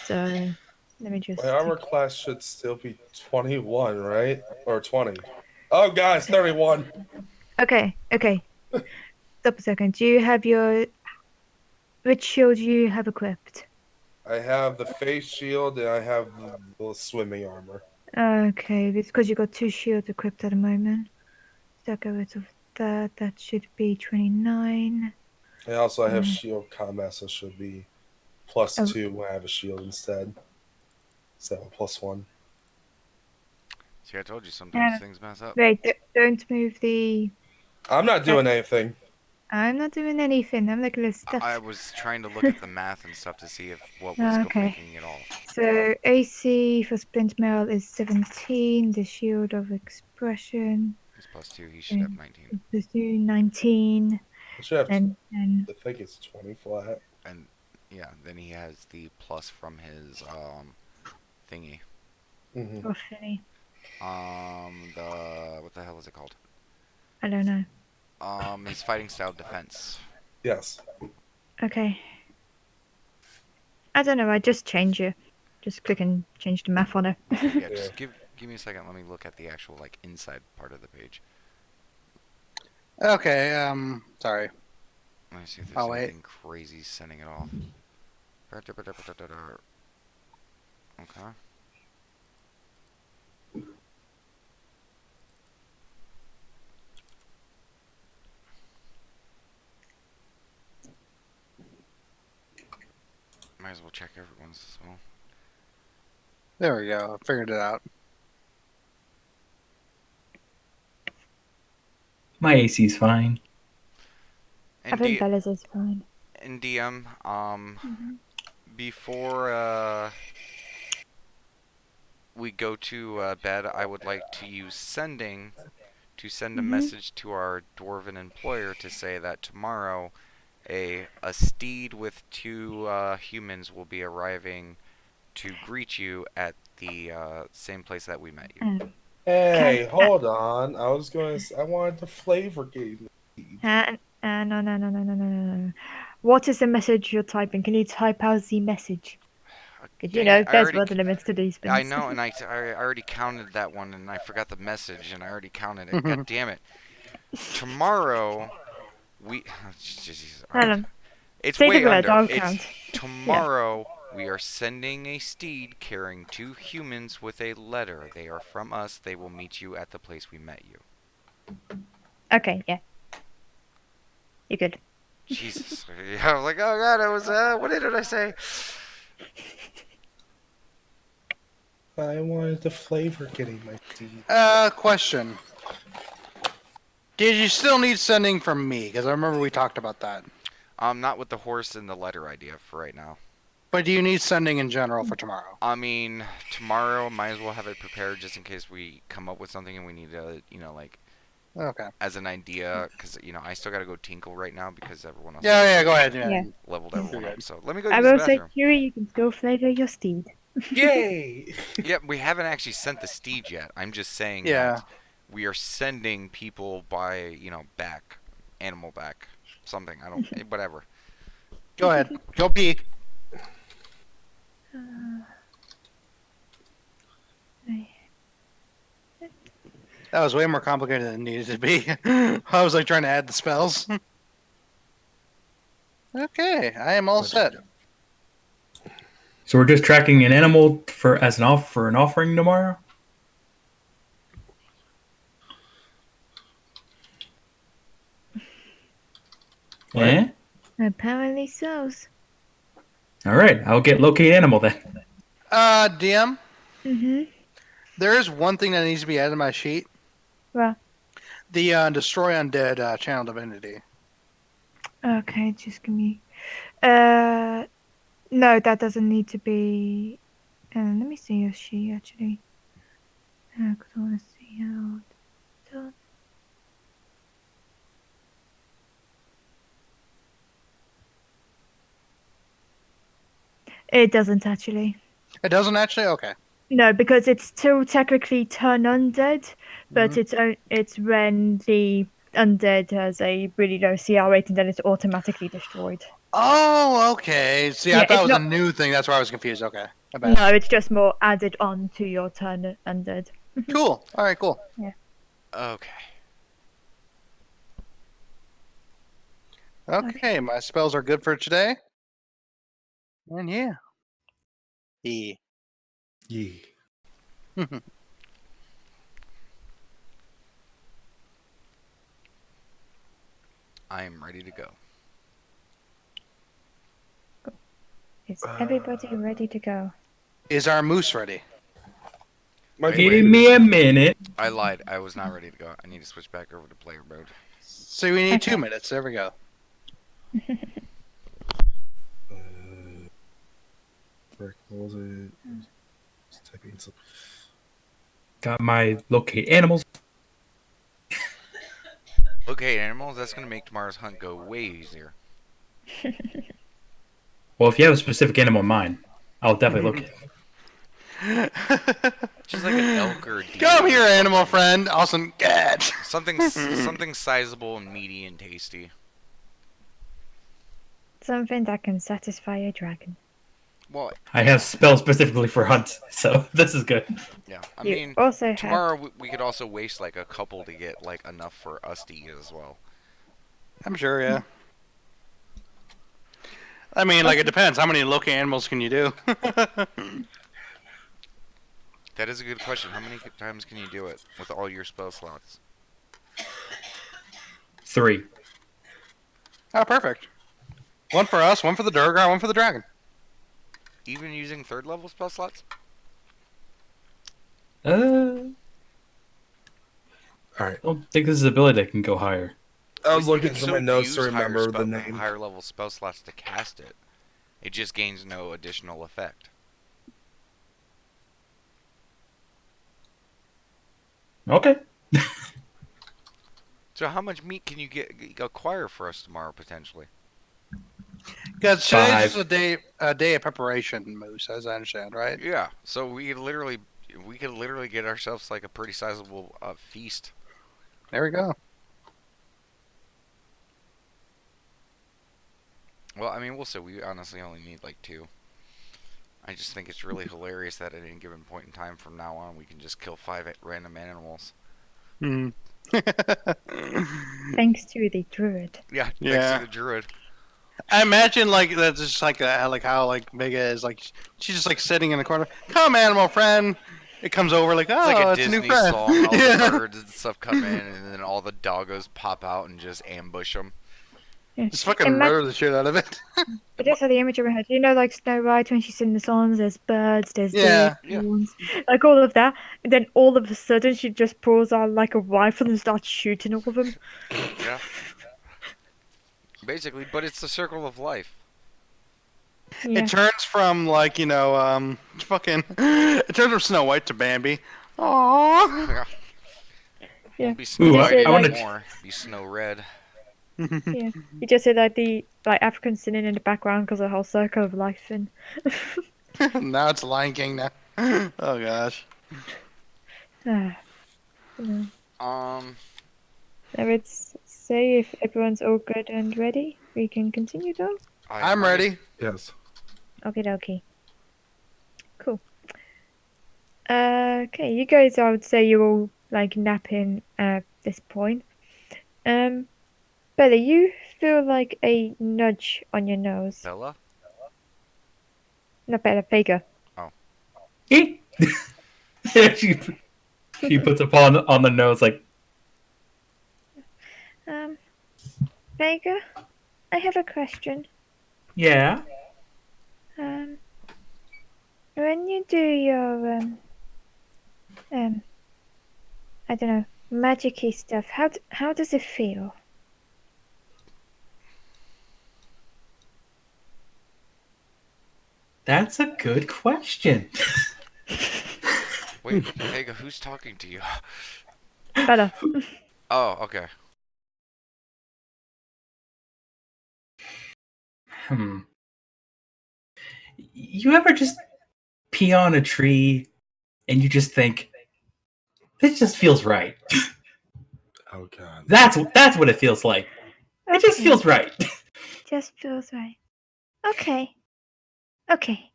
So let me just. My armor class should still be 21, right? Or 20. Oh god, it's 31! Okay. Stop a second. Do you have which shield do you have equipped? I have the face shield and I have the swimming armor. Okay, because you got 2 shields equipped at the moment. So go rid of that. That should be 29. And also I have shield combat, so it should be plus Oh. 2 when I have a shield instead. So +1. See, I told you sometimes things mess up. Wait, don't move the. I'm not doing anything. I'm not doing anything. I'm looking at stuff. I was trying to look at the math and stuff to see what was making it all. So AC for Splint Mail is 17. The Shield of Expression He's +2. He should have 19. is 19. I should have, And I think it's 20 flat. And yeah, then he has the plus from his thingy. Mm-hmm. or Finny. What the hell is it called? I don't know. His fighting style defense. Yes. Okay. I don't know. I just change it. Just click and change the map on it. Yeah, just give me a second. Let me look at the actual inside part of the page. Okay, sorry. Let me see if there's Oh, wait. anything crazy sending it off. Okay. Might as well check everyone's as well. There we go. I figured it out. My AC's fine. I And, think Bella's is fine. and DM, Mhm. before we go to bed, I would like to use sending to send a Mhm. message to our dwarven employer to say that tomorrow a steed with two humans will be arriving to greet you at the same place that we met you. Mm. Hey, hold on. I wanted the flavor game. No. What is the message you're typing? Can you type out the message? Because, Dang it, there's weather limits to these things. I know, and I already counted that one, and I forgot the message, and I already counted it. God damn it! Tomorrow we. Jesus, Hold on. it's Say the way word, under. I'll It's count. tomorrow. We are sending a steed carrying two humans with a letter. They are from us. They will meet you at the place we met you. Okay, yeah. You're good. Jesus. I was like, oh god, I was, what did I say? I wanted the flavor getting my teeth. Question. Did you still need sending from me? Because I remember we talked about that. Not with the horse and the letter idea for right now. But do you need sending in general for tomorrow? I mean, tomorrow might as well have it prepared just in case we come up with something and we need to, like, Okay. as an idea, because, I still gotta go tinkle right now because everyone else Yeah, go ahead. Yeah. leveled everyone up. So let me go I use the will say, bathroom. Huey, you can still flavor your steed. Yay! Yep, we haven't actually sent the steed yet. I'm just saying Yeah. that we are sending people by, back, animal back, something. I don't, whatever. Go ahead. Go pee. That was way more complicated than it needed to be. I was like trying to add the spells. Okay, I am all set. So we're just tracking an animal for an offering tomorrow. What? Eh? Apparently so. All right, I'll get locate animal then. DM, Mm-hmm. there is one thing that needs to be added to my sheet. Well, The destroy undead channel divinity. okay, just give me. No, that doesn't need to be. Let me see if she actually. Because I want to see how it's done. It doesn't actually. It doesn't actually. Okay. No, because it's still technically turn undead, but Mhm. it's when the undead has a really low CR rate and then it's automatically destroyed. Oh, okay. See, I Yeah, thought it it's was a not. new thing. That's why I was confused. Okay. I bet. No, it's just more added on to your turn undead. Cool. All right. Cool. Okay. Okay, my spells are good for today. And yeah. E. Yee. I am ready to go. Is everybody ready to go? Is our moose ready? My Wait, Give computer me a is- minute. I lied. I was not ready to go. I need to switch back over to player mode. So we need Okay. 2 minutes. There we go. Frick, what was it? Just typing some. Got my locate animals. Okay, animals, that's going to make tomorrow's hunt go way easier. Well, if you have a specific animal in mind, I'll definitely look. Just like an elk or a deer. Come or here, animal something. friend. Awesome. Get. Something sizable and meaty and tasty. Something that can satisfy a dragon. Well, I have spells specifically for hunt, so this is good. yeah. I You mean, also have. tomorrow we could also waste like a couple to get like enough for us to eat as well. I'm sure, yeah. I mean, like, it depends. How many local animals can you do? That is a good question. How many times can you do it with all your spell slots? 3. Oh, perfect. One for us, one for the Durgar, one for the dragon. Even using third level spell slots? I All right. don't think this is an ability that can go higher. I was You looking can through my still notes to use remember the name. higher level spell slots to cast it. It just gains no additional effect. Okay. So how much meat can you acquire for us tomorrow potentially? Because today's just 5. a day of preparation, Moose, as I understand, right? Yeah. So we could literally get ourselves like a pretty sizable feast. There we go. Well, I mean, we'll see. We honestly only need like 2. I just think it's really hilarious that at any given point in time from now on, we can just kill 5 random animals. Hmm. Thanks to the druid. Yeah, thanks Yeah. to the druid. I imagine like that's just like how like Vega is like she's just like sitting in the corner. Come, animal friend. It comes over like, It's like oh, a it's a new Disney friend. song. All the Yeah. birds and stuff come in, and then all the doggos pop out and just ambush them. Yeah. Just fucking Ima- murder the shit out of it. But that's how the image of my head. You know, like Snow White when she's in the songs, there's birds, there's Yeah. deer, horns, like all of that. And then all of a sudden, she just pulls out like a rifle and starts shooting all of them. Yeah. Basically, but it's the circle of life. Yeah. It turns from like fucking. It turns from Snow White to Bambi. Aww. Yeah. Yeah. Won't be Snow Ooh, Just White say, I like, wanna- anymore. Be Snow Red. yeah. You just said like the like African singing in the background because of the whole circle of life thing. Now it's Lion King now. Oh gosh. Ah, no. Um, Let's say if everyone's all good and ready, we can continue though. I'm ready. Yes. Okay. Cool. Okay, you guys, I would say you're all like napping at this point. Bella, you feel like a nudge on your nose. Bella? Not Bella, Vega. she she puts a paw on the nose like, Um, Vega, I have a question. yeah. When you do your I don't know, magic-y stuff, how does it feel? That's a good question. Wait, Vega, who's talking to you? Bella. Oh, okay. You ever just pee on a tree and you just think, this just feels right? Oh god. That's what it feels like. It just Okay. feels right. Just feels right. Okay. Okay.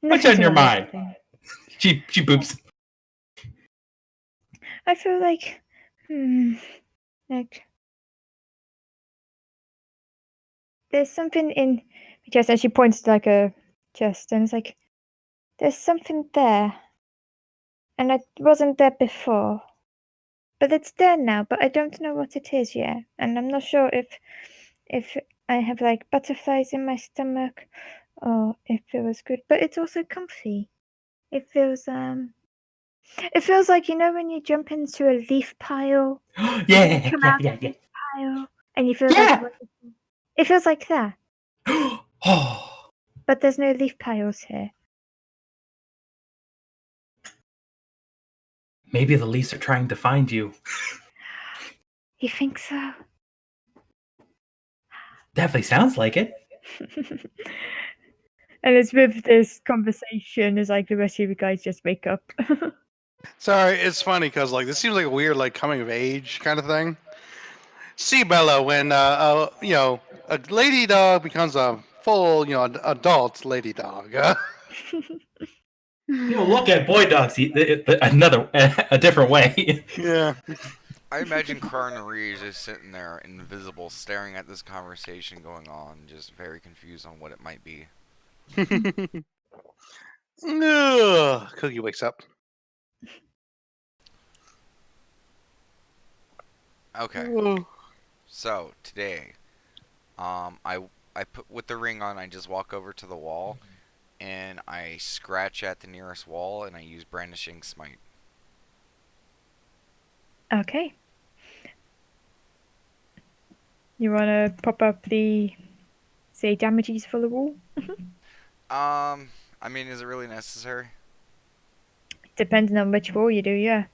What's Nothing on your to worry mind? about. She boops. I feel like, like there's something in my chest, and she points to like a chest, and it's like there's something there, and it wasn't there before, but it's there now. But I don't know what it is yet, and I'm not sure if I have like butterflies in my stomach, or if it was good. But it's also comfy. It feels like you know when you jump into a leaf pile, Yeah. pile, and you feel Yeah. like it feels like that. Oh, But there's no leaf piles here. maybe the leaves are trying to find you. You think so? Definitely sounds like it. And it's with this conversation as like the rest of you guys just wake up. Sorry, it's funny because like this seems like a weird like coming of age kind of thing. See, Bella, when a lady dog becomes a full adult lady dog. You look at boy dogs a different way. Yeah. I imagine Carnerie is just sitting there, invisible, staring at this conversation going on, just very confused on what it might be. Ugh. Cookie wakes up. Okay, Ugh. so today, I put with the ring on. I just walk over to the wall, and I scratch at the nearest wall, and I use brandishing smite. Okay. You want to pop up the, say, damages for the wall? I mean, is it really necessary? Depending on which wall you do, yeah.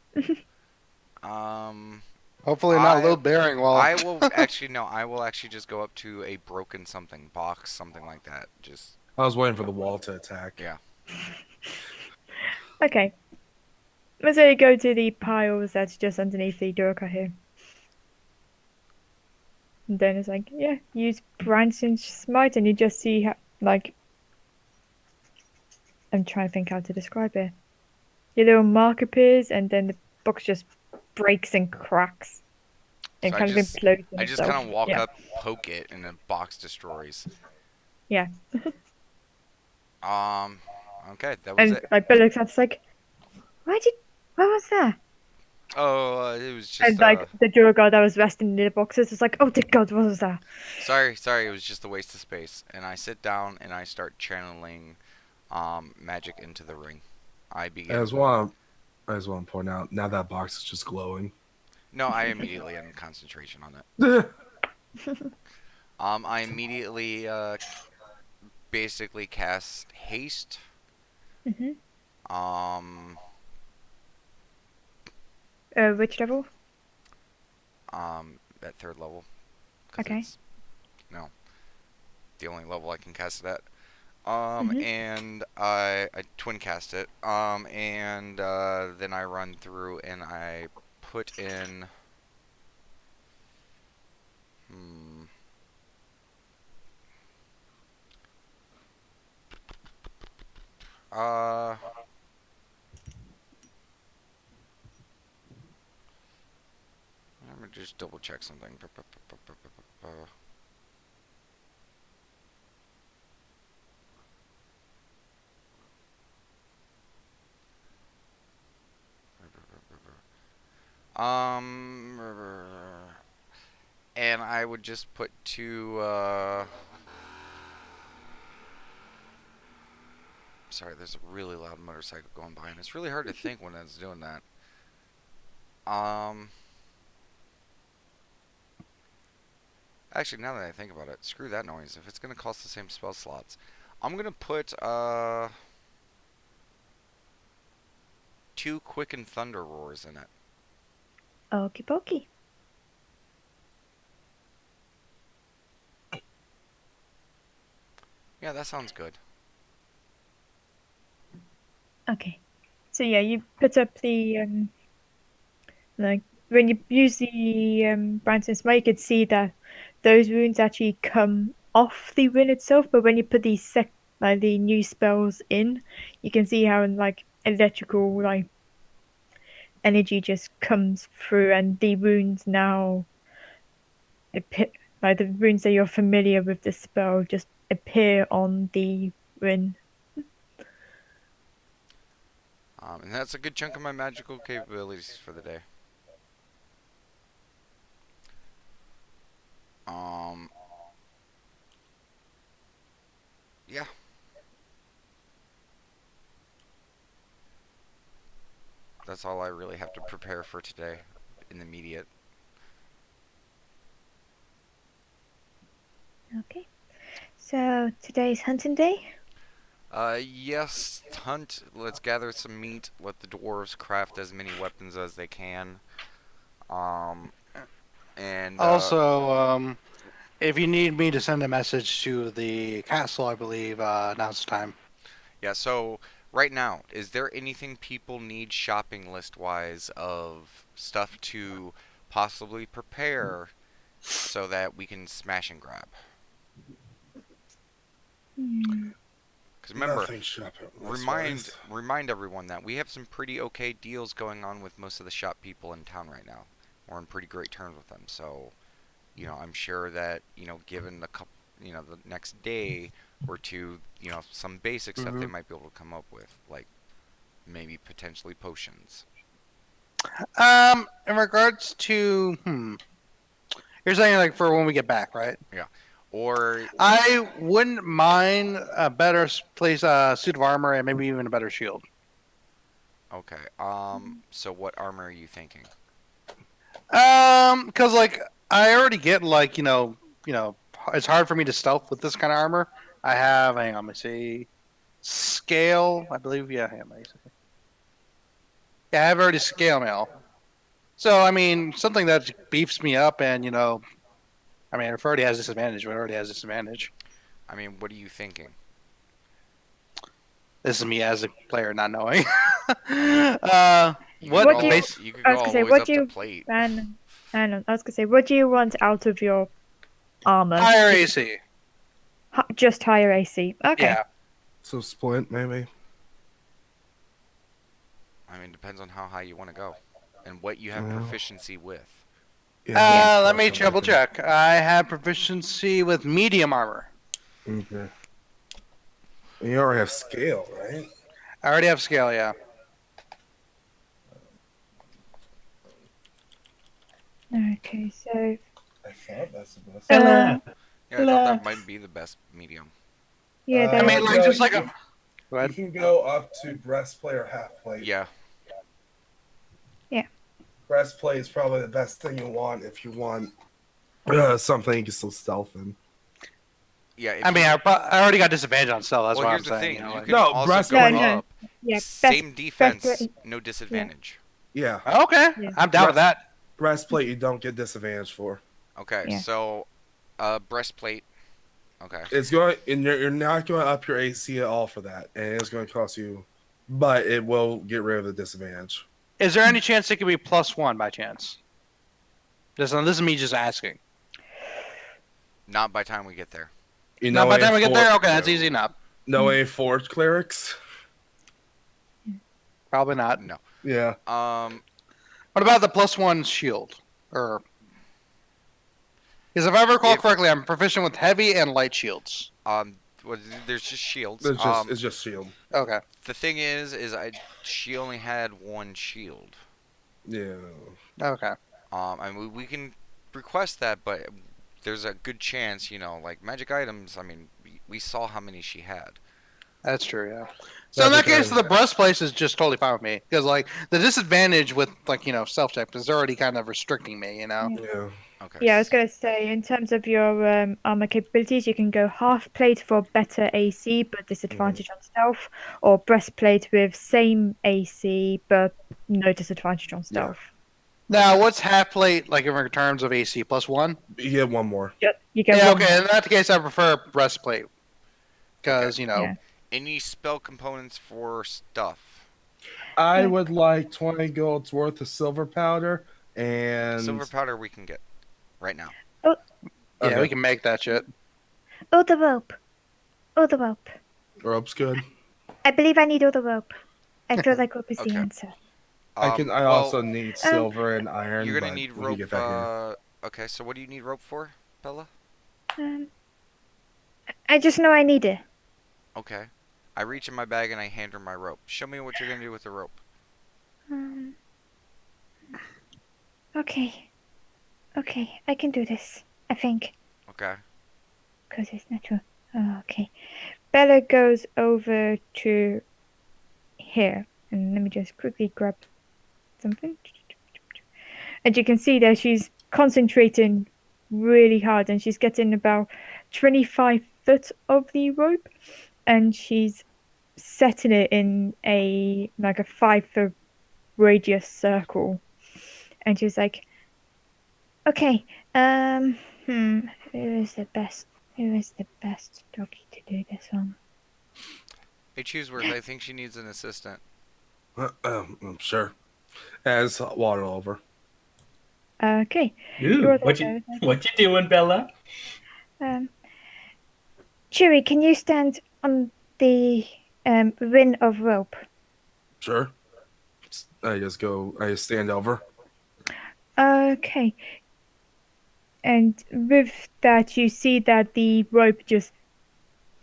Um, Hopefully not I load bearing while. I will actually no. I will actually just go up to a broken something box, something like that. Just I was waiting for the wall to attack. yeah. Okay. Let's say you go to the piles that's just underneath the Durka here. And then it's like, yeah, use Branson Smite, and you just see how, like, I'm trying to think how to describe it. Your little mark appears, and then the box just breaks and cracks and So kind of implodes on I just itself. kind of walk Yeah. up, poke it, and the box destroys. Yeah. Okay, that was And it. like Bill looks at it's like, what was that? Oh, it was And just like the Durga that was resting in the boxes is like, oh dear God, what was that? sorry, it was just a waste of space. And I sit down and I start channeling magic into the ring. I I begin. I just want to point out now that box is just glowing. No, I immediately end concentration on it. I immediately basically cast haste. Mhm. Um, Which level? at third level, because Okay. it's the only level I can cast it at. Mhm. And I twin cast it. And then I run through and I put in. Hmm. Uh. Let me just double check something. Um. And I would just put two. Sorry, there's a really loud motorcycle going by, and it's really hard to think when it's doing that. Um. Actually, now that I think about it, screw that noise. If it's gonna cost the same spell slots, I'm gonna put two quicken thunder roars in it. Okie dokie. Yeah, that sounds good. Okay. So yeah, you put up the like when you use the Branson Smite, you could see that those wounds actually come off the rune itself. But when you put these like the new spells in, you can see how like electrical like energy just comes through, and the wounds now like the runes that you're familiar with the spell just appear on the rune. And that's a good chunk of my magical capabilities for the day. Um, yeah, that's all I really have to prepare for today in the immediate. Okay. So today's hunting day. Yes, hunt. Let's gather some meat. Let the dwarves craft as many weapons as they can. Um, and Also, if you need me to send a message to the castle, I believe now's the time. yeah. So right now, is there anything people need shopping list wise of stuff to possibly prepare so that we can smash and grab? Hmm. Because remember, Nothing shopping list-wise. remind everyone that we have some pretty okay deals going on with most of the shop people in town right now. We're on pretty great terms with them, so I'm sure that given the couple, the next day or two, some basic stuff they Mhm. might be able to come up with, like maybe potentially potions. In regards to, you're saying like for when we get back, right? Yeah. Or I wouldn't mind a better place, suit of armor, and maybe even a better shield. okay. So what armor are you thinking? Because like I already get like it's hard for me to stealth with this kind of armor. I have, hang on, let me see, scale, I believe. Yeah, hang on, let me see. Yeah, I have already scale mail. So I mean, something that beefs me up, and I mean, if it already has disadvantage, but it already has disadvantage. I mean, what are you thinking? This is me as a player not knowing. mean, You could What What do you? go. base? You could I go was gonna all the say, ways what up do to you? plate. I was gonna say, what do you want out of your armor? Higher AC. Just higher AC. Okay. Yeah. So splint maybe. I mean, depends on how high you want to go, and what you have Well, proficiency with. yeah. Let me plus double everything. check. I have proficiency with medium armor. Okay. And you already have scale, right? I already have scale. Yeah. Okay. So, I thought that's the best. Bella. Yeah, I thought that Bella. might be the best medium. yeah, I there mean, is. like just like a. you, Go you ahead. can go up to breastplate or half plate. Yeah. Breastplate is probably the best thing you want if you want something you can still stealth in. Yeah. I mean, I already got disadvantage on stealth. That's Well, what here's I'm the saying. thing. You Like, can No, also go No, breastplate. no. up. Yeah. Same defense, breastplate. no disadvantage. Yeah, okay, Yeah. I'm down with that. breastplate you don't get disadvantage for. Okay, Yeah. so breastplate. Okay. It's going, and you're not going to up your AC at all for that, and it's going to cost you, but it will get rid of the disadvantage. Is there any chance it could be +1 by chance? This is me just asking. Not by time we get there. You Not know, by the time we A4 get there. Okay, that's easy enough. No A4 clerics. Probably not. No. Yeah, What about the +1 shield? Or because if I recall correctly, I'm proficient with heavy and light shields. Well, there's just shields. it's just shield. Okay. The thing is she only had one shield. Yeah, Okay. I mean, we can request that, but there's a good chance, like magic items. I mean, we saw how many she had. That's true, yeah. So in that case, the breastplate is just totally fine with me because like the disadvantage with self check is already kind of restricting me. yeah. Okay. Yeah, I was gonna say, in terms of your armor capabilities, you can go half plate for better AC but disadvantage on stealth, or breastplate with same AC but no disadvantage on stealth. Now, what's half plate like in terms of AC +1? You get one more. You get Yeah, one okay. more. In that case, I prefer breastplate because Yeah. Any spell components for stuff? I would like 20 golds worth of silver powder and Silver powder we can get right now. yeah, Okay. we can make that shit. Oh, the rope. Oh, the rope. rope's good. I believe I need all the rope. I feel like rope is the Okay. answer. I Well, also need silver and iron. You're gonna but need we can rope. get that here. Okay, so what do you need rope for, Bella? I just know I need it. Okay. I reach in my bag and I hand her my rope. Show me what you're gonna do with the rope. Okay. Okay, I can do this. I think. Okay. Because it's natural. Oh, okay. Bella goes over to here. And let me just quickly grab something. And you can see that she's concentrating really hard and she's getting about 25 foot of the rope. And she's setting it in a 5-foot radius circle. And she's like, okay, who is the best doggy to do this on? Hey, Chooseworth, I think she needs an assistant. I'm sure. As water over. Okay. Ooh, what you doing, Bella? Chewie, can you stand on the ring of rope? Sure. I just stand over. Okay. And with that, you see that the rope just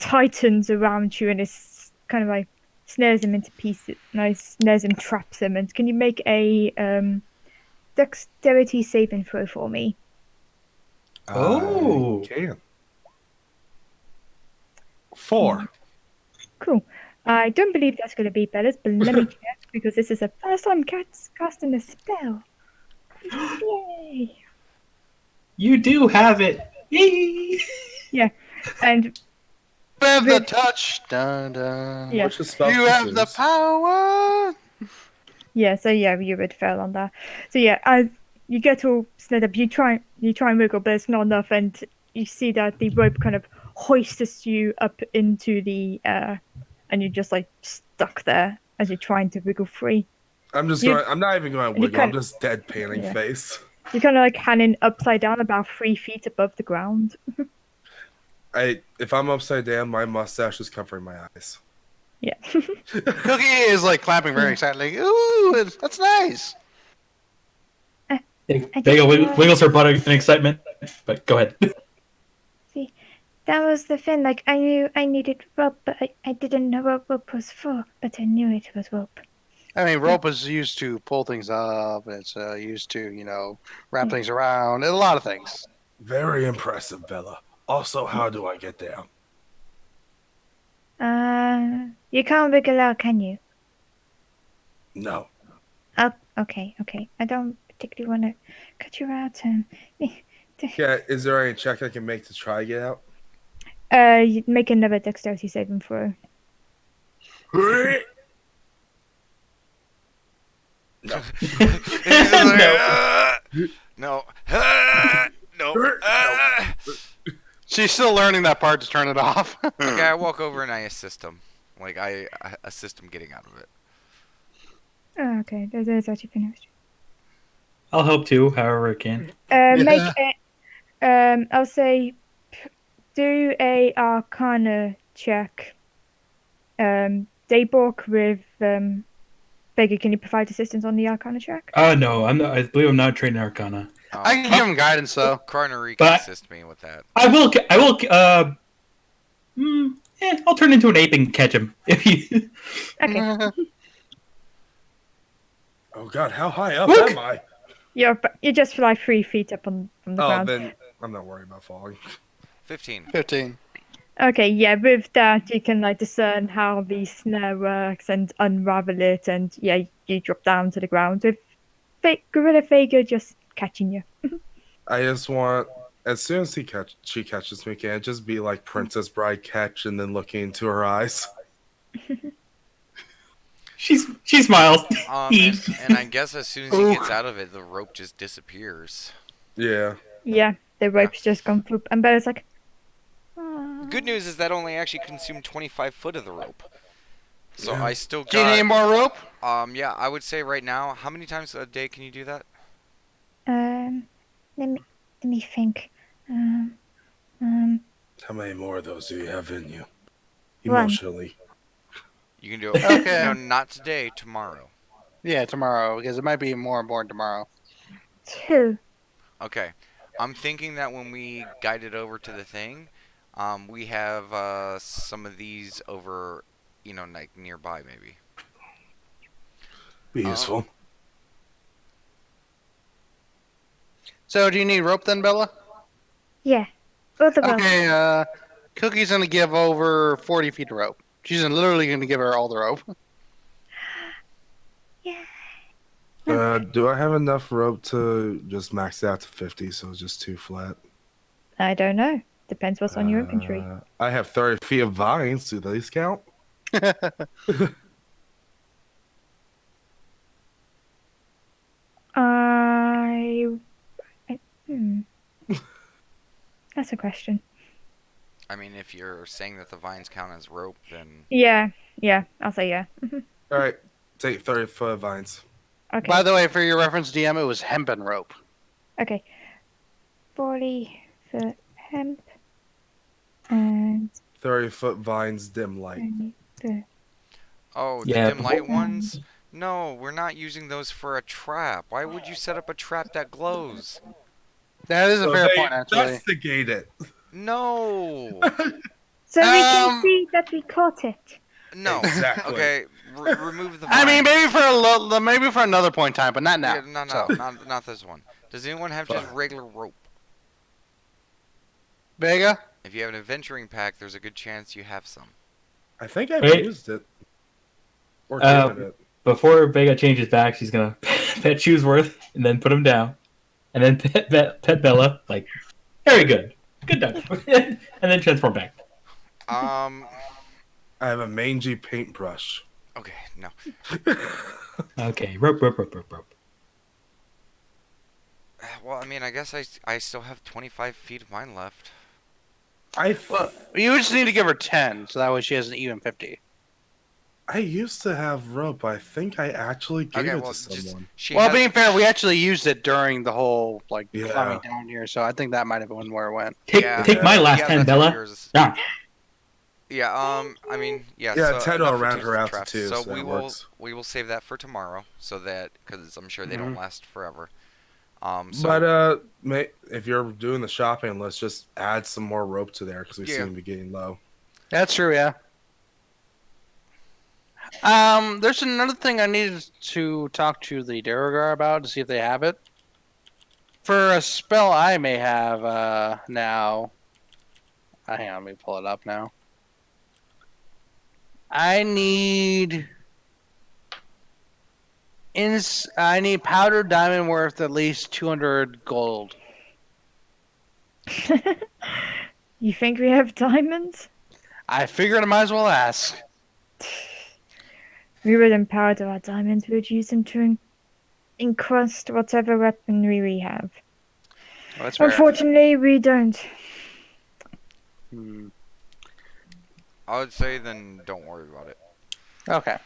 tightens around you and it's kind of like snares him into pieces. No, snares him, traps him. And can you make a dexterity saving throw for me? Oh. I can. 4. Cool. I don't believe that's going to be Bella's, but let me check because this is the first time casting a spell. Yay! You do have it. Yay! And You have the With- touch. Dun, dun. Yeah. Which is spell You have the consumes. power. yeah, so yeah, you would fail on that. So yeah, as you get all snowed up, you try and wiggle, but it's not enough, and you see that the rope kind of hoists you up into the air, and you're just like stuck there as you're trying to wiggle free. I'm just You- going. I'm not even going to you wiggle. I'm can't- just deadpanning Yeah. face. You're kind of like hanging upside down about 3 feet above the ground. If I'm upside down, my mustache is covering my eyes. Yeah. Cookie is like clapping very excitedly. Ooh, that's nice. Vega wiggles her butt in excitement. But go ahead. That was the thing. Like I knew I needed rope, but I didn't know what rope was for. But I knew it was rope. I mean, rope is used to pull things up. It's used to, wrap things around. A lot of things. Very impressive, Bella. Also, how do I get down? You can't wiggle out, can you? No. Oh, okay. I don't particularly want to cut you out. Yeah, is there any check I can make to try to get out? You make another dexterity saving throw. No. No. No. She's still learning that part to turn it off. Okay, I walk over and I assist him. Like, I assist him getting out of it. Oh, okay. There's actually finished. I'll help too, however I can. Make a. I'll say, do a Arcana check. Daybork with Vega. Can you provide assistance on the Arcana check? No, I'm not, I believe I'm not trained in Arcana. I can give him guidance though. Carnery can But- assist me with that. I will. I'll turn into an ape and catch him. If you. Okay. Oh God, how high up Look! am I? You're just like 3 feet up from the Oh, ground. then I'm not worried about falling. 15. 15. Okay, yeah, with that you can like discern how the snare works and unravel it, and yeah, you drop down to the ground with Gorilla Vega just catching you. I just want, as soon as she catches me, can it just be like Princess Bride catch and then looking into her eyes? She smiles. And I guess as soon as he gets out of it, the rope just disappears. Yeah. Yeah, the rope's just gone through, and Bella's like, "Aw." Good news is that only actually consumed 25 foot of the rope. So Yeah. I still Do you need got. more rope? Yeah, I would say right now, how many times a day can you do that? Let me think. How many more of those do you have in you? One. Emotionally. You can do it. Okay. No, not today. Tomorrow. Yeah, tomorrow, because it might be more important tomorrow. 2. Okay. I'm thinking that when we guide it over to the thing, we have some of these over, like nearby maybe. Be useful. So, do you need rope then, Bella? Yeah, both of us. Okay, Cookie's gonna give over 40 feet of rope. She's literally gonna give her all the rope. Yeah. Do I have enough rope to just max it out to 50, so it's just 2 flat? I don't know. Depends what's on your inventory. I have 30 feet of vines. Do these count? That's a question. I mean, if you're saying that the vines count as rope, then Yeah, I'll say yeah. All right. Take 30 foot of vines. Okay. By the way, for your reference, DM, it was hempen rope. Okay. 40 foot hemp and 30 foot vines, dim light. 20 foot. oh, the Yeah, dim light ones. No, we're not using those for a trap. Why would you set up a trap that glows? That is a So fair they point, actually. investigate it. No. So we can Um, see that we caught it. No. Exactly. Okay. Remove the I mean, vines. maybe for another point in time, but not now. Yeah, no, So, not this one. Does anyone have just Fuck. regular rope? Vega? If you have an adventuring pack, there's a good chance you have some. I think I've Wait. used it or Uh, given it. Before Vega changes back, she's gonna pet Chewsworth and then put him down, and then pet Bella. Like, very good, good done, and then transform back. Um. I have a mangy paintbrush. Okay. No. Okay, rope. Well, I mean, I guess I still have 25 feet of mine left. Well, you just need to give her 10, so that way she has an even 50. I used to have rope. I think I actually gave Okay. it Well, to just someone. she Well, has. being fair, we actually used it during the whole like Yeah. climbing down here, so I think that might have been where it went. Take my last Yeah, 10, that's what Bella. yours. Ah, Yeah. I mean, yeah. Yeah, So 10 enough for around twos her and out to traps. 2, So so that we works. will save that for tomorrow, so that because I'm sure they don't last forever. So But if you're doing the shopping, let's just add some more rope to there because we Yeah. seem to be getting low. That's true, yeah. There's another thing I needed to talk to the Derogar about to see if they have it. For a spell I may have now. Hang on, let me pull it up now. I need powdered diamond worth at least 200 gold. You think we have diamonds? I figured I might as well ask. We wouldn't powder our diamonds, we would use them to encrust whatever weaponry we have. Oh, that's fair. Unfortunately, we don't. I would say then don't worry about it. Okay.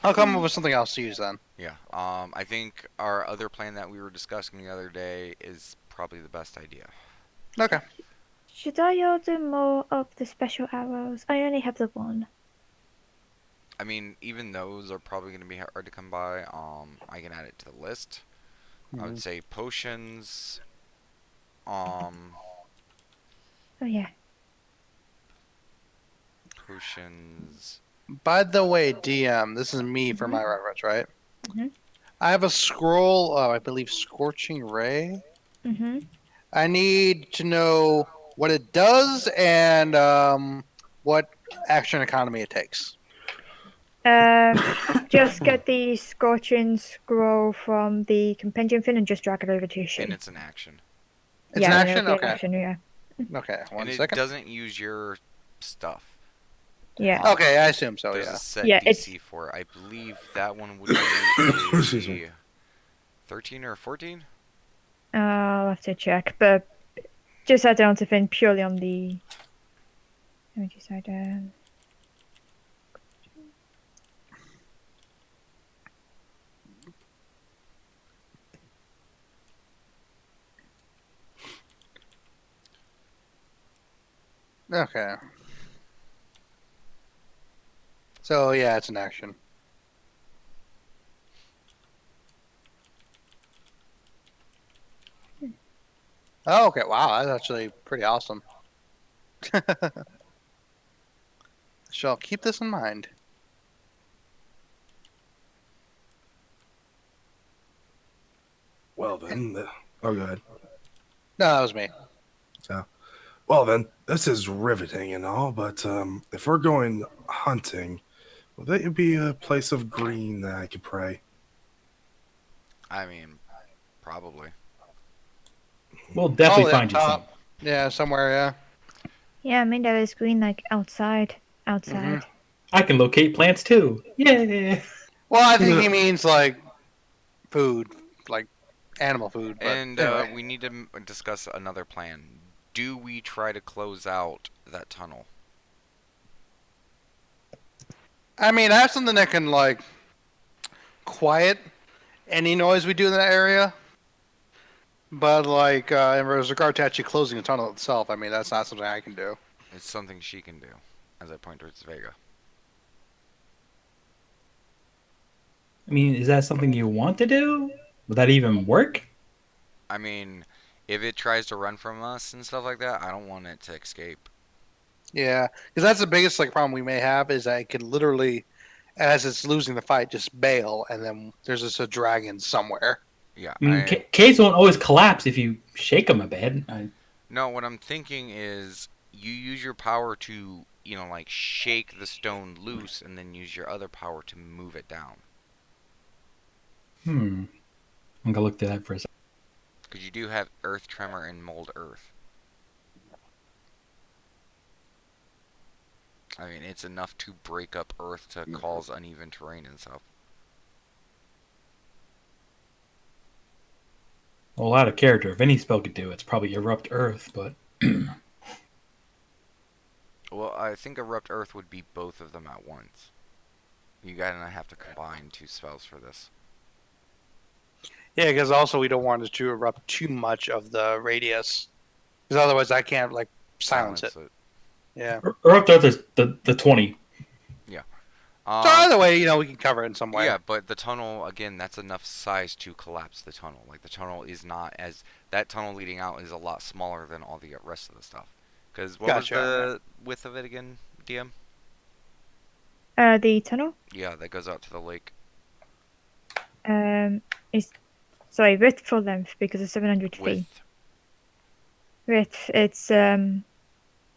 I'll come up with something else to use then. Yeah. I think our other plan that we were discussing the other day is probably the best idea. Okay. Should I order more of the special arrows? I only have the one. I mean, even those are probably going to be hard to come by. I can add it to the list. I would say potions. Oh yeah. Potions. By the way, DM, this is me for my reference, right? Mhm. I have a scroll of, I believe, Scorching Ray. I need to know what it does and what action economy it takes. Just get the Scorching Scroll from the compendium thing and just drag it over to your And sheet. it's an action. It's an Yeah, action? it'll be an Okay. action, yeah. Okay, one And it second. doesn't use your stuff. Yeah. Okay, I assume so, There's yeah. a set Yeah, DC for it. I believe that one would Excuse be me. a 13 or 14. I'll have to check, but just add on to thing purely on the. Let me just add. Okay. So, yeah, it's an action. Oh, okay. Wow, that's actually pretty awesome. Shall keep this in mind. Well, then. Oh, good. No, that was me. Well, then, this is riveting and all, but if we're going hunting, will that be a place of green that I could pray? I mean, probably. we'll definitely yeah, find you some. top. Yeah, somewhere, yeah. Yeah, I mean there is green like outside. Outside. I can locate plants too. Yeah. Well, I think he means, like, food. Like, animal food. But And anyway. we need to discuss another plan. Do we try to close out that tunnel? I mean, I have something that can, like, quiet any noise we do in that area. But, like, in regard to actually closing the tunnel itself, I mean, that's not something I can do. It's something she can do, as I point towards Vega. I mean, is that something you want to do? Would that even work? I mean, if it tries to run from us and stuff like that, I don't want it to escape. Yeah, because that's the biggest, like, problem we may have is that it could literally, as it's losing the fight, just bail, and then there's just a dragon somewhere. Yeah, I mean, caves won't always collapse if you shake them a bit. No, what I'm thinking is you use your power to, like shake the stone loose and then use your other power to move it down. I'm gonna look at that for a second. Because you do have earth tremor and mold earth. I mean, it's enough to break up earth to cause uneven terrain and stuff. Well, out of character. If any spell could do, it's probably erupt earth. But Well, I think erupt earth would be both of them at once. You gotta have to combine two spells for this. Yeah, because also we don't want it to erupt too much of the radius, because otherwise I can't like silence it. Yeah. erupt earth is the 20. Yeah. So either way, we can cover it in some way. Yeah, but the tunnel, again, that's enough size to collapse the tunnel. Like, the tunnel is not as... That tunnel leading out is a lot smaller than all the rest of the stuff. Because what was Gotcha. the width of it again, DM? The tunnel. Yeah, that goes out to the lake. Is sorry, width for length because it's 700 feet. Width. Width, it's oh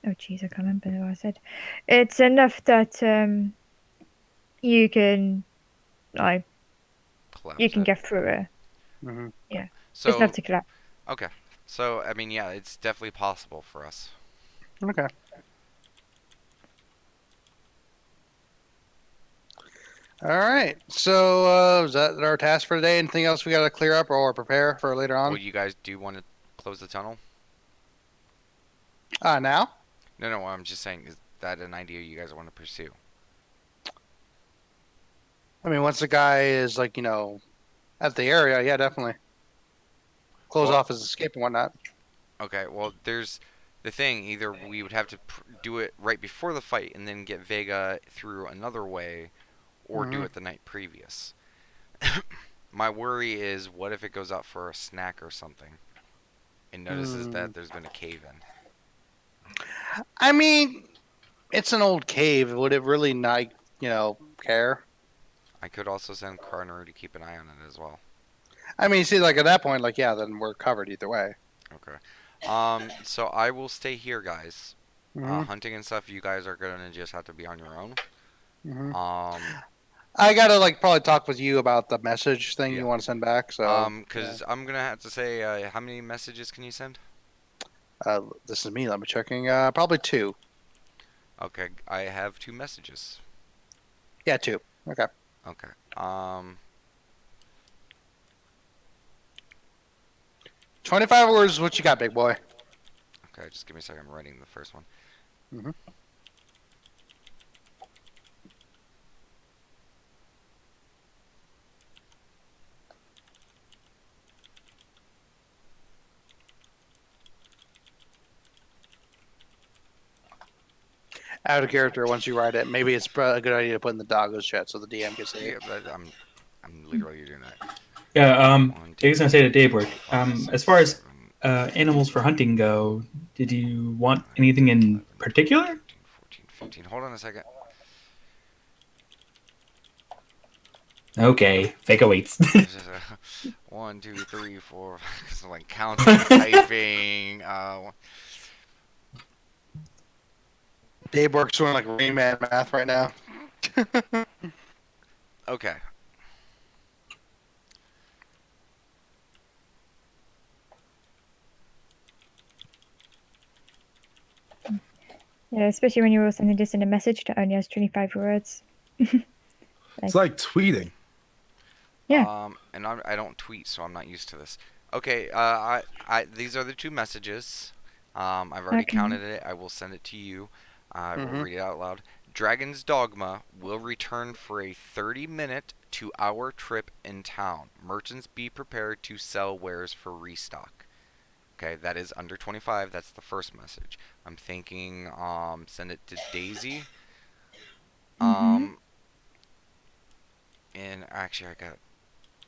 jeez, I can't remember what I said. It's enough that you can like Collapse you can it. get through it. Mm-hmm. It's So, enough to collapse. okay. So, I mean, yeah, it's definitely possible for us. Okay. All right. So is that our task for today? Anything else we got to clear up or prepare for later on? Well, you guys do want to close the tunnel? Now? No, I'm just saying, is that an idea you guys want to pursue? I mean, once the guy is like at the area, yeah, definitely. Close Well- off his escape and whatnot. Okay, well, there's the thing. Either we would have to do it right before the fight and then get Vega through another way, or do Mhm. it the night previous. My worry is, what if it goes out for a snack or something and notices that there's been a cave-in? I mean, it's an old cave. Would it really not, care? I could also send Karnaru to keep an eye on it as well. I mean, see, like at that point, like yeah, then we're covered either way. Okay. So I will stay here, guys. Mhm. Hunting and stuff, you guys are gonna just have to be on your own. Mhm. Um, I gotta probably talk with you about the message thing Yeah. you want to send back. So, because I'm gonna have to say, how many messages can you send? this is me. Let me checking. Probably 2. Okay, I have 2 messages. Yeah, 2. Okay. Okay. 25 words is what you got, big boy. Okay, just give me a second. I'm writing the first one. Mhm. Out of character, once you write it, maybe it's a good idea to put in the Doggos chat so the DM can see Yeah, it. but I'm literally doing that. Yeah. One, I two, was gonna say to Daybreak. three, four, five, As six, far as seven, animals for hunting go, did you want 9, anything 10, in 11, 12, particular? 13, 14, 15. Hold on a second. Okay, Vega waits. 1, 2, 3, 4. So like counting, typing. Dave works doing like Rain Man math right now. Okay. Yeah, especially when you're sending this in a message that only has 25 words. It's like tweeting. Yeah. And I don't tweet, so I'm not used to this. Okay. These are the 2 messages. I've already Okay. counted it. I will send it to you. I will Mhm. read it out loud. Dragon's Dogma will return for a 30-minute to hour trip in town. Merchants be prepared to sell wares for restock. Okay, that is under 25. That's the first message. I'm thinking send it to Daisy. And actually I got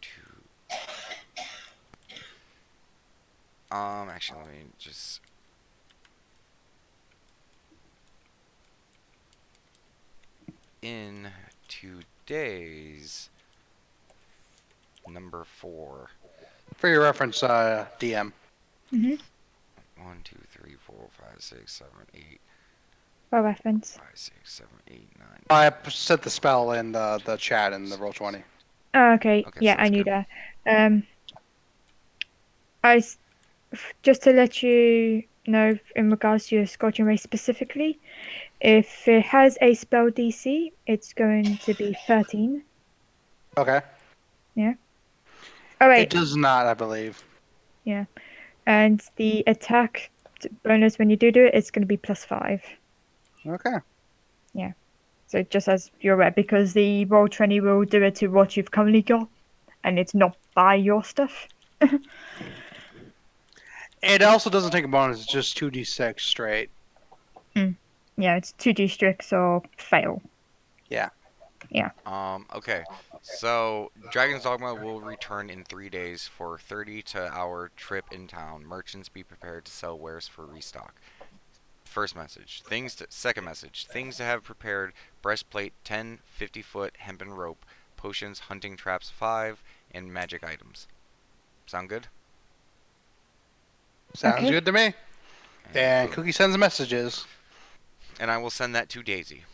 2. Actually let me just in today's number 4. For your reference, DM. 1, 2, 5, 6, 7, 8, For reference. 5, 6, 7, 8, 9. I set the spell in the chat in the roll 20. Oh, okay. Okay, Yeah, so I that's knew good. that. I just to let you know in regards to your Scorching Ray specifically, if it has a spell DC, it's going to be 13. Okay. Yeah. Oh It wait. does not, I believe. Yeah. And the attack bonus when you do it, it's going to be +5. Okay. Yeah. So just as you're aware, because the roll 20 will do it to what you've currently got, and it's not by your stuff. It also doesn't take a bonus. It's just 2d6 straight. Yeah, it's 2D strict or fail. Yeah. Okay. So, Dragon's Dogma will return in 3 days for 30 to hour trip in town. Merchants be prepared to sell wares for restock. First message. Second message. Things to have prepared: breastplate 10, 50-foot hempen rope, potions, hunting traps 5, and magic items. Sound good? Sounds Okay. good to me. And boom. Cookie sends messages. And I will send that to Daisy,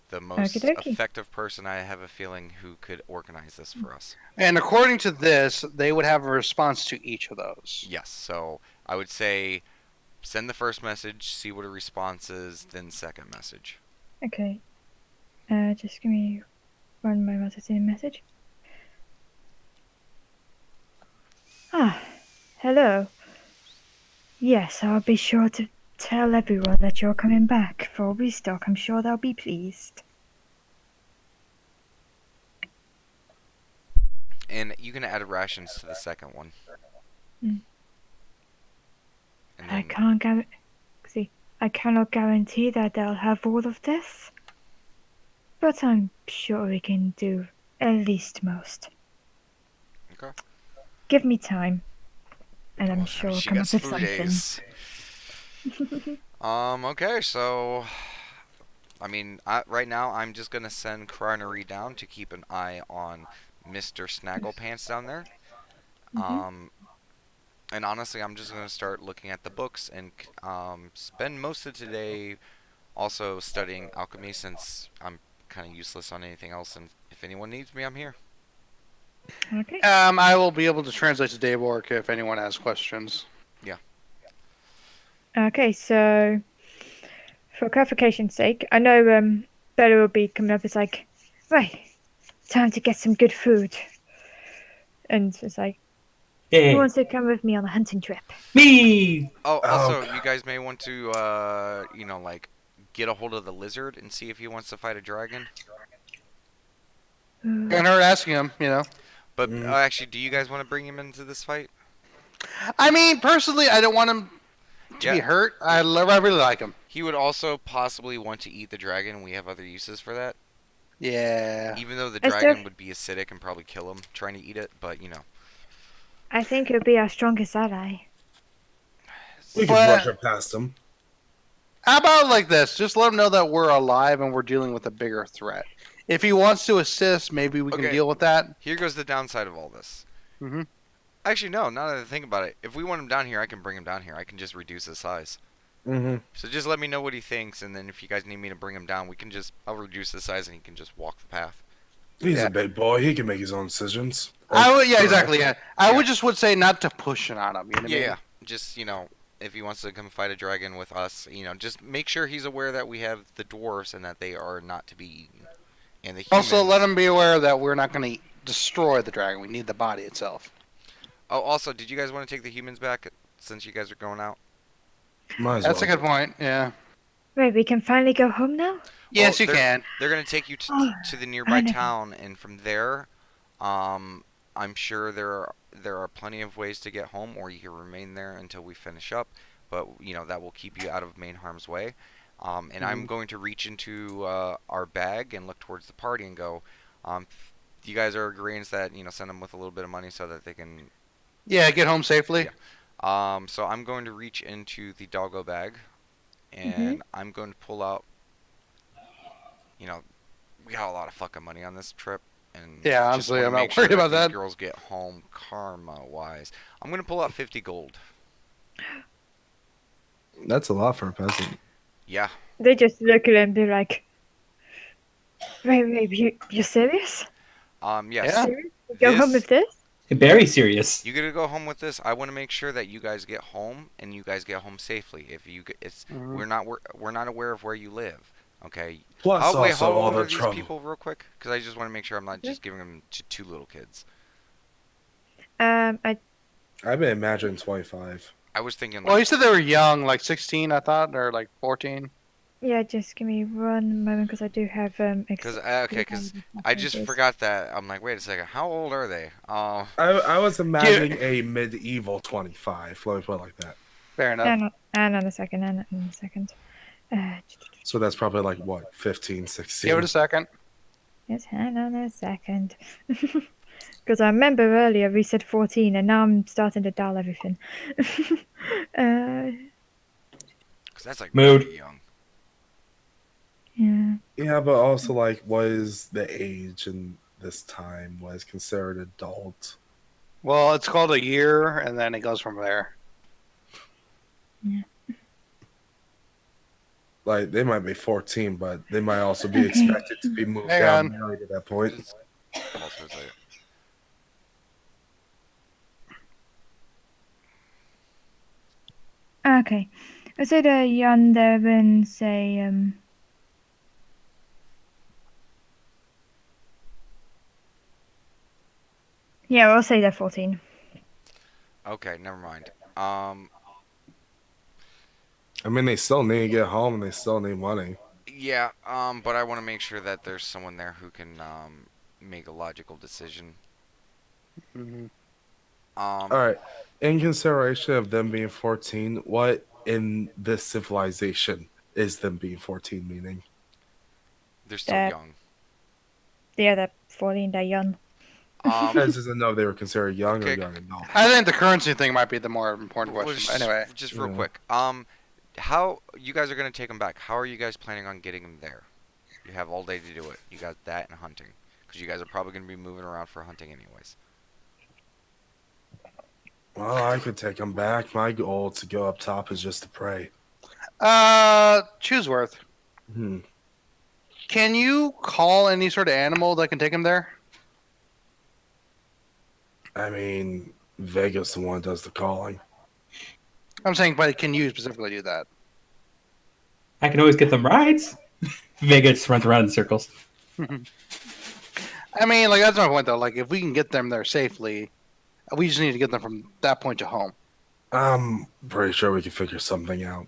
the Okie most dokie. effective person I have a feeling who could organize this for us. And according to this, they would have a response to each of those. Yes, so I would say send the first message, see what a response is, then second message. Okay. Just give me one moment to see a message. Ah, hello. Yes, I'll be sure to tell everyone that you're coming back for a restock. I'm sure they'll be pleased. And you can add rations to the second one. Mm. And I then, can't see. I cannot guarantee that they'll have all of this, but I'm sure we can do at least most. okay. Give me time, and I'm sure I'll She come got up with 3 something. days. Okay, so I mean, right now I'm just gonna send Crinery down to keep an eye on Mr. Snagglepants down there. Mhm. Um, and honestly, I'm just gonna start looking at the books and spend most of today also studying alchemy since I'm kind of useless on anything else. And if anyone needs me, I'm here. Okay. I will be able to translate to Davork if anyone has questions. Okay, so for clarification's sake, I know Bella will be coming up. It's like, right, time to get some good food. And it's like, who Hey, wants to come with me on a hunting trip? me. Oh, Oh, also, you guys may want to, like, get a hold of the lizard and see if he wants to fight a dragon. Ooh, And her asking him, you know. But Mhm. actually, do you guys want to bring him into this fight? I mean, personally, I don't want him to be Yeah. hurt. I really like him. He would also possibly want to eat the dragon. We have other uses for that. Yeah. Even though the I still, dragon would be acidic and probably kill him trying to eat it, but you know. I think it'll be our strongest ally. We could brush But it past him. how about like this? Just let him know that we're alive and we're dealing with a bigger threat. If he wants to assist, maybe we can Okay. deal with that. Here goes the downside of all this. hmm Actually, no. Now that I think about it, if we want him down here, I can bring him down here. I can just reduce his size. Mm-hmm. So just let me know what he thinks, and then if you guys need me to bring him down, I'll reduce the size, and he can just walk the path. He's Yeah. a big boy. He can make his own decisions. Yeah, exactly. Yeah, I would just say not to push it on him. You know what I Yeah, mean? yeah. Just if he wants to come fight a dragon with us, just make sure he's aware that we have the dwarves and that they are not to be eaten, and the humans. Also, let him be aware that we're not going to destroy the dragon. We need the body itself. Oh, also, did you guys want to take the humans back since you guys are going out? Might as That's well. a good point. Yeah. Wait, we can finally go home now? Yes, Well, you can. They're gonna take you Oh, to the I nearby never. town, and from there, I'm sure there are plenty of ways to get home, or you can remain there until we finish up. But that will keep you out of main harm's way. And I'm going to reach into our bag and look towards the party and go. You guys are agreeing that send them with a little bit of money so that they can. Yeah, get home safely. Yeah. So I'm going to reach into the doggo bag, and I'm going to pull out. We got a lot of fucking money on this trip, and Yeah, just honestly, want to I'm make not sure worried that about these that. girls get home karma wise. I'm gonna pull out 50 gold. That's a lot for a peasant. Yeah. They just look at it and be like, wait, you serious? Yes. Yeah. Serious? You go home This with this? Very serious. you gotta go home with this. I want to make sure that you guys get home and you guys get home safely. If you get, it's Mhm. we're not aware of where you live. Okay. Plus, Wait, how also all old the are these trouble. people, real quick? Because I just want to make sure I'm not just giving them to two little kids. I I've been imagining 25. I was thinking Well, like you said they were young, like 16, I thought, or like 14. yeah, just give me one moment because I do have because okay, because I just pages. forgot that. I'm like, wait a second, how old are they? I was imagining a medieval 25. Let me put it like that. Fair enough. And on a second, and on a second. Uh, So that's probably like what, 15, 16. Give it a second. Just hang on a second. Because I remember earlier we said 14, and now I'm starting to dial everything. uh, Because that's like Mood. really young. yeah. Yeah, but also like, what is the age in this time was considered adult? Well, it's called a year, and then it goes from there. Like they might be 14, but they might also be Okay. expected to be moved Hang out on. and married at that point. Just pause for a second. Okay. I said young there and say yeah, I'll say they're 14. Okay, never mind. I mean, they still need to get home and they still need money. Yeah. But I want to make sure that there's someone there who can make a logical decision. Mhm. All right. In consideration of them being 14, what in this civilization is them being 14 meaning? They're still They're young. yeah, they're 14. They're young. As doesn't know if they were considered young or Okay. young adult. I think the currency thing might be the more important Well, question. But anyway, just real Yeah. quick. How you guys are gonna take them back? How are you guys planning on getting them there? You have all day to do it. You got that and hunting, because you guys are probably gonna be moving around for hunting anyways. Well, I could take them back. My goal to go up top is just to pray. Chooseworth, Hmm. can you call any sort of animal that can take him there? I mean, Vegas the one that does the calling. I'm saying, but can you specifically do that? I can always get them rides. Vega just runs around in circles. I mean, like that's my point though. Like, if we can get them there safely, we just need to get them from that point to home. I'm pretty sure we can figure something out.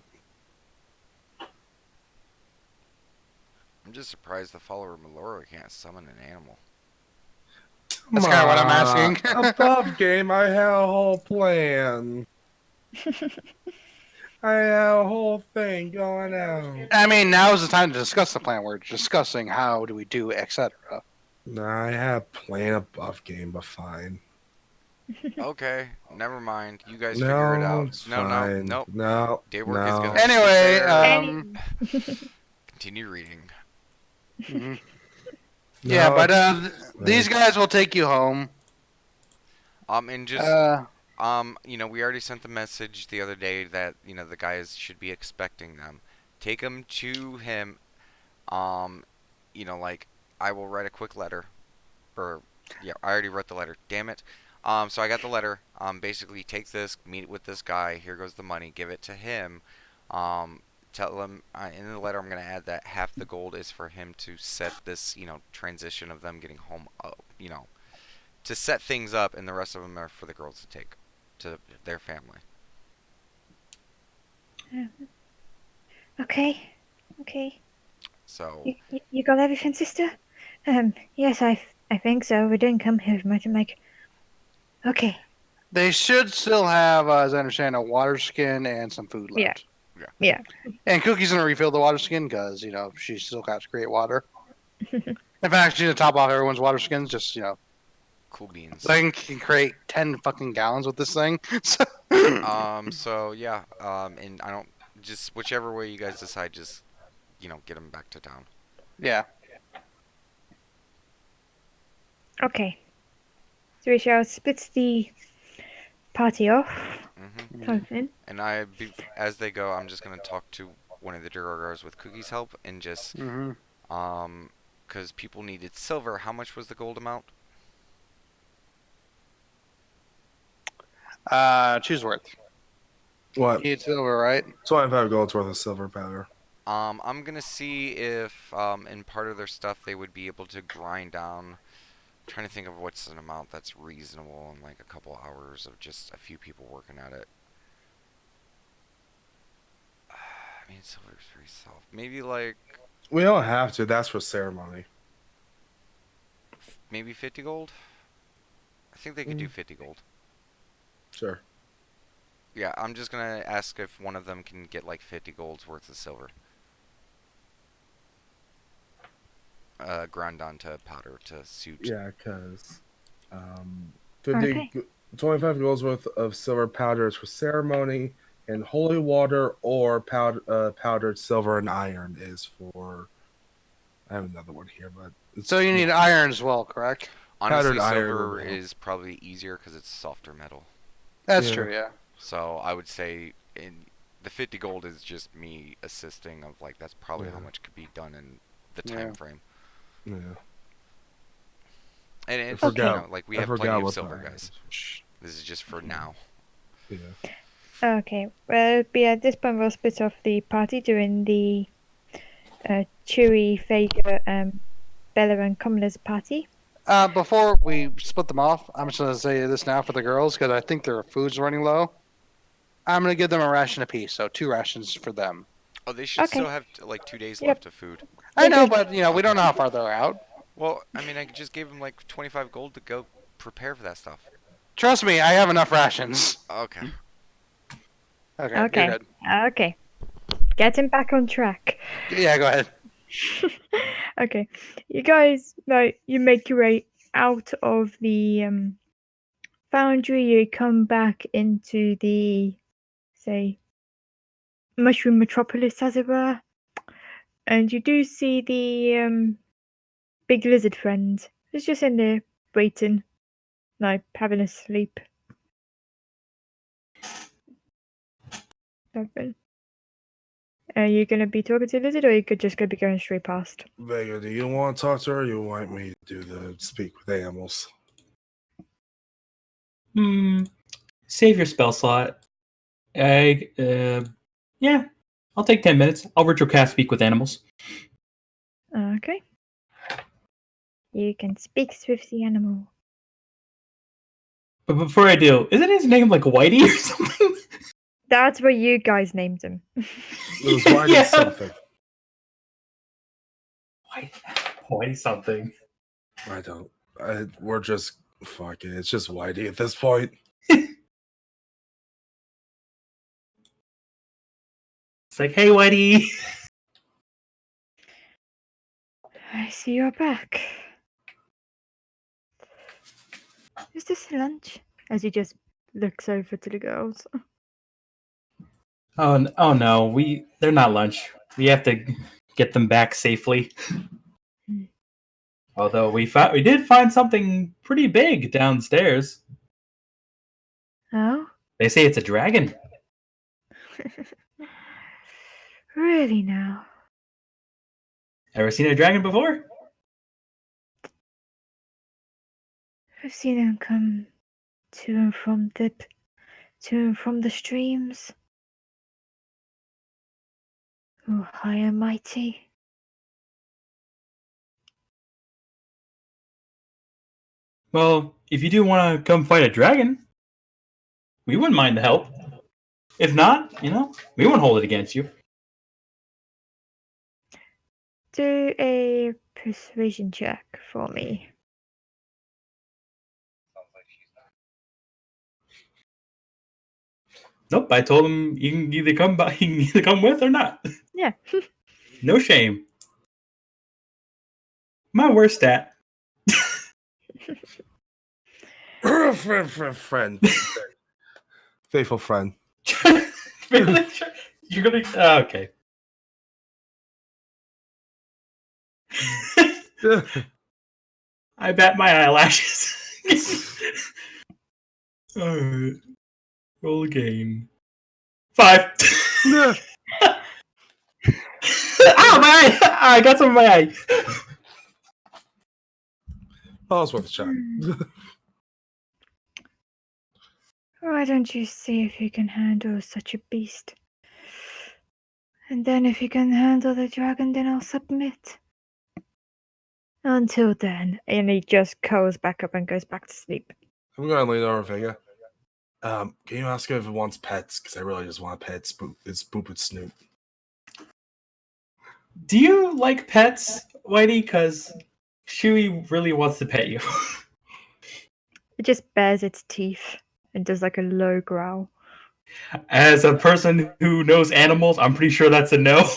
I'm just surprised the follower Melora can't summon an animal. That's kinda what I'm Come asking. on. Above game, I had a whole plan. I had a whole thing going on. I mean, now is the time to discuss the plan. We're discussing how do we do, etc. Nah, I had a plan above game, but fine. Okay, never mind. You guys figure it No, out. it's No, fine. nope. No, Daywork is gonna no. sit Anyway, there. Continue reading. mhm. No, Yeah, but it's these fine. guys will take you home. And just we already sent the message the other day that the guys should be expecting them. Take them to him. Um, like I will write a quick letter, or yeah, I already wrote the letter. Damn it. So I got the letter. Basically take this, meet with this guy. Here goes the money. Give it to him. Um, tell him in the letter I'm gonna add that half the gold is for him to set this, transition of them getting home up, to set things up, and the rest of them are for the girls to take to their family. Okay. So You got everything, sister? Yes, I think so. We didn't come here with much. I'm like, okay. They should still have, as I understand, a water skin and some food Yeah. left. Yeah. And Cookie's gonna refill the water skin because she's still got to create water. In fact, she's gonna top off everyone's water skins. Just cool beans. thing can create 10 fucking gallons with this thing. So, So yeah. And I don't just whichever way you guys decide, just get them back to town. yeah. Okay. So we shall split the party off. Mhm. Something. And as they go, I'm just gonna talk to one of the Doggos with Cookie's help and just Mm-hmm. because people needed silver. How much was the gold amount? Choose worth. What? You need silver, right? 25 gold's worth of silver powder. I'm gonna see if in part of their stuff they would be able to grind down. I'm trying to think of what's an amount that's reasonable in like a couple hours of just a few people working at it. I mean, silver's very soft. Maybe like We don't have to. That's for ceremony. maybe 50 gold. I think they could do 50 gold. Sure. Yeah, I'm just gonna ask if one of them can get like 50 gold's worth of silver. Ground down to powder to suit. Yeah, because 50, Okay. 25 gold's worth of silver powder is for ceremony, and holy water or powdered silver and iron is for. I have another one here, but So you need iron as well, correct? Honestly, powdered iron silver would help. is probably easier because it's softer metal. That's Yeah. true, yeah. So I would say the 50 gold is just me assisting of like that's probably how Yeah. much could be done in the Yeah. time frame. Yeah. And I it's, forgot. like we I have plenty forgot of what silver, the guys. Shh. This is just for now. Yeah. Okay. Well, but at this point, we'll split off the party during the Chewy, Fager, Bella, and Cumula's party. Before we split them off, I'm just going to say this now for the girls because I think their food's running low. I'm going to give them a ration apiece, so 2 rations for them. Oh, they should still Okay. have like 2 days Yep. left of food. I know, good. but we don't know how far they're out. Well, I mean, I just gave them like 25 gold to go prepare for that stuff. Trust me, I have enough rations. Okay. Okay, Okay. you're good. Okay. Getting back on track. Yeah, go ahead. Okay. You guys, you make your way out of the foundry. You come back into the, say, mushroom metropolis, as it were. And you do see the big lizard friend. He's just in there waiting, like having a sleep. Something. Are you gonna be talking to the lizard, or you could just gonna be going straight past? Vega, do you want to talk to her, or you want me to do the speak with animals? Save your spell slot. Yeah, I'll take 10 minutes. I'll virtual cast Speak with Animals. Okay. You can speak with the animal. But before I do, isn't his name like Whitey or something? That's what you guys named him. It was Whitey Yeah. something. Whitey something. I don't. We're just fuck it. It's just Whitey at this point. It's like, hey, Whitey. I see you're back. Is this lunch? As he just looks over to the girls. Oh no, they're not lunch. We have to get them back safely. Hmm. Although we did find something pretty big downstairs. Oh? They say it's a dragon. Really now? Ever seen a dragon before? I've seen him come to and from the streams. Oh, high and mighty. Well, if you do want to come fight a dragon, we wouldn't mind the help. If not, we won't hold it against you. Do a persuasion check for me. Nope, I told him you can either come by, you can either come with or not. Yeah. No shame. My worst stat. friend. Faithful friend. Really? You're gonna okay. I bat my eyelashes. Alright. Roll game. 5. Yeah. Ow, my eye! I got some in my eye. Oh, it's worth a shot. Why don't you see if you can handle such a beast? And then if you can handle the dragon, then I'll submit. Until then. And he just curls back up and goes back to sleep. I'm going to lean over Vega. Can you ask her if it wants pets? Because I really just want a pet. It's Boop and Snoop. Do you like pets, Whitey? Because Chewie really wants to pet you. It just bares its teeth and does like a low growl. As a person who knows animals, I'm pretty sure that's a no.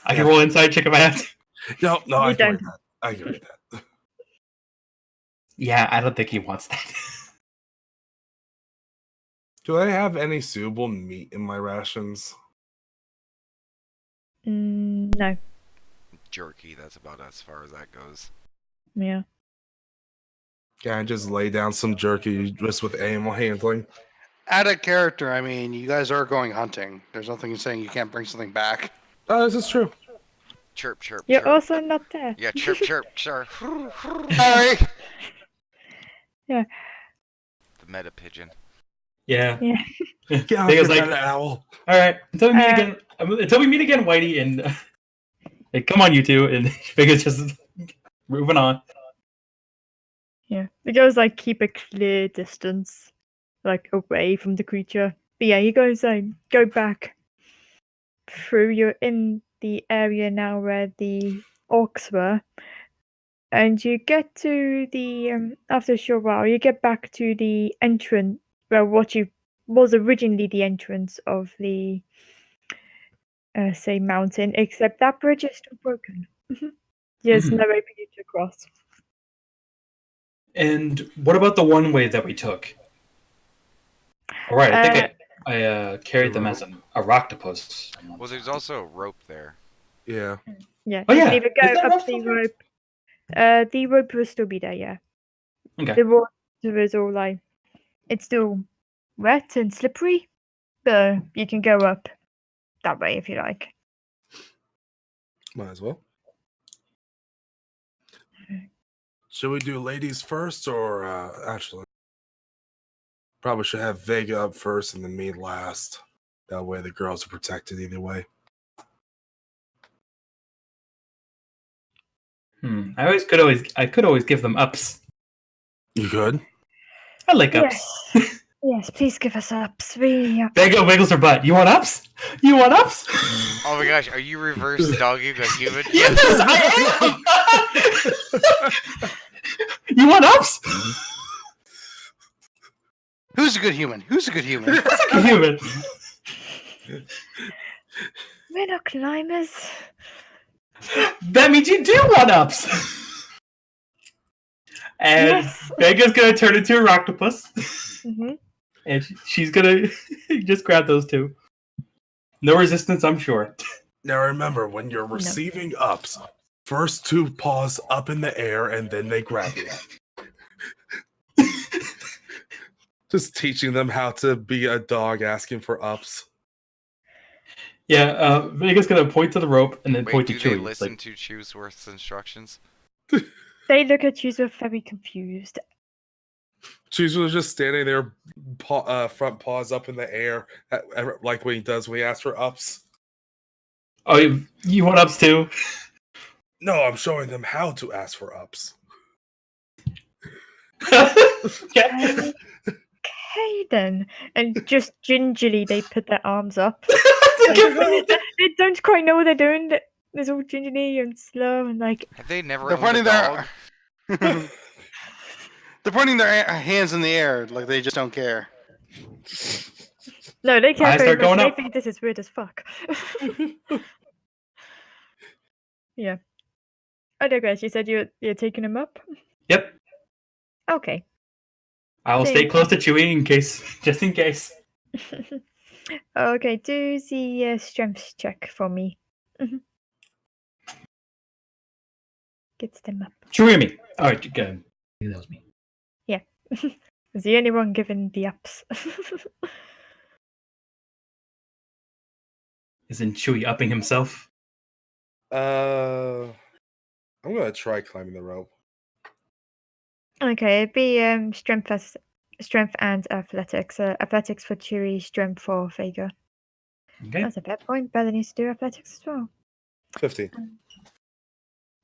I can roll inside check if I have to. No, You I can don't. read that. I can read that. Yeah, I don't think he wants that. Do I have any suitable meat in my rations? No. Jerky, that's about as far as that goes. Yeah. Can I just lay down some jerky just with animal handling? Add a character. I mean, you guys are going hunting. There's nothing saying you can't bring something back. This is true. Chirp, chirp, You're chirp. also not there. Yeah, chirp, chirp, chirp. Sorry. The meta pigeon. Yeah. Yeah. Get off Vega's your like, pet owl. all right, until we meet again, Whitey, and hey, come on, you two, and Vega's just moving on. Yeah. It goes like keep a clear distance, like away from the creature. But yeah, he goes go back through. You're in the area now where the orcs were. And you get to the after a short while, you get back to the entrance well what you was originally the entrance of the say mountain, except that bridge is still broken. There's no way for you to cross. And what about the one way that we took? All right, I think I carried them as an octopus. Well, there's also a rope there. Yeah. Yeah, Oh, you yeah. can either Is go that up rope the still there? rope. The rope will still be there, yeah. Okay. The water is all like it's still wet and slippery, but you can go up that way if you like. Might as well. Should we do ladies first or actually? Probably should have Vega up first and then me last. That way the girls are protected either way. I could always give them ups. You could? I like ups. Yes. Yes, please give us ups. Vega wiggles her butt. You want ups? You want ups? Oh my gosh, are you reverse dogging a human? Yes, I am. You want ups? Who's a good human? Who's a good human? That's like a human. We're not climbers. That means you do want ups. And Yes. Vega's gonna turn into a octopus. Mm-hmm. And she's gonna just grab those two. No resistance, I'm sure. Now remember, when you're receiving ups, first two paws up in the air and then they grab you. Just teaching them how to be a dog asking for ups. Yeah, Vega's gonna point to the rope and then Wait, point do to they Chewie. listen to Chewsworth's instructions? They look at you very confused. Cheese was just standing there, front paws up in the air, like what he does when he asks for ups. Oh, you want ups too? No, I'm showing them how to ask for ups. Yeah. Okay then. And just gingerly they put their arms up. They don't quite know what they're doing. It's all gingerly and slow and like Have they never They're owned a pointing dog? their they're pointing their hands in the air like they just don't care. no, they I care very start much. going They up. think this is weird as fuck. Yeah. I digress. You said you're taking them up? Yep. Okay. I will Same. stay close to Chewie just in case. Okay, do the strength check for me. Gets them up. Chewie and me. Alright, good. That was me. Yeah. Is the only one giving the ups? Isn't Chewie upping himself? I'm gonna try climbing the rope. Okay, it'd be strength and athletics. Athletics for Chewie, strength for Vega. Okay. That's a fair point. Bella needs to do athletics as well. 15.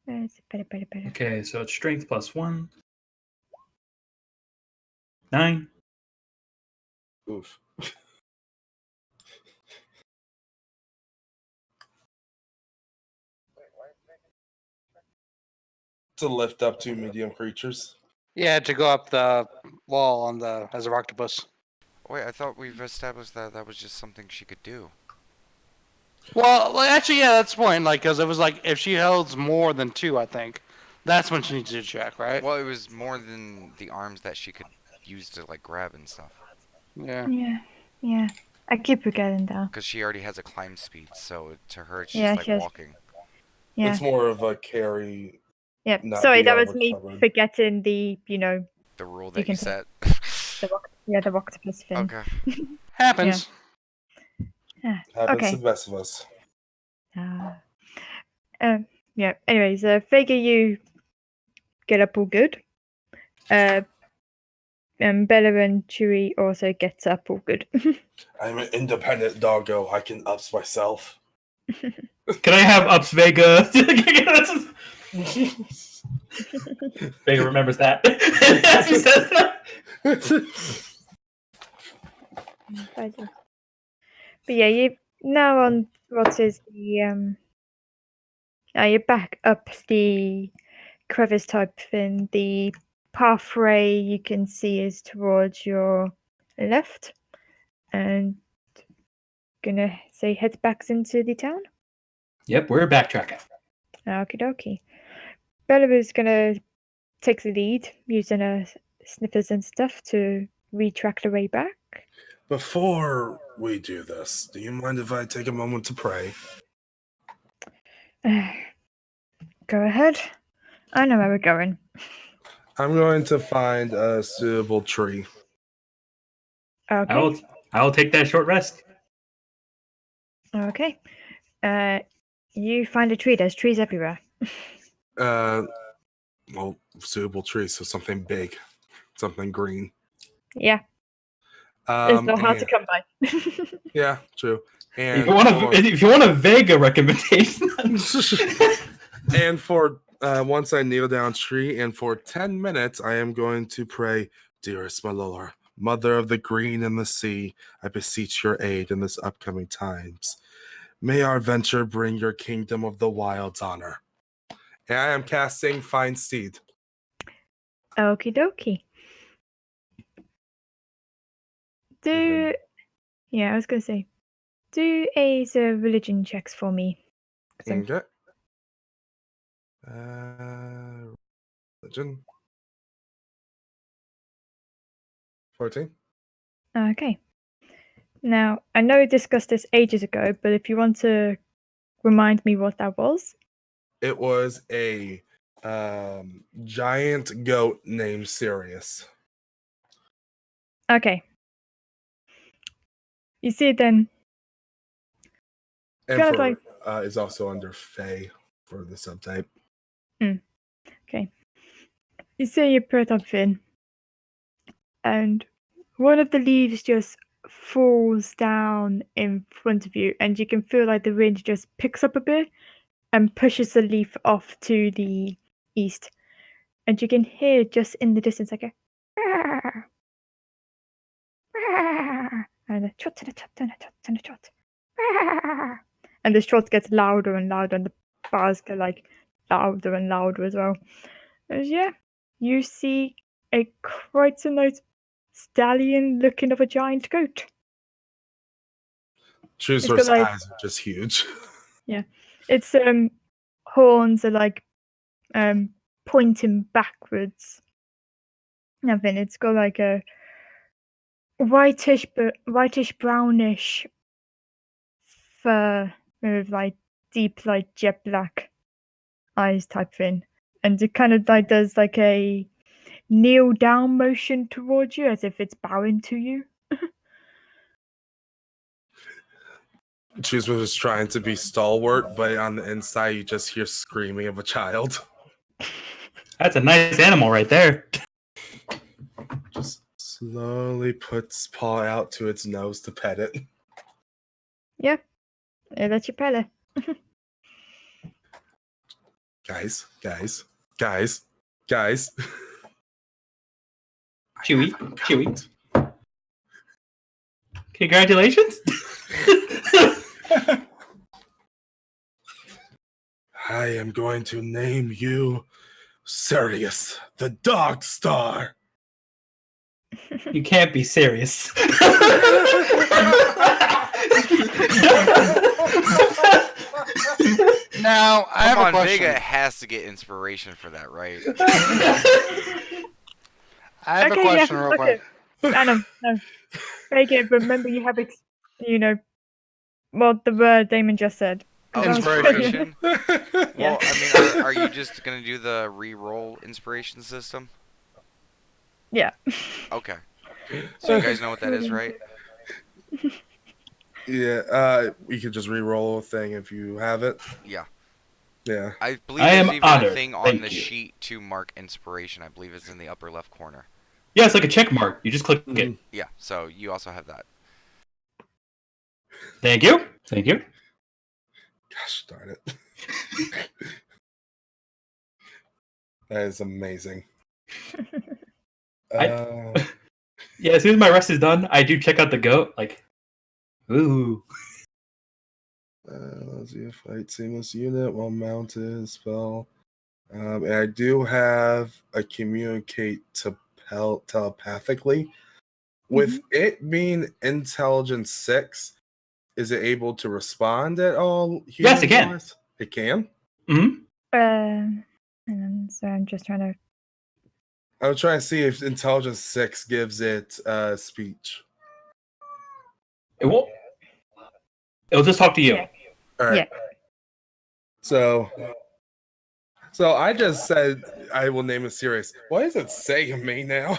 It's better. Okay, so it's strength plus 1. 9. Oof. To lift up two medium creatures. Yeah, to go up the wall on the as a octopus. Wait, I thought we've established that that was just something she could do. Well, actually, yeah, that's the point. Like, because it was like if she holds more than 2, I think that's when she needs to check, right? Well, it was more than the arms that she could use to like grab and stuff. Yeah. Yeah. I keep forgetting that. Because she already has a climb speed, so to her it's Yeah, just like she has- walking. Yeah. It's more of a carry. Yeah. not Sorry, be that was me overcovered. forgetting the The rule You that you can set. the octopus thing. Okay. Happens. Happens Okay. to the best of us. Yeah. Anyways, Vega, you get up all good. And Bella and Chewie also gets up all good. I'm an independent doggo. I can ups myself. Can I have ups Vega? Vega remembers that. As he says that. But yeah, you now on what is the you're back up the crevice type thing. The pathway you can see is towards your left, and gonna say head back into the town. Yep, we're backtracking. Okie dokie. Bella is gonna take the lead using her sniffers and stuff to retrack the way back. Before we do this, do you mind if I take a moment to pray? Go ahead. I know where we're going. I'm going to find a suitable tree. Okay. I'll take that short rest. Okay. You find a tree. There's trees everywhere. Well, suitable tree, so something big, something green. Yeah, it's not hard to and- come by. Yeah, true. And If you want a Vega recommendation, and for once I kneel down tree, and for 10 minutes I am going to pray, dearest Malora, mother of the green and the sea, I beseech your aid in this upcoming times. May our venture bring your kingdom of the wilds honor. And I am casting Find Seed. Okie dokie. Yeah, I was gonna say, do a religion checks for me. 'Cause I'm- Okay. Religion. 14. Okay. Now, I know we discussed this ages ago, but if you want to remind me what that was. It was a giant goat named Sirius. Okay. You see it then. And Kind of for, like- is also under Fae for the subtype. Okay. You see your prototype fin, and one of the leaves just falls down in front of you, and you can feel like the wind just picks up a bit and pushes the leaf off to the east. And you can hear just in the distance like a and a trot and a trot and a trot and a trot. And the trot gets louder and louder, and the bars get like louder and louder as well. And yeah, you see a quite a nice stallion looking of a giant goat. Chooser's got, like- eyes are just huge. Its horns are like pointing backwards. And then it's got like a whitish brownish fur with like deep like jet black eyes type thing. And it kind of like does like a kneel down motion towards you as if it's bowing to you. Cheeseworth is trying to be stalwart, but on the inside, you just hear screaming of a child. That's a nice animal right there. Just slowly puts paw out to its nose to pet it. Yeah, that's your pet. Guys. Chewy. Congratulations. I am going to name you Sirius, the Dog Star. You can't be serious. Now, I have Come a on, question. Vega has to get inspiration for that, right? I have a question real quick. I know. No. Vega, remember you have, what the word Damon just said. 'Cause that was Inspiration. brilliant. Well, I mean, are you just gonna do the re-roll inspiration system? Yeah. Okay. So you guys know what that is, right? Yeah, you can just re-roll a thing if you have it. Yeah. Yeah. I believe I there's am even honored. a thing on Thank the you. sheet to mark inspiration. I believe it's in the upper left corner. Yeah, it's like a check mark. You just click it. Yeah. So you also have that. Thank you. Gosh darn it. That is amazing. Yeah, as soon as my rest is done, I do check out the goat. Like, ooh. Let's see, fight seamless unit while mounted spell. And I do have a communicate to telepathically. With it being intelligence 6, is it able to respond at all? Yes, it can. human-wise? It can? And then, so I'm just trying to. I was trying to see if intelligence 6 gives it speech. It won't. It'll just talk to you. Yeah. All right. Yeah. So I just said I will name it Sirius. Why is it saying me now?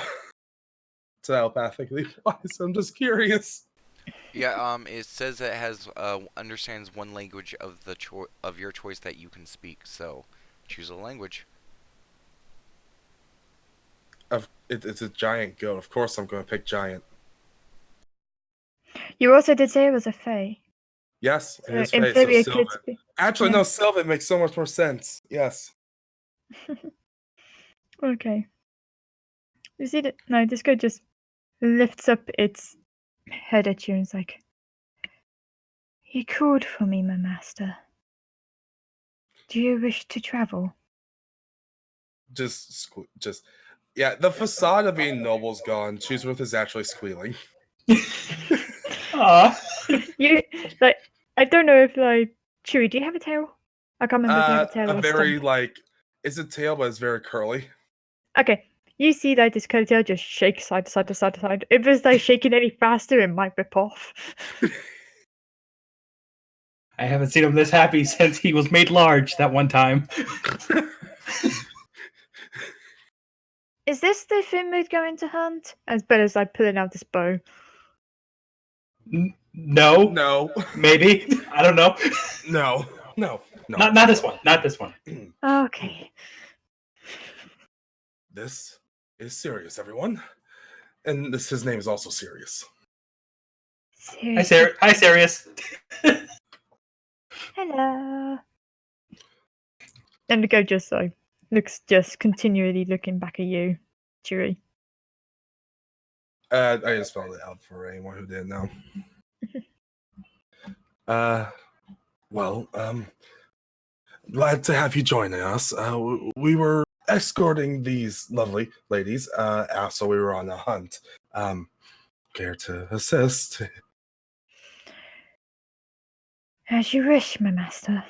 Telepathically wise. I'm just curious. Yeah. It says that it has understands one language of the of your choice that you can speak. So choose a language. It's a giant goat. Of course, I'm going to pick giant. You also did say it was a fae. Yes, it is In face. theory, So it could Sylvan. be. Actually, Yeah. no, Sylvan makes so much more sense. Yes. Okay. You see that? No, this guy just lifts up its head at you and is like, "You called for me, my master. Do you wish to travel?" Yeah. The facade of being noble's gone. Choosworth is actually squealing. Aw. You like? I don't know if Chewie, do you have a tail? I can't remember if you have a tail or A a very stump. it's a tail, but it's very curly. Okay, you see that this curly tail just shakes side to side to side to side. If it's shaking any faster, it might rip off. I haven't seen him this happy since he was made large that one time. Is this the thing we're going to hunt? As better as pulling out this bow. No. No. Maybe. I don't know. No. Not this one. Not this one. Okay. This is Sirius, everyone. And his name is also Sirius. Hi, Sirius. Hello. And the goat just looks continually looking back at you, Chewie. I just spelled it out for anyone who didn't know. Glad to have you joining us. We were escorting these lovely ladies. So we were on a hunt. Care to assist? As you wish, my master.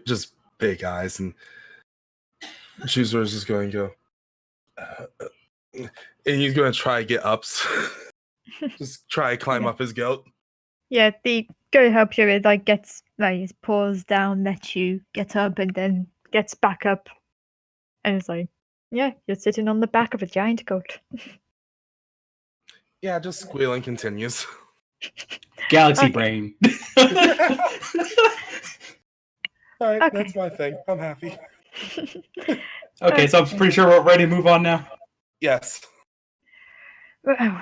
Just big eyes, and Choosworth is just going to go. And he's going to try to get ups. Just try to climb up his goat. Yeah, the goat helps you. It gets his paws down, lets you get up, and then gets back up And it's like, yeah, you're sitting on the back of a giant goat. Yeah, just squealing continues. Galaxy Okay. brain. All right, Okay. that's my thing. I'm happy. Okay, so I'm pretty sure we're ready to move on now. Yes. Well,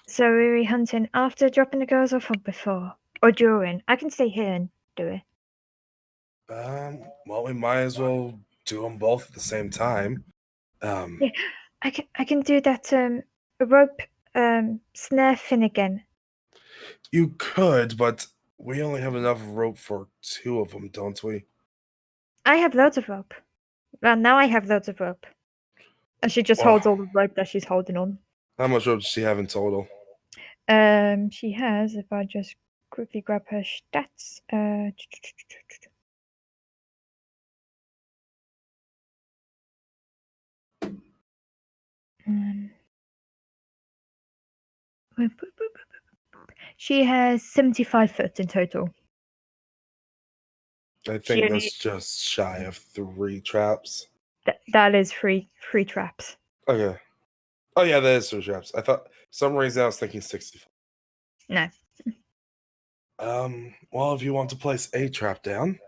so are we hunting after dropping the girls off or before? Or during? I can stay here and do it. Well, we might as well do them both at the same time. Yeah. I can do that rope snare thing again. You could, but we only have enough rope for 2 of them, don't we? I have loads of rope. Well, now I have loads of rope. And she just Well- holds all the rope that she's holding on. How much rope does she have in total? She has, if I just quickly grab her stats, um, she has 75 foot in total. I She think only- that's just shy of 3 traps. That is free traps. Okay. Oh yeah, that is 3 traps. I thought for some reason I was thinking 65. No. Well, if you want to place a trap down.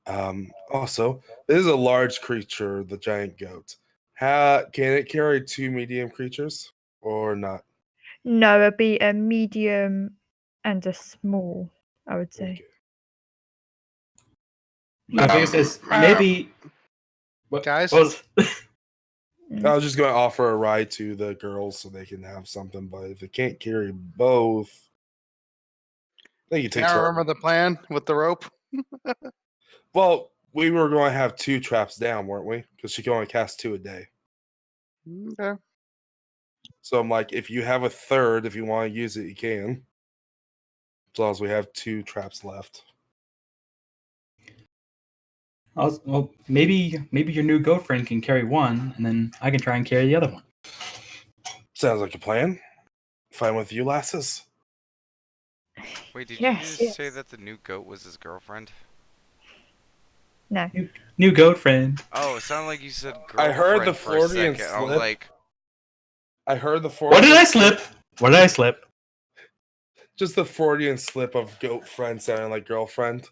Also, this is a large creature, the giant goat. Can it carry 2 medium creatures or not? No, it'd be a medium and a small, I would say. Okay. I think it says maybe. What, Guys? what was- I was just going to offer a ride to the girls so they can have something, but if it can't carry both, they can take Now two. remember the plan with the rope? Well, we were going to have 2 traps down, weren't we? Because she can only cast 2 a day. Okay. So I'm like, if you have a third, if you want to use it, you can. As long as we have 2 traps left. well, maybe your new goat friend can carry one, and then I can try and carry the other one. Sounds like a plan. Fine with you, lasses. Wait, did Yes, you just say yes. that the new goat was his girlfriend? No. New goat friend. Oh, it sounded like you said I girlfriend heard the for a Freudian second. I was slip. like, I heard the What did Freudian I slip? What did I slip? Just the Freudian slip of goat friend sounding like girlfriend.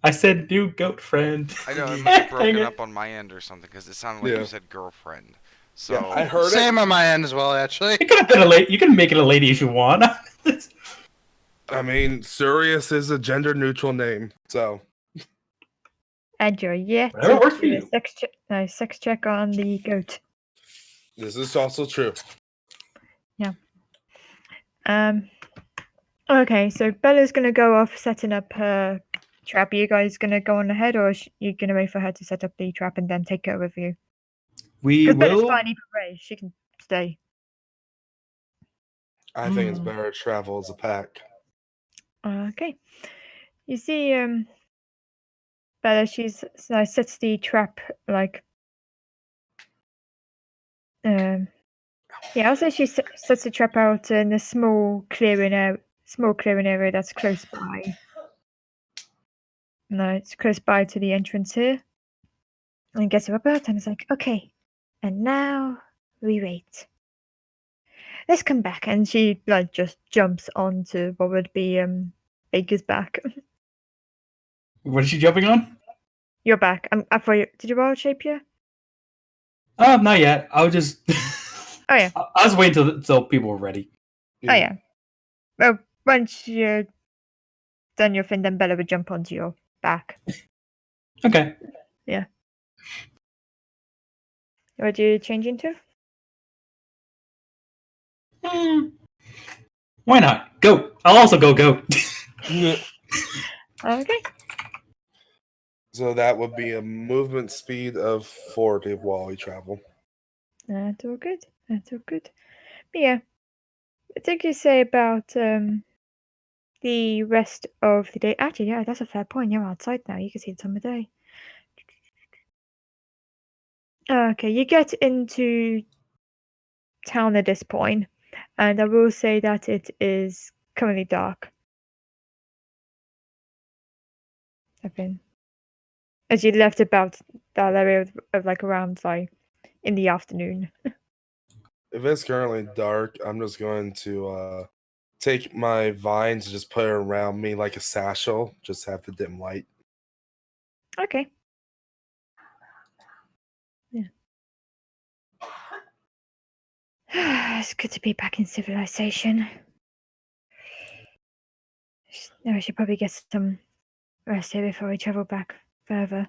I said new goat friend. I know it must have broken Dang it. up on my end or something because it sounded like Yeah. you said girlfriend. So Yeah, I heard Same on my end as well, actually. It could have been a lady. You can make it a lady if you want. it. I mean, Sirius is a gender neutral name, so And you're yet Whatever to works for do a you. sex check on the goat. this is also true. Okay, so Bella's gonna go off setting up her trap. Are you guys gonna go on ahead, or you gonna wait for her to set up the trap and then take her with you? We Because Bella's will. fine either way. She can stay. I think it's better to travel as a pack. Okay. You see, Bella, sets the trap like. Yeah, also she sets the trap out in a small clearing area that's close by. No, it's close by to the entrance here. And gets her about and it's like, okay, and now we wait. Let's come back, and she like just jumps onto what would be Baker's back. What is she jumping on? Your back. I thought did you wild shape you? Not yet. I was just. Oh yeah. I was waiting until people were ready. Oh yeah. Well, once you're done your thing, then Bella would jump onto your back. Okay. What do you change into? Why not? Go. I'll also go goat. Okay. So that would be a movement speed of 40 while we travel. That's all good. That's all good. But yeah, I think you say about the rest of the day. Actually, yeah, that's a fair point. You're outside now. You can see the time of day. Okay, you get into town at this point, and I will say that it is currently dark. as you left about that area of like around like in the afternoon. If it's currently dark, I'm just going to take my vines and just put it around me like a satchel. Just have the dim light. Okay. Yeah. It's good to be back in civilization. Now I should probably get some rest here before we travel back further.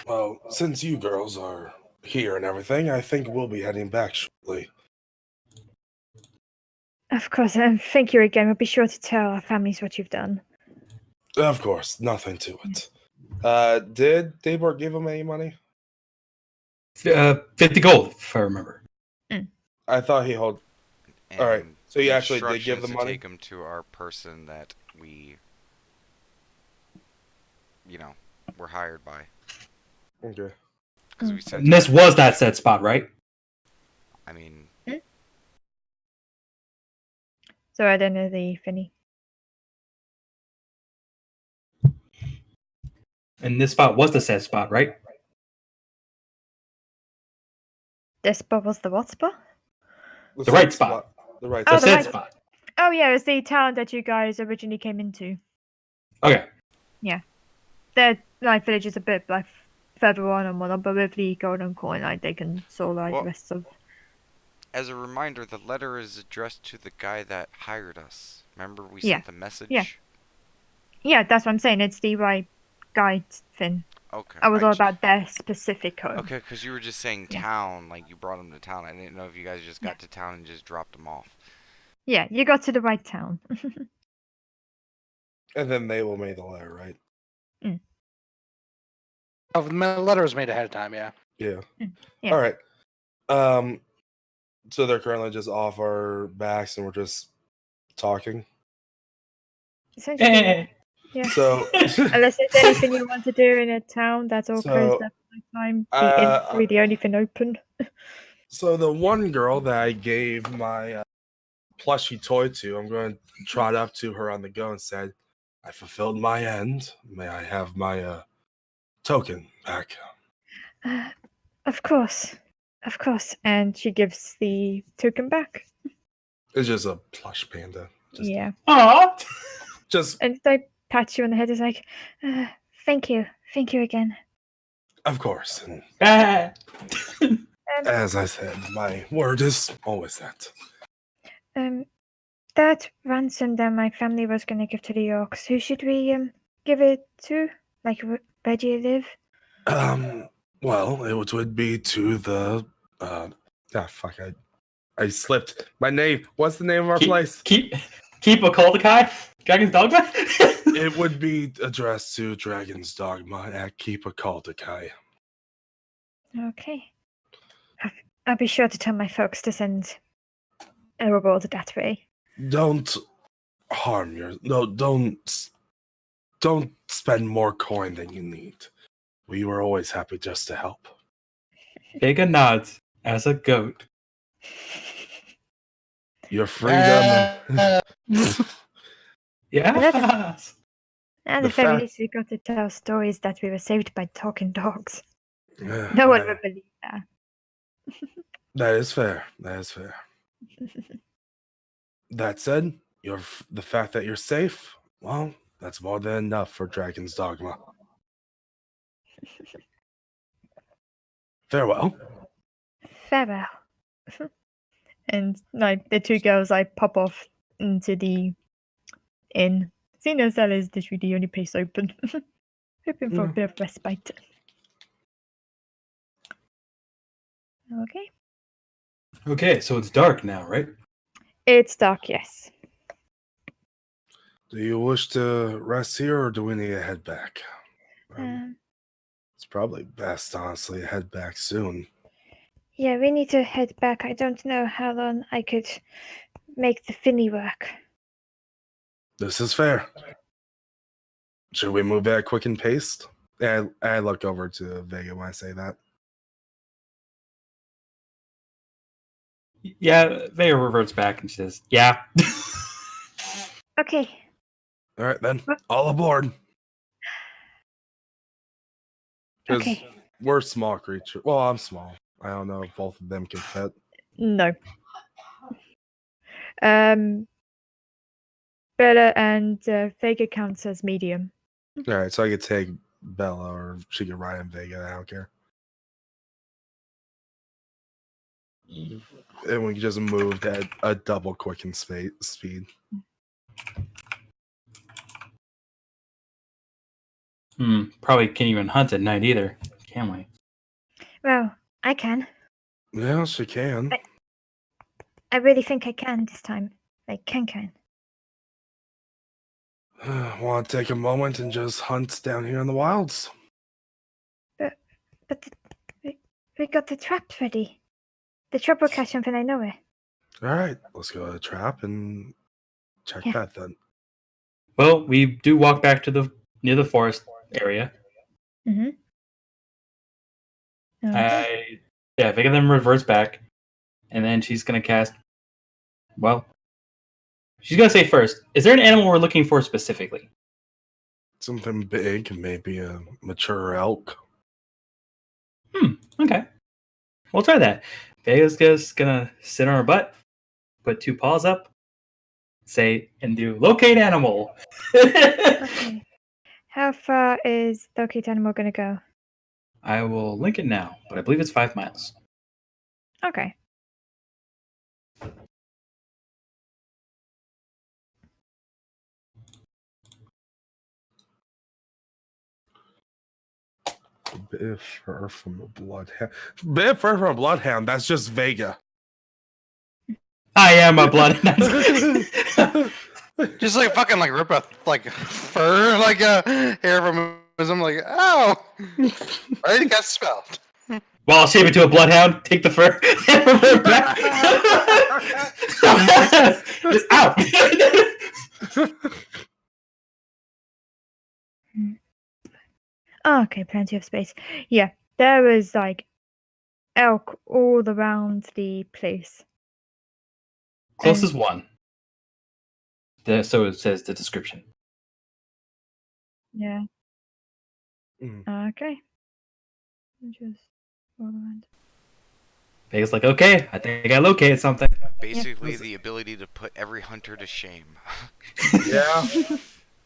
Well, since you girls are here and everything, I think we'll be heading back shortly. Of course, thank you again. We'll be sure to tell our families what you've done. Of course, nothing to it. Did Daybor give him any money? 50 gold, if I remember. I thought he held. And All right, so you actually did give instructions the to money? take him to our person that we, were hired by. Okay. Because we said. And this was that said spot, right? I mean, So I don't know the Finny. And this spot was the said spot, right? This spot was the what spot? The right spot. The right The Oh, the said right- spot. Oh yeah, it's the town that you guys originally came into. Okay. Their like village is a bit like further on and whatnot, but with the golden coin, like they can sort like Well- the rest of. as a reminder, the letter is addressed to the guy that hired us. Remember, we Yeah. sent the message. Yeah. Yeah, that's what I'm saying. It's the right guide thing. Okay. I was all ju- about their specific home. Okay, because you were just saying Yeah. town, like you brought him to town. I didn't know if you guys just got to town and just dropped him off. Yeah, you got to the right town. And then they will make the letter, right? Oh, the letter was made ahead of time. Yeah. Yeah. Yeah. All right. So they're currently just off our backs, and we're just talking. Essentially, Eh. yeah. So, Unless there's anything you want to do in a town that's all closed So, up for the time, the inn's really the only thing open. so the one girl that I gave my plushy toy to, I'm going to trot up to her on the go and said, "I fulfilled my end. May I have my token back?" Of course. And she gives the token back. It's just a plush panda. Just, Yeah. Aww. just And they pat you on the head. It's like, thank you again. of course. And Ah. as I said, my word is always that. That ransom that my family was gonna give to the Yorks. Who should we give it to? Like where do you live? Well, it would be to the fuck, I slipped. My name. What's the name of our place? Keep a Kaldakai? Dragon's Dogma? It would be addressed to Dragon's Dogma at Keep a Kaldakai. Okay. I'll be sure to tell my folks to send a reward that way. Don't harm your don't spend more coin than you need. We were always happy just to help. Vega nods as a goat. Your freedom. Yes. And The the very fact- least we got to tell stories that we were saved by talking dogs. Yeah, No one would believe that. that is fair. That said, the fact that you're safe, well, that's more than enough for Dragon's Dogma. Farewell. Farewell. And like the two girls like pop off into the inn. Seeing as that is literally the only place open. Hoping for a Yeah. bit of respite. Okay. Okay, so it's dark now, right? It's dark, yes. Do you wish to rest here, or do we need to head back? Um, It's probably best, honestly, to head back soon. yeah, we need to head back. I don't know how long I could make the Finny work. This is fair. Should we move at quick and paced? I look over to Vega when I say that. Yeah, Vega reverts back and says, yeah. Okay. All right, then. All aboard. Because Okay. we're small creatures. Well, I'm small. I don't know if both of them can fit. No. Bella and Vega counts as medium. All right, so I could take Bella, or she could ride in Vega. I don't care. And we can just move at a double quicken speed. Probably can't even hunt at night either, can we? Well, I can. Yeah, she can. I really think I can this time. Like, can. Want to take a moment and just hunt down here in the wilds? But we got the traps ready. The trap will catch something I know it. All right, let's go to the trap and check Yeah. that then. Well, we do walk back to near the forest area. Mm-hmm. Okay. Vega then reverts back, and then she's gonna cast. Well, she's gonna say first. Is there an animal we're looking for specifically? Something big, maybe a mature elk. Okay, we'll try that. Vega's just gonna sit on her butt, put 2 paws up, say, and do locate animal. Okay. How far is Locate Animal gonna go? I will link it now, but I believe it's 5 miles. Okay. A bit of fur from a bloodhound. Bit of fur from a bloodhound. That's just Vega. I am a blood. Just like fucking like rip a like fur, like a hair from his. I'm like, oh, I already got spelled. Well, I'll shave it to a bloodhound. Take the fur and revert back. Just out. Oh, okay, plenty of space. Yeah, there was like elk all around the place. Closest one. So it says the description. Yeah. Mm. Okay. Just all around. Vega's like, okay, I think I located something. Basically, the ability to put every hunter to shame. Yeah.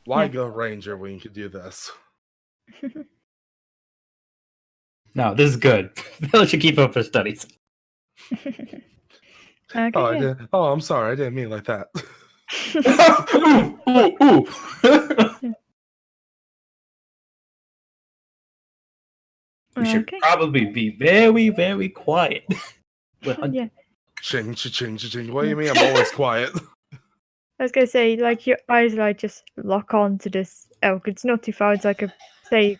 Why Yeah. go ranger when you could do this? No, this is good. Villa should keep up her studies. Okay. Oh, I Yeah. did. Oh, I'm sorry. I didn't mean like that. ooh. We should Okay. probably be very, very quiet. Yeah. Ching, ching, ching. What do you mean? I'm always quiet. I was gonna say, like, your eyes like just lock on to this elk. It's not too far. It's like a say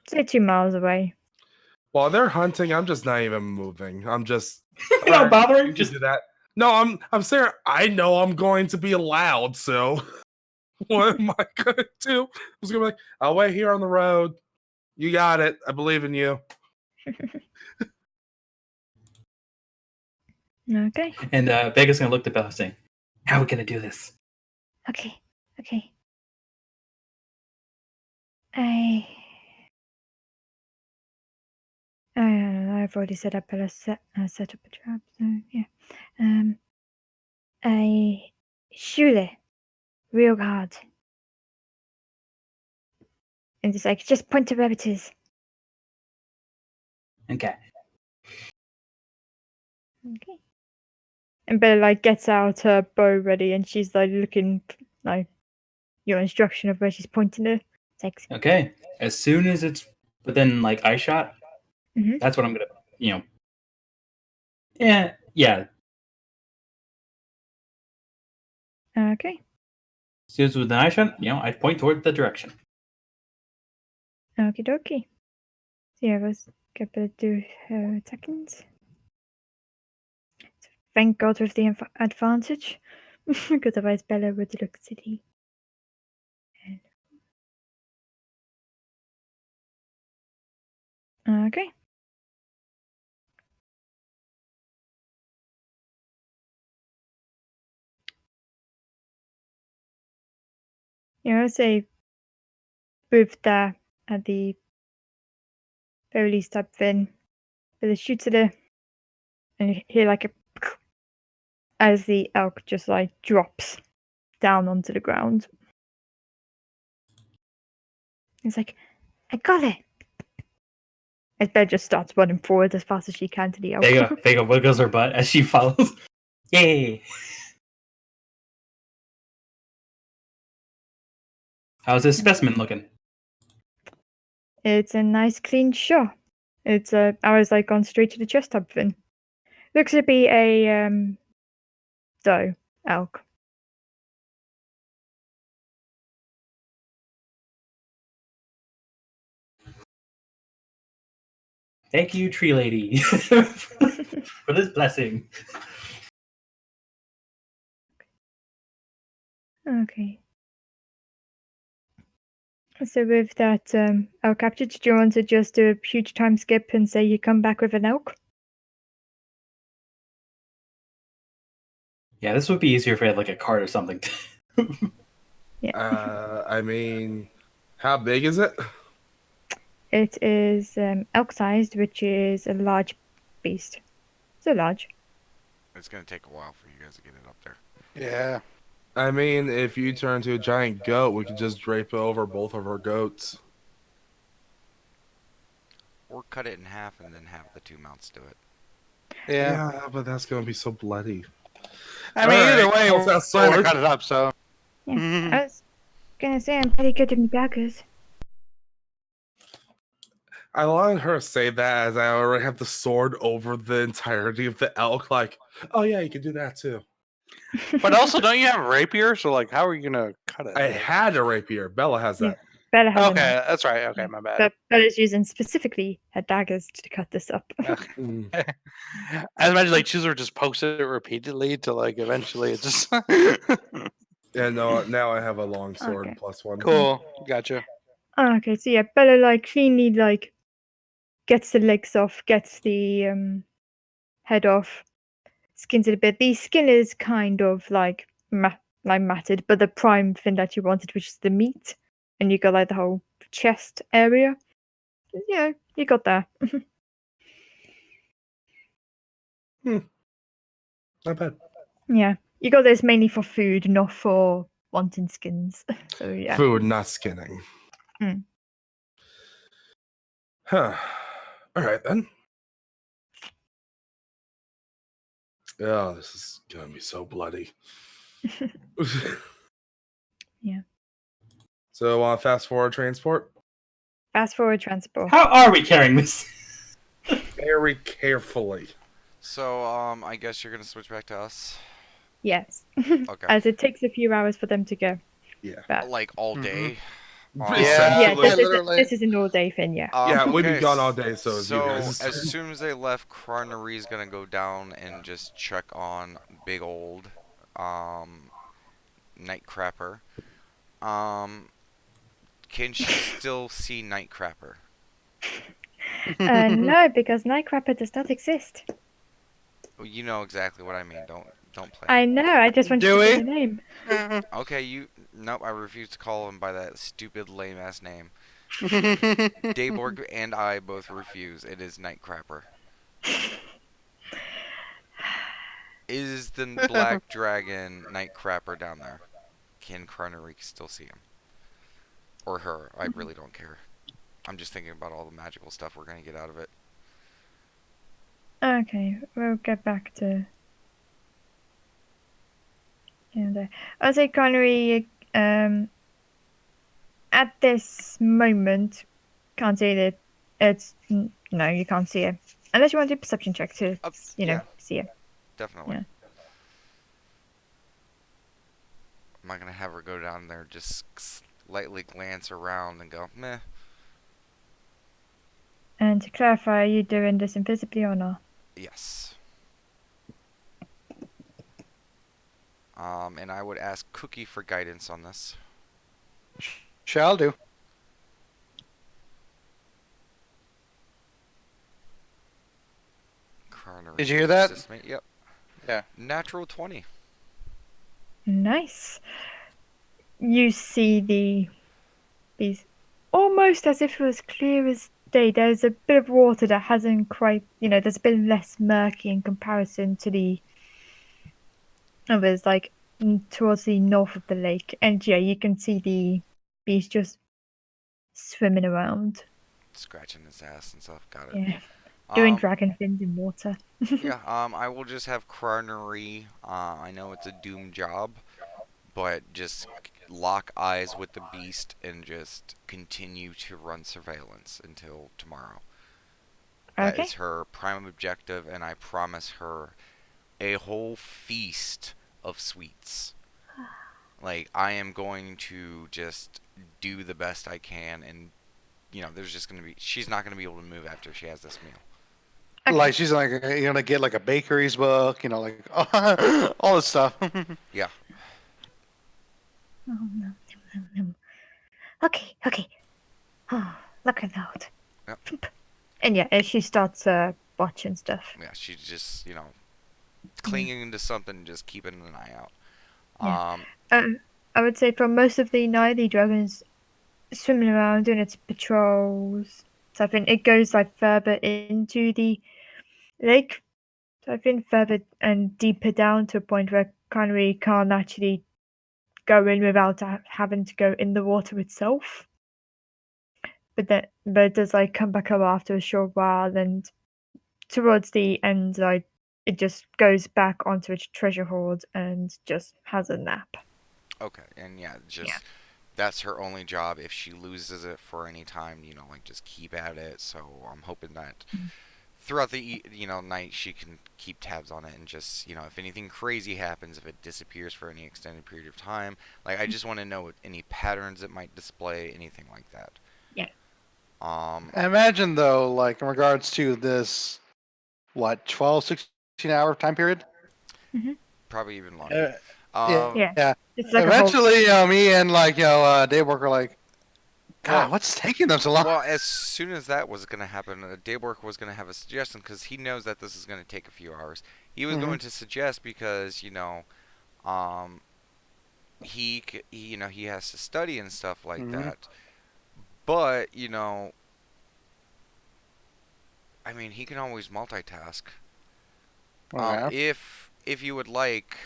2 miles away. While they're hunting, I'm just not even moving. I'm just You're not bothering. you Just do that. No, I'm saying I know I'm going to be loud, so what am I gonna do? I was gonna be like, I'll wait here on the road. You got it. I believe in you. Okay. and Vega's gonna look at Bella saying, "How are we gonna do this?" Okay. I've already set up a set up a trap. So yeah. I shoot it real hard, and it's like just point to where it is. Okay. Okay. And Bella like gets out her bow ready, and she's like looking like your instruction of where she's pointing it. It's like Okay. As soon as it's within like eye shot, Mhm. that's what I'm gonna, Yeah. Okay. As soon as it's within eye shot, I point toward the direction. Okie dokie. So yeah, let's get Bella to do her seconds. Thank God with the advantage, because otherwise Bella would look silly. Okay. Say with that at the release type thing. But it shoots at it, and you hear like a as the elk just like drops down onto the ground. It's like, I got it. And Belle just starts running forward as fast as she can to the elk. Vega wiggles her butt as she follows. Yay! How's this specimen looking? It's a nice clean shot. It's I was like gone straight to the chest type thing. Looks to be a doe elk. Thank you, tree lady, for this blessing. Okay. So with that elk captured, do you want to just do a huge time skip and say you come back with an elk? Yeah, this would be easier if we had like a cart or something. Yeah. I mean, how big is it? It is elk sized, which is a large beast. So large. It's gonna take a while for you guys to get it up there. Yeah. I mean, if you turn into a giant goat, we could just drape it over both of our goats. Or cut it in half and then have the two mounts do it. Yeah. But that's gonna be so bloody. I mean, either way, How's we're that trying to sword? cut it up, so. Yeah. Mhm. I was gonna say I'm pretty good in daggers. I wanted her to say that as I already have the sword over the entirety of the elk. Like, oh yeah, you can do that too. But also, don't you have a rapier? So, like, how are you gonna cut it? I had a rapier. Bella has Yeah. that. Bella has Okay, a knife. that's right. Okay, Yeah. my bad. But Bella's using specifically her daggers to cut this up. Okay. Mm. I imagine like Chooser just posted it repeatedly to like eventually it just Yeah, no. Now I have a long sword Okay. +1. cool. Gotcha. Okay, so yeah, Bella like cleanly like gets the legs off, gets the head off, skins it a bit. The skin is kind of like matted, but the prime thing that you wanted, which is the meat, and you got like the whole chest area. Yeah, you got there. Not bad. Yeah, you got this mainly for food, not for wanting skins. So yeah. Food, not skinning. Mm. Huh. All right then. Oh, this is gonna be so bloody. Yeah. So, fast forward transport. Fast forward transport. How are we carrying this? Very carefully. So, I guess you're gonna switch back to us? Yes. Okay. As it takes a few hours for them to go. Yeah. Back. Like all Mhm. day? Yeah, Yeah, Essentially. literally. this is an all day thing, yeah. Yeah, we'd be okay, gone all day, so is you So, guys. as soon as they left, Carnary's gonna go down and just check on big old, Nightcrapper. Can she still see Nightcrapper? No, because Nightcrapper does not exist. Well, you know exactly what I mean. Don't play. I know, I just want Do you to say we? the name. Okay, nope, I refuse to call him by that stupid lame ass name. Dayborg and I both refuse. It is Nightcrapper. Is the black dragon Nightcrapper down there? Can Carnarik still see him? Or her? I really don't care. I'm just thinking about all the magical stuff we're gonna get out of it. Okay, we'll get back to. And I'll say Connery. At this moment, can't say that it's no, you can't see it unless you want to do a perception check to Yeah, see it. definitely. Yeah. I'm not gonna have her go down there, just slightly glance around and go, meh. And to clarify, are you doing this invisibly or not? Yes. And I would ask Cookie for guidance on this. Shall do. Carnarik Did you hear that? assist me. Yep. Yeah. Natural 20. Nice. You see these almost as if it was clear as day, there's a bit of water that hasn't quite, there's a bit less murky in comparison to the others, like towards the north of the lake. And yeah, you can see the beast just swimming around. Scratching his ass and stuff. Got it. Yeah, doing Um, dragon fins in water. yeah. I will just have Coronery. I know it's a doom job, but just lock eyes with the beast and just continue to run surveillance until tomorrow. That Okay. is her prime objective, and I promise her a whole feast of sweets. Like, I am going to just do the best I can, and, there's just going to be, she's not going to be able to move after she has this meal. Okay. Like she's like you're gonna get like a bakery's book, like all this stuff. Yeah. Oh, no, no, no, no. Okay. Oh, look at that. Yep. And yeah, as she starts watching stuff. Yeah, she's just, clinging to something, just keeping an eye out. Yeah. Um, I would say for most of the night, the dragon's swimming around doing its patrols. So I think it goes like further into the lake. So I think further and deeper down to a point where Connery can't actually go in without having to go in the water itself. But it does like come back up after a short while, and towards the end, like it just goes back onto its treasure hoard and just has a nap. okay, and yeah, Yeah. just that's her only job. If she loses it for any time, like just keep at it. So I'm hoping that throughout the night she can keep tabs on it and just if anything crazy happens, if it disappears for any extended period of time, like I just want to know any patterns it might display, anything like that. Yeah. Imagine though, like in regards to this, what 12, 16-hour time period? Probably even longer. Yeah. Yeah. It's like a whole. Eventually, me and Dave Work are like, God, Well, what's taking them so long? well, as soon as that was going to happen, Daywork was going to have a suggestion because he knows that this is going to take a few hours. He was going to suggest because um, he has to study and stuff like that. But I mean, he can always multitask. Yeah. If you would like,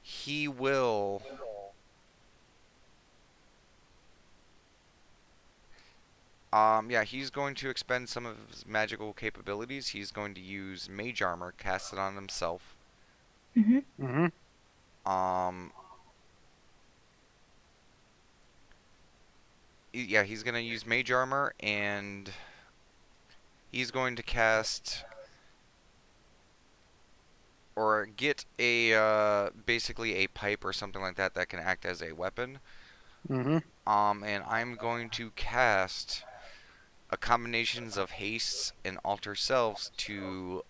he will. Yeah, he's going to expend some of his magical capabilities. He's going to use Mage Armor, cast it on himself. Mm-hmm. Um, yeah, he's going to use Mage Armor, and he's going to cast or get a basically a pipe or something like that that can act as a weapon. Mm-hmm. And I'm going to cast a combinations of hastes and alter selves to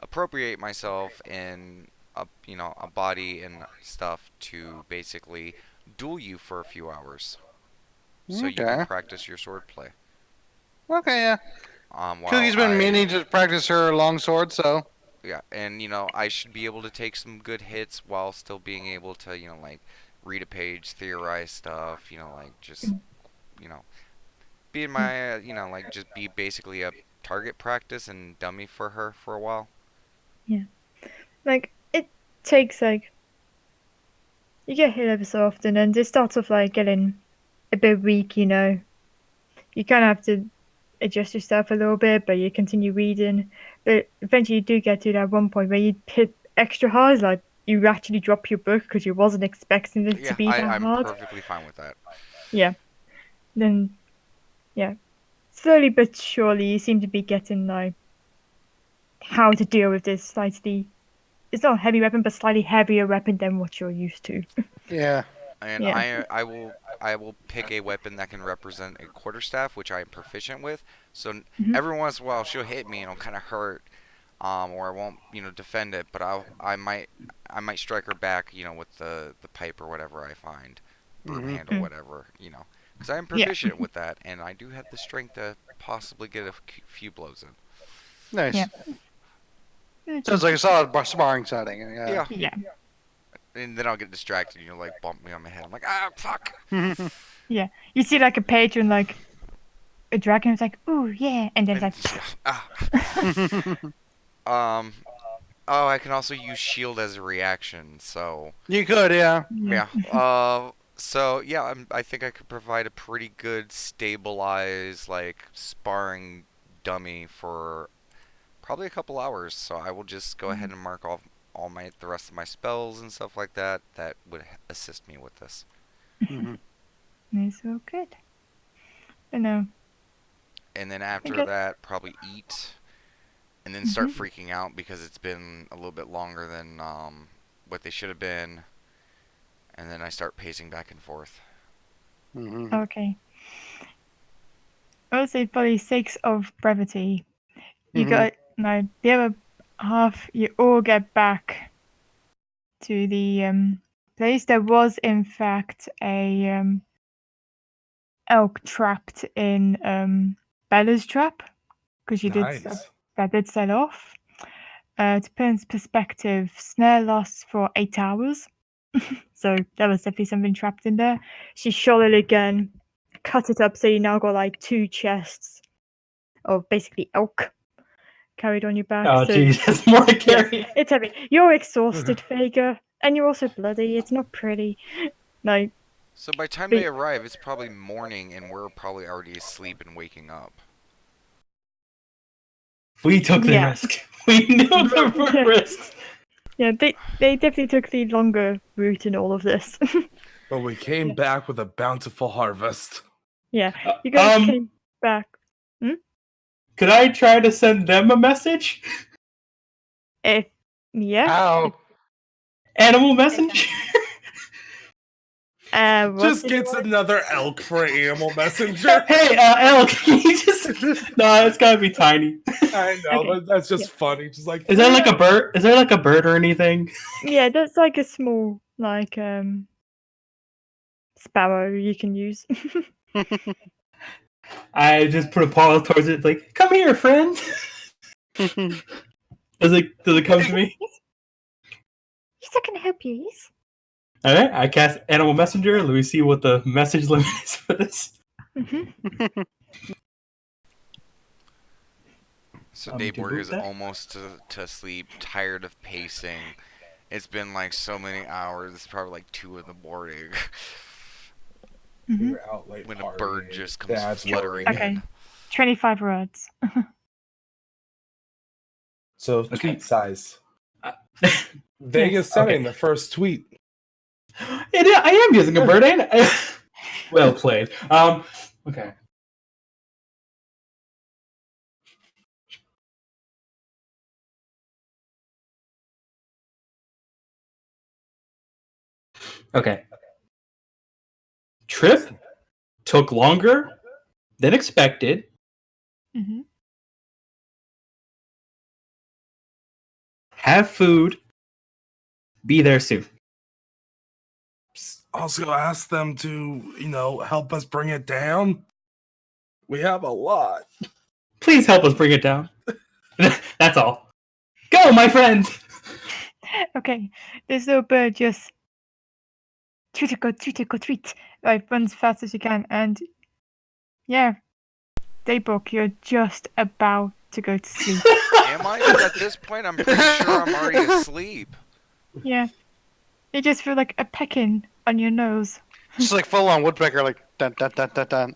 appropriate myself in a body and stuff to basically duel you for a few hours, so you can Okay. practice your swordplay. Okay, yeah. While Cookie's been I meaning to practice her longsword, so. yeah, and I should be able to take some good hits while still being able to like read a page, theorize stuff, like just you know be in my like just be basically a target practice and dummy for her for a while. Yeah. Like it takes like you get hit every so often, and it starts off like getting a bit weak. You kind of have to adjust yourself a little bit, but you continue reading. But eventually, you do get to that one point where you hit extra hard, like you actually drop your book because you wasn't expecting it to Yeah, be that I'm hard. perfectly fine with that. Yeah. Then, yeah, slowly but surely, you seem to be getting like how to deal with this slightly. It's not a heavy weapon, but slightly heavier weapon than what you're used to. Yeah. And Yeah. I will pick a weapon that can represent a quarterstaff, which I am proficient with. So Mhm. every once in a while she'll hit me and it'll kind of hurt, or I won't defend it, but I might strike her back, with the pipe or whatever I find, broom Mm-hmm. handle, whatever, because I am Yeah. proficient with that, and I do have the strength to possibly get a few blows in. Nice. Yeah. Sounds like a solid sparring setting. Yeah. Yeah, Yeah. and then I'll get distracted, and you'll like bump me on my head. I'm like, ah, fuck. Yeah. You see like a patron like a dragon was like, "Ooh, yeah," and then And, it's like, um. Oh, I can also use shield as a reaction. So You could, yeah. yeah. So yeah, I think I could provide a pretty good stabilized like sparring dummy for probably a couple hours. So I will just go ahead and mark off all the rest of my spells and stuff like that. That would assist me with this. Mhm. it's so good. I know. And then I after get. that, probably eat, and then start Mhm. freaking out because it's been a little bit longer than what they should have been, and then I start pacing back and forth. Mhm. Okay. Also, for the sakes of brevity, you Mhm. got no the other half. You all get back to the place. There was, in fact, a elk trapped in Bella's trap because you did Nice. that did set off. To put in perspective, snare lasts for 8 hours, so there was definitely something trapped in there. She shot it again, cut it up, so you now got like 2 chests of basically elk carried on your back. Oh, So jeez, that's more to yeah, carry. it's heavy. You're exhausted, Vega, and you're also bloody. It's not pretty. No, So by the time but they arrive, it's probably morning, and we're probably already asleep and waking up. We took the yeah, risk. We knew the yeah, risks. yeah. They definitely took the longer route in all of this. But we came Yeah. back with a bountiful harvest. Yeah, you guys Um, came back. could I try to send them a message? If yeah, Ow. Animal message? what Just did you gets want? another elk for animal messenger. Hey, elk, can you just... No, it's gotta be tiny. I know, Okay. but that's just funny. Just like Is there like a bird? Is there like a bird or anything? Yeah, that's like a small like sparrow you can use. I just put a paw towards it, like, come here, friend. Does it come to me? Yes, I can help you. Yes. All right, I cast Animal Messenger. Let me see what the message limit is for this. So Me to boot Dayborg is that. almost to sleep, tired of pacing. It's been like so many hours. It's probably like 2 in the morning we were out late when a bird partying. just comes Dad's fluttering worried. Okay. in. 25 words. So Okay. tweet size. Vegas sending the first tweet. I am using a bird, ain't I? Well played. Okay. Okay. Trip took longer than expected. Mm-hmm. Have food. Be there soon. Also ask them to, help us bring it down. We have a lot. Please help us bring it down. That's all. Go, my friend. Okay, this little bird just tweet, like runs fast as you can, and yeah, Daybrook, you're just about to go to sleep. Am I? Because at this point, I'm pretty sure I'm already asleep. Yeah, you just feel like a pecking on your nose. Just like full on woodpecker, like dun dun dun dun dun.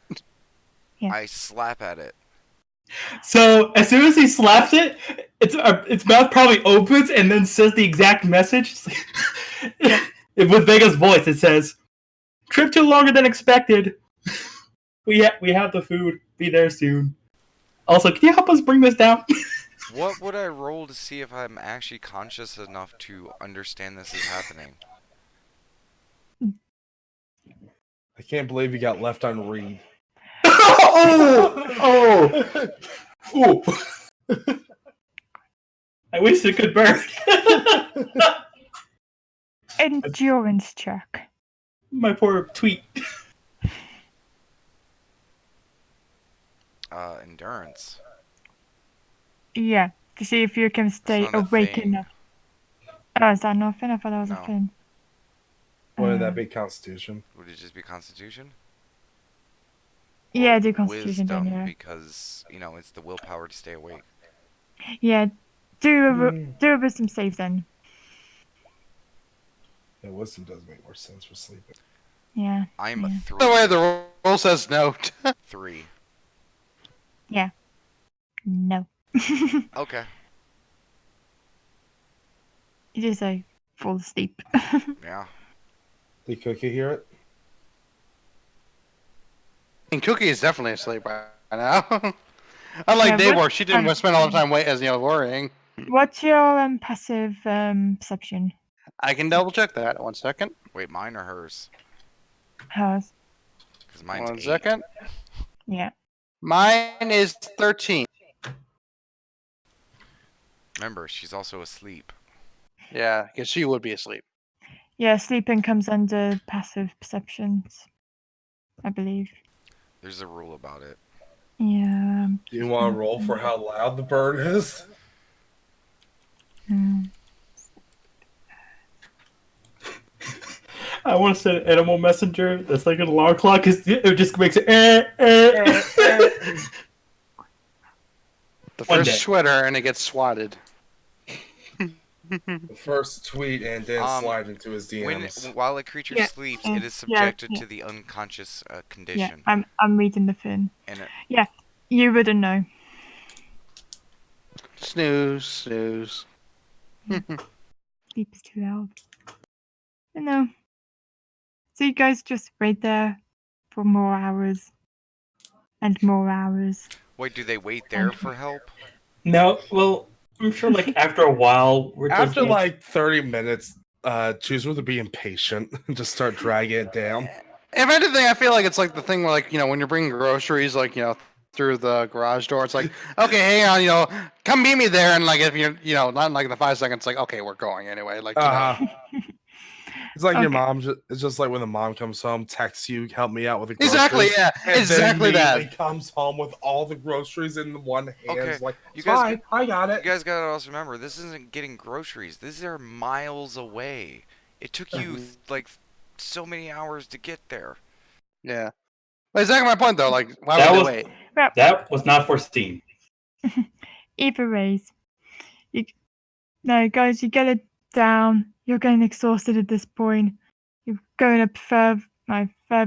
Yeah. I slap at it. So as soon as he slaps it, its mouth probably opens and then says the exact message. With Vega's voice, it says, "Trip took longer than expected. We have the food. Be there soon. Also, can you help us bring this down?" What would I roll to see if I'm actually conscious enough to understand this is happening? I can't believe you got left on read. oh, ooh. I wish it could burn. Endurance check. My poor tweet. Endurance. Yeah, to see if you can stay not a awake thing. enough. Oh, is that not a thing? I thought that was No. a thing. Wouldn't that be Constitution? Would it just be Constitution? Yeah, do Constitution then. wisdom Yeah. because it's the willpower to stay awake. Yeah. Do Hmm. a wisdom save then. Yeah, wisdom does make more sense for sleeping. Yeah. I'm Yeah. three. The way the rule says no. 3. No. Okay. You just like fall asleep. Yeah. Did Cookie hear it? And Cookie is definitely asleep right now. Unlike Yeah, Day what- War, she didn't spend all the time worrying. What's your passive perception? I can double check that. 1 second. Wait, mine or hers? Hers. Because mine's 1 8. second. Yeah. Mine is 13. Remember, she's also asleep. Yeah, because she would be asleep. Yeah, sleeping comes under passive perceptions, I believe. There's a rule about it. Yeah. Do you want to roll for how loud the bird is? I want to set an animal messenger that's like an alarm clock. It just makes it. The One first day. sweater and it gets swatted. The first tweet and then slide into his When DMs. while a creature Yeah, sleeps, yeah, it is yeah, subjected yeah. to the unconscious Yeah, condition. I'm reading the thing. And You wouldn't know. Snooze, snooze. Sleep is too loud. I know. So you guys just wait there for more hours and more hours. wait, do they wait there for help? No, well, I'm sure like after a while, we're After just like 30 minutes, choose whether to be impatient and just start dragging it down. If anything, I feel like it's like the thing where, like, when you're bringing groceries, like, through the garage door, it's like, okay, hang on, come meet me there. And, like, if you're, not in, like, the 5 seconds, like, okay, we're going anyway. Like, It's like your Okay. mom. It's just like when the mom comes home, texts you, "Help me out with the groceries." Exactly, yeah. And Exactly then that. immediately comes home with all the groceries in one hand. Okay, It's like, you it's guys fine, I got You it. guys gotta also remember, this isn't getting groceries. These are miles away. It took you like so many hours to get there. Yeah. But exactly my point, though. Like, why That would was- they wait? that was not foreseen. Either ways. No, guys, you get it down. You're getting exhausted at this point. You're going up further,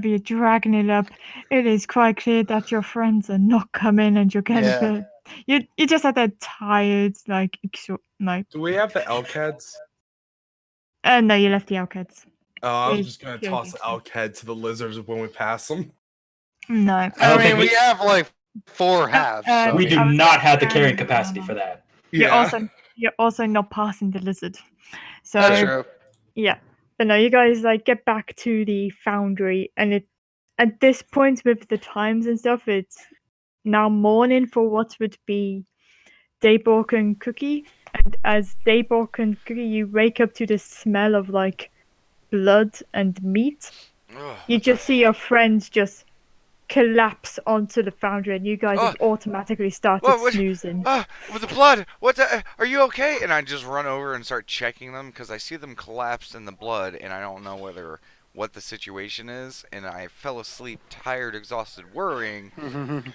you're dragging it up. It is quite clear that your friends are not coming and you're getting Yeah. you just at that tired, like, Do we have the elk heads? no, you left the outkids. Oh, I was Yes, just gonna yeah, toss yeah. the elk head to the lizards when we pass them. No. I I don't mean, think we have, like, 4 halves. So, We do I was not have the saying, carrying capacity for that. You're also not passing the lizard. So That's true. yeah. But no, you guys like get back to the foundry, and at this point with the times and stuff, it's now morning for what would be Daybork and Cookie. And as Daybork and Cookie, you wake up to the smell of like blood and meat. Ugh. You just see your friends just collapse onto the foundry, and you guys have Oh. automatically started What? snoozing. With the blood. Are you okay? And I just run over and start checking them because I see them collapsed in the blood, and I don't know what the situation is. And I fell asleep, tired, exhausted, worrying.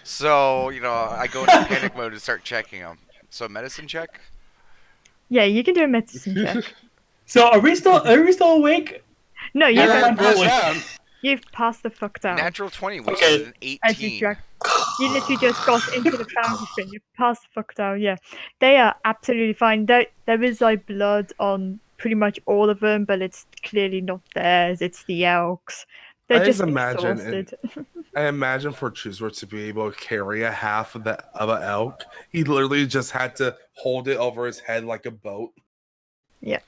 So I go into panic mode and start checking them. So medicine check. Yeah, you can do a medicine check. So are we still awake? No, Yeah, you've, I'm probably- you've passed the fuck down. Natural 20, which Okay. is an As you 18. drag, you literally just got into the foundry thing. You passed the fuck down. Yeah, they are absolutely fine. There is like blood on pretty much all of them, but it's clearly not theirs. It's the elks. They're I just just imagine exhausted. I imagine for Chooseword to be able to carry a half of an elk, he literally just had to hold it over his head like a boat. Yeah.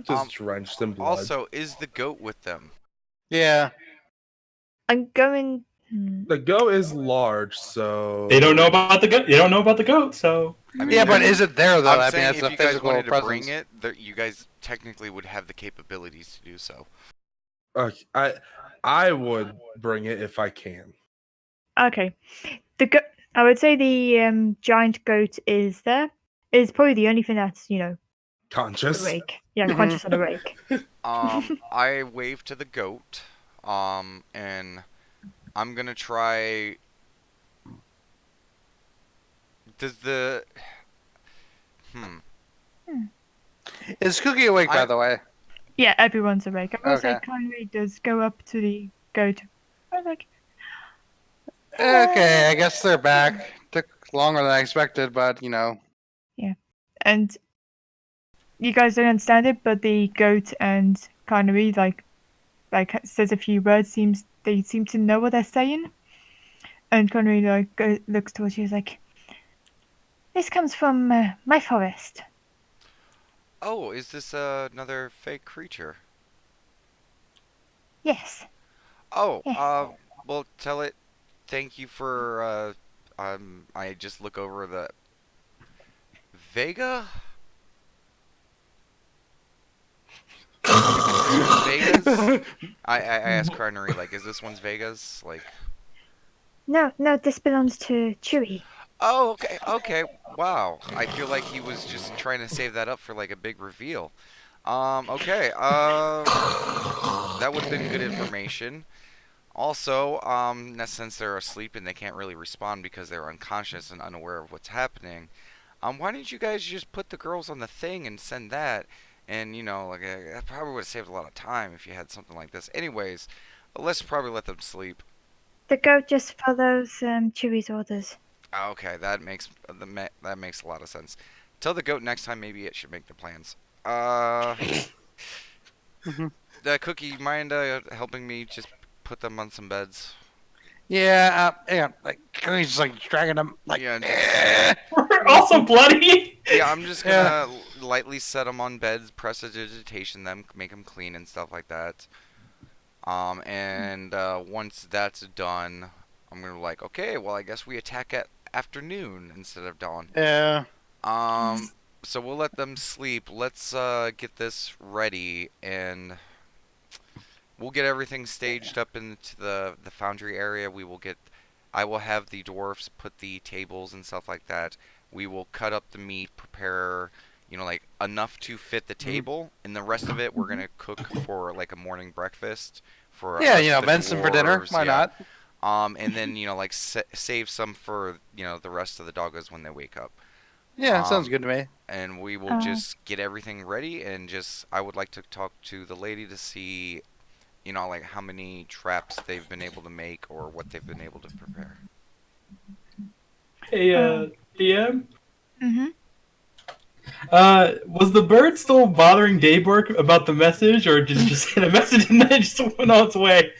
Just drenched in blood. Also, is the goat with them? Yeah. I'm going. The goat is large, so They don't know about the goat. They don't know about the goat, so I mean, Yeah, but there's- is it there, though? I'm I mean, saying that's if a you guys physical wanted to presence. bring it, you guys technically would have the capabilities to do so. I would bring it if I can. Okay, I would say the giant goat is there. Is probably the only thing that's Conscious. awake. Yeah, conscious and awake. I wave to the goat, and I'm gonna try Does the hmm? Is Cookie awake, by I the way? Yeah, everyone's awake. I will say Okay. Connery does go up to the goat. I'm like, Okay, I guess they're back. Took longer than I expected, but and you guys don't understand it, but the goat and Connery like says a few words. They seem to know what they're saying. And Connery looks towards you, like, this comes from my forest. Oh, is this another fake creature? Yes. Oh, Yeah. well, tell it. Thank you for I just look over the Vega. Is this one's Vegas? I asked Carnery, like, is this one's Vegas? Like, No, this belongs to Chewie. oh, okay, okay, wow. I feel like he was just trying to save that up for like a big reveal. Okay, that would have been good information. Also, since they're asleep and they can't really respond because they're unconscious and unaware of what's happening, why didn't you guys just put the girls on the thing and send that? And like that probably would have saved a lot of time if you had something like this. Anyways, let's probably let them sleep. The goat just follows Chewie's orders. Okay, that makes a lot of sense. Tell the goat next time maybe it should make the plans. The cookie, mind helping me just put them on some beds? yeah. Like he's just like dragging them, like Yeah, We're also bloody. yeah. I'm just Yeah. gonna lightly set them on beds, prestidigitation them, make them clean and stuff like that. And once that's done, I'm gonna like, okay, well, I guess we attack at afternoon instead of dawn. yeah. So we'll let them sleep. Let's get this ready, and we'll get everything staged up into the foundry area. I will have the dwarfs put the tables and stuff like that. We will cut up the meat, prepare, like enough to fit the table, and the rest of it we're gonna cook for like a morning breakfast for Yeah, us, the venison for dinner. dwarves. Why Yeah. not? And then like save some for the rest of the doggos when they wake up. Yeah, sounds Um, good to me. and we will Uh, just get everything ready and just I would like to talk to the lady to see like how many traps they've been able to make or what they've been able to prepare. Hey, DM. mm-hmm. Was the bird still bothering Daybork about the message, or did it just get a message and then it just went on its way?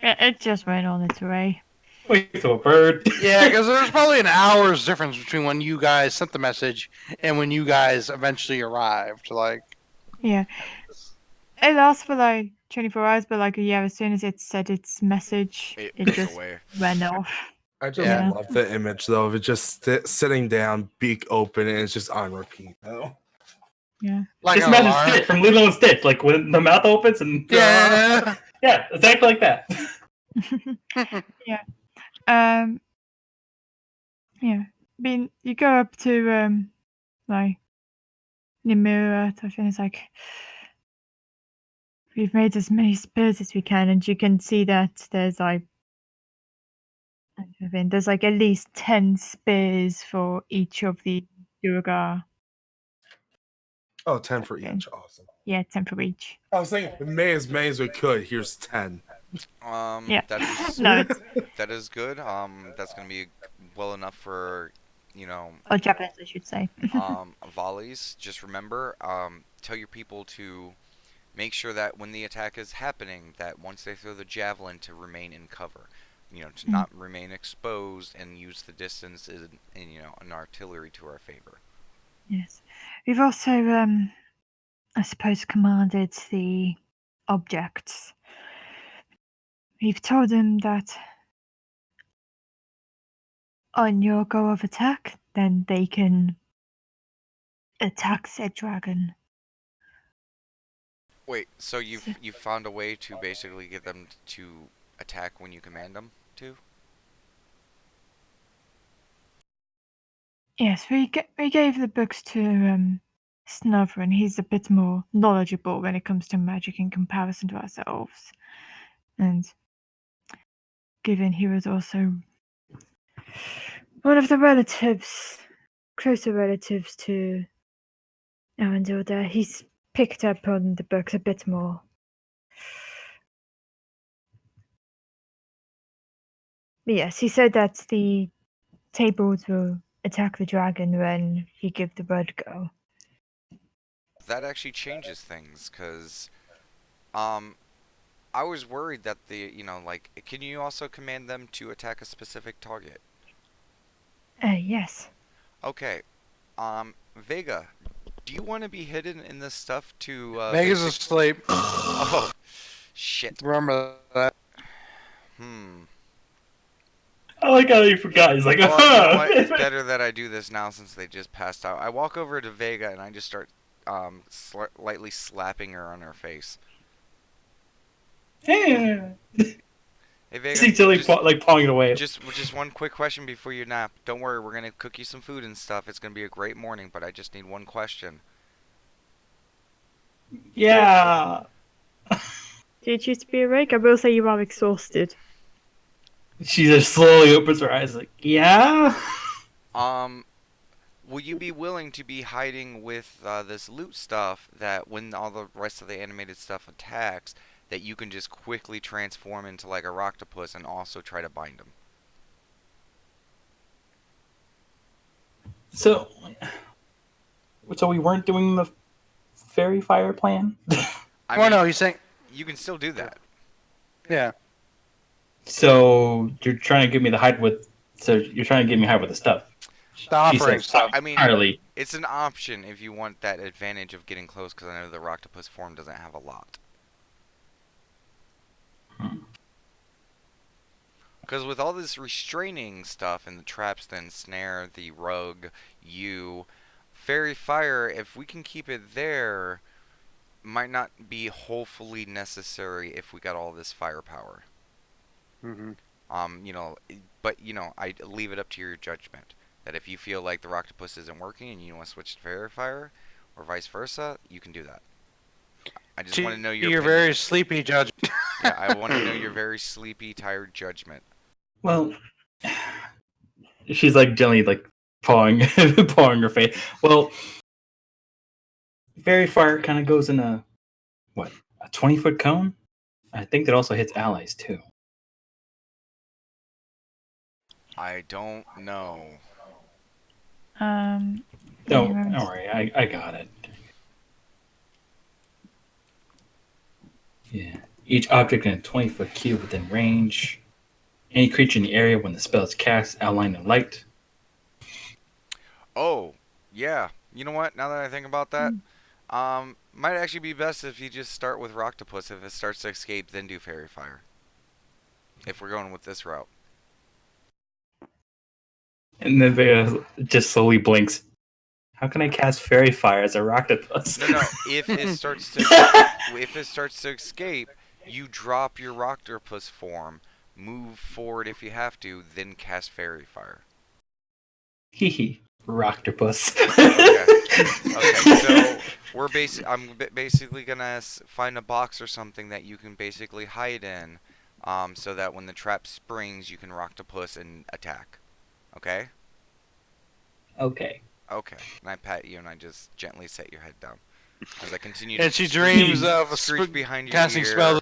It just went on its way. Wait, so a bird? Yeah, because there's probably an hour's difference between when you guys sent the message and when you guys eventually arrived. Like, Yeah. It lasts for like 24 hours, but like, yeah, as soon as it said its message, it Goes just away. went off. I just Yeah. love the image though of it just sitting down, beak open, and it's just on repeat. Though. Yeah. like Just an imagine alarm. Stitch from Lilo and Stitch, like when the mouth opens and Yeah. yeah, exactly like that. Yeah. Um. Yeah. I mean, you go up to like Nimura, and it's like, we've made as many spears as we can, and you can see that there's like, I mean, there's like at least 10 spears for each of the Durga. Oh, 10 for Okay. each. Awesome. Yeah, 10 for each. I was thinking, May as we could. Here's 10. Yeah. That is No, it's that is good. That's gonna be well enough for or Japanese, I should say. volleys. Just remember, tell your people to make sure that when the attack is happening, that once they throw the javelin, to remain in cover. To not remain exposed and use the distance in an artillery to our favor. Yes. We've also, I suppose, commanded the objects. We've told them that on your go of attack, then they can attack said dragon. Wait, so you've found a way to basically get them to attack when you command them to? Yes, we gave the books to Snuffer, and he's a bit more knowledgeable when it comes to magic in comparison to ourselves. And given he was also one of the relatives closer relatives to Arundel. He's picked up on the books a bit more. Yes, he said that the tables will attack the dragon when you give the word go. That actually changes things, because um, I was worried that like, can you also command them to attack a specific target? Yes. Okay. Vega, do you want to be hidden in this stuff to Megan's asleep. Oh, shit. Remember that. Hmm. I like how he forgot. He's like, Well, you know what? It's better that I do this now since they just passed out. I walk over to Vega and I just start lightly slapping her on her face. Yeah. Hey Vega, He's like, like pawing it away. just one quick question before you nap. Don't worry, we're gonna cook you some food and stuff. It's gonna be a great morning, but I just need one question. Yeah. Do you choose to be awake? I will say you are exhausted. She just slowly opens her eyes, like, yeah. Um, will you be willing to be hiding with this loot stuff that when all the rest of the animated stuff attacks, that you can just quickly transform into like a Roctopus and also try to bind him? So we weren't doing the fairy fire plan. I Well, mean, no, he's saying, you can still do that. yeah. So you're trying to get me the hide with. So you're trying to get me hide with the stuff. The offering says, stuff. I mean, entirely. it's an option if you want that advantage of getting close, because I know the Roctopus form doesn't have a lot. Because with all this restraining stuff and the traps, the ensnare, the rug, fairy fire, if we can keep it there, might not be wholly necessary if we got all this firepower. Mm-hmm. But I leave it up to your judgment. That if you feel like the Roctopus isn't working and you want to switch to fairy fire, or vice versa, you can do that. I just want to know your You're opinion. very sleepy, Judge. Yeah, I want to know your very sleepy, tired judgment. Well, she's like gently like pawing pawing her face. Well, fairy fire kind of goes in a 20-foot cone. I think that also hits allies too. I don't know. Don't worry, I got it. Yeah. Each object in a 20-foot cube within range. Any creature in the area when the spell is cast, outlined in light. Oh, yeah. You know what? Now that I think about that, might actually be best if you just start with Roctopus. If it starts to escape, then do Fairy Fire. If we're going with this route. And then Vega just slowly blinks. How can I cast Fairy Fire as a Roctopus? No. If it starts to escape, you drop your Roctopus form, move forward if you have to, then cast Fairy Fire. Hee hee. Roctopus. Okay, so I'm basically gonna find a box or something that you can basically hide in, so that when the trap springs, you can Roctopus and attack. Okay? Okay. Okay. And I pat you and I just gently set your head down as I continue And to she dreams of screech behind your casting ear spells.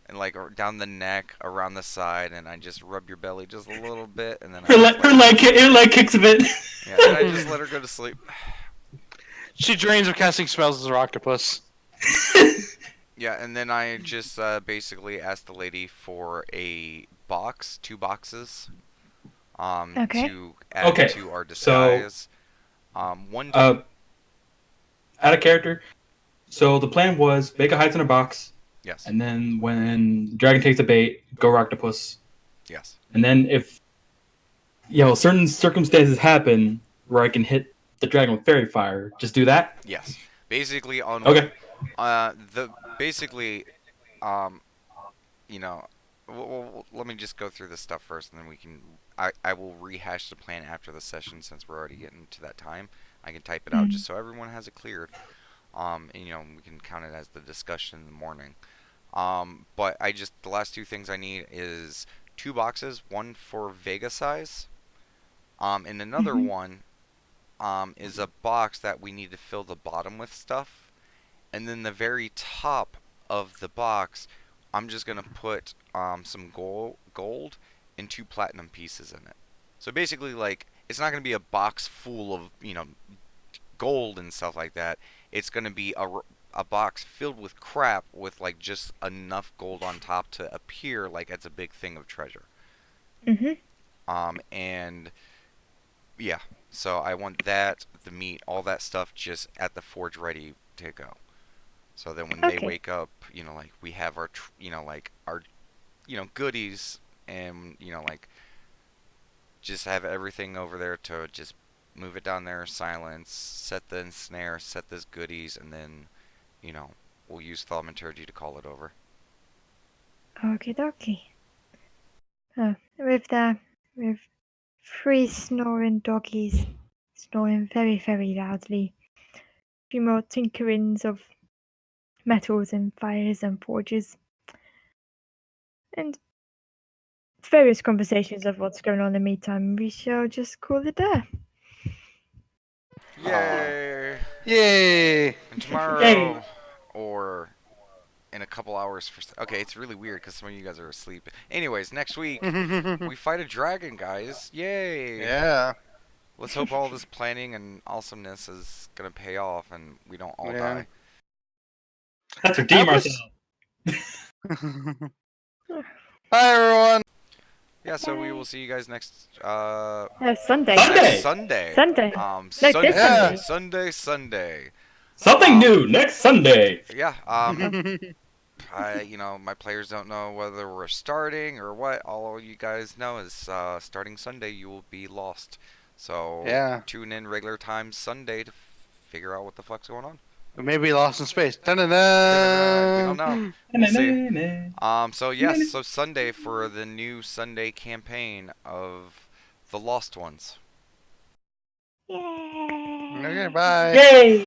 and like down the neck, around the side, and I just rub your belly just a little bit, and then Her leg kicks a bit. Yeah, then I just let her go to sleep. She dreams of casting spells as a Octopus. Yeah, and then I just basically asked the lady for a box, 2 boxes, Okay. to add to our disguise. One. Out of character. So the plan was Vega hides in a box, Yes. and then when Dragon takes the bait, go Roctopus. Yes. And then if certain circumstances happen where I can hit the dragon with fairy fire, just do that. Yes. Basically on. Okay. Basically, um, let me just go through this stuff first, and then we can. I will rehash the plan after the session since we're already getting to that time. I can type it out just so everyone has it clear. And, we can count it as the discussion in the morning. But the last 2 things I need is 2 boxes, one for Vega size, and another one, is a box that we need to fill the bottom with stuff, and then the very top of the box, I'm just gonna put some gold and 2 platinum pieces in it. So basically, like, it's not gonna be a box full of gold and stuff like that. It's gonna be a box filled with crap with like just enough gold on top to appear like it's a big thing of treasure. Mhm. And yeah, so I want that, the meat, all that stuff just at the forge ready to go. So then when they Okay. wake up, like we have our, like our, goodies, and like just have everything over there to just move it down there, silence, set the ensnare, set this goodies, and then, you know, we'll use thaumaturgy to call it over. Okie dokie. With 3 snoring doggies, snoring very, very loudly. A few more tinkerings of metals and fires and forges. And various conversations of what's going on in the meantime. We shall just call it there. Yay! Yay! And tomorrow, or in a couple hours okay, it's really weird because some of you guys are asleep. Anyways, next week we fight a dragon, guys. Yay! Yeah. Let's hope all this planning and awesomeness is gonna pay off and we don't all Yeah. die. Let's redeem I was- ourselves. Bye, everyone. Yeah, so we will see you guys next Sunday. Sunday. next Sunday. Sunday. Sunday, this Sunday. Sunday. Something new next Sunday. Yeah. My players don't know whether we're starting or what. All you guys know is starting Sunday, you will be lost. So Yeah. tune in regular time Sunday to figure out what the fuck's going on. We may be lost in space. We don't know. We'll see. So yes, so Sunday for the new Sunday campaign of the Lost Ones. Yay! Okay, bye. Yay!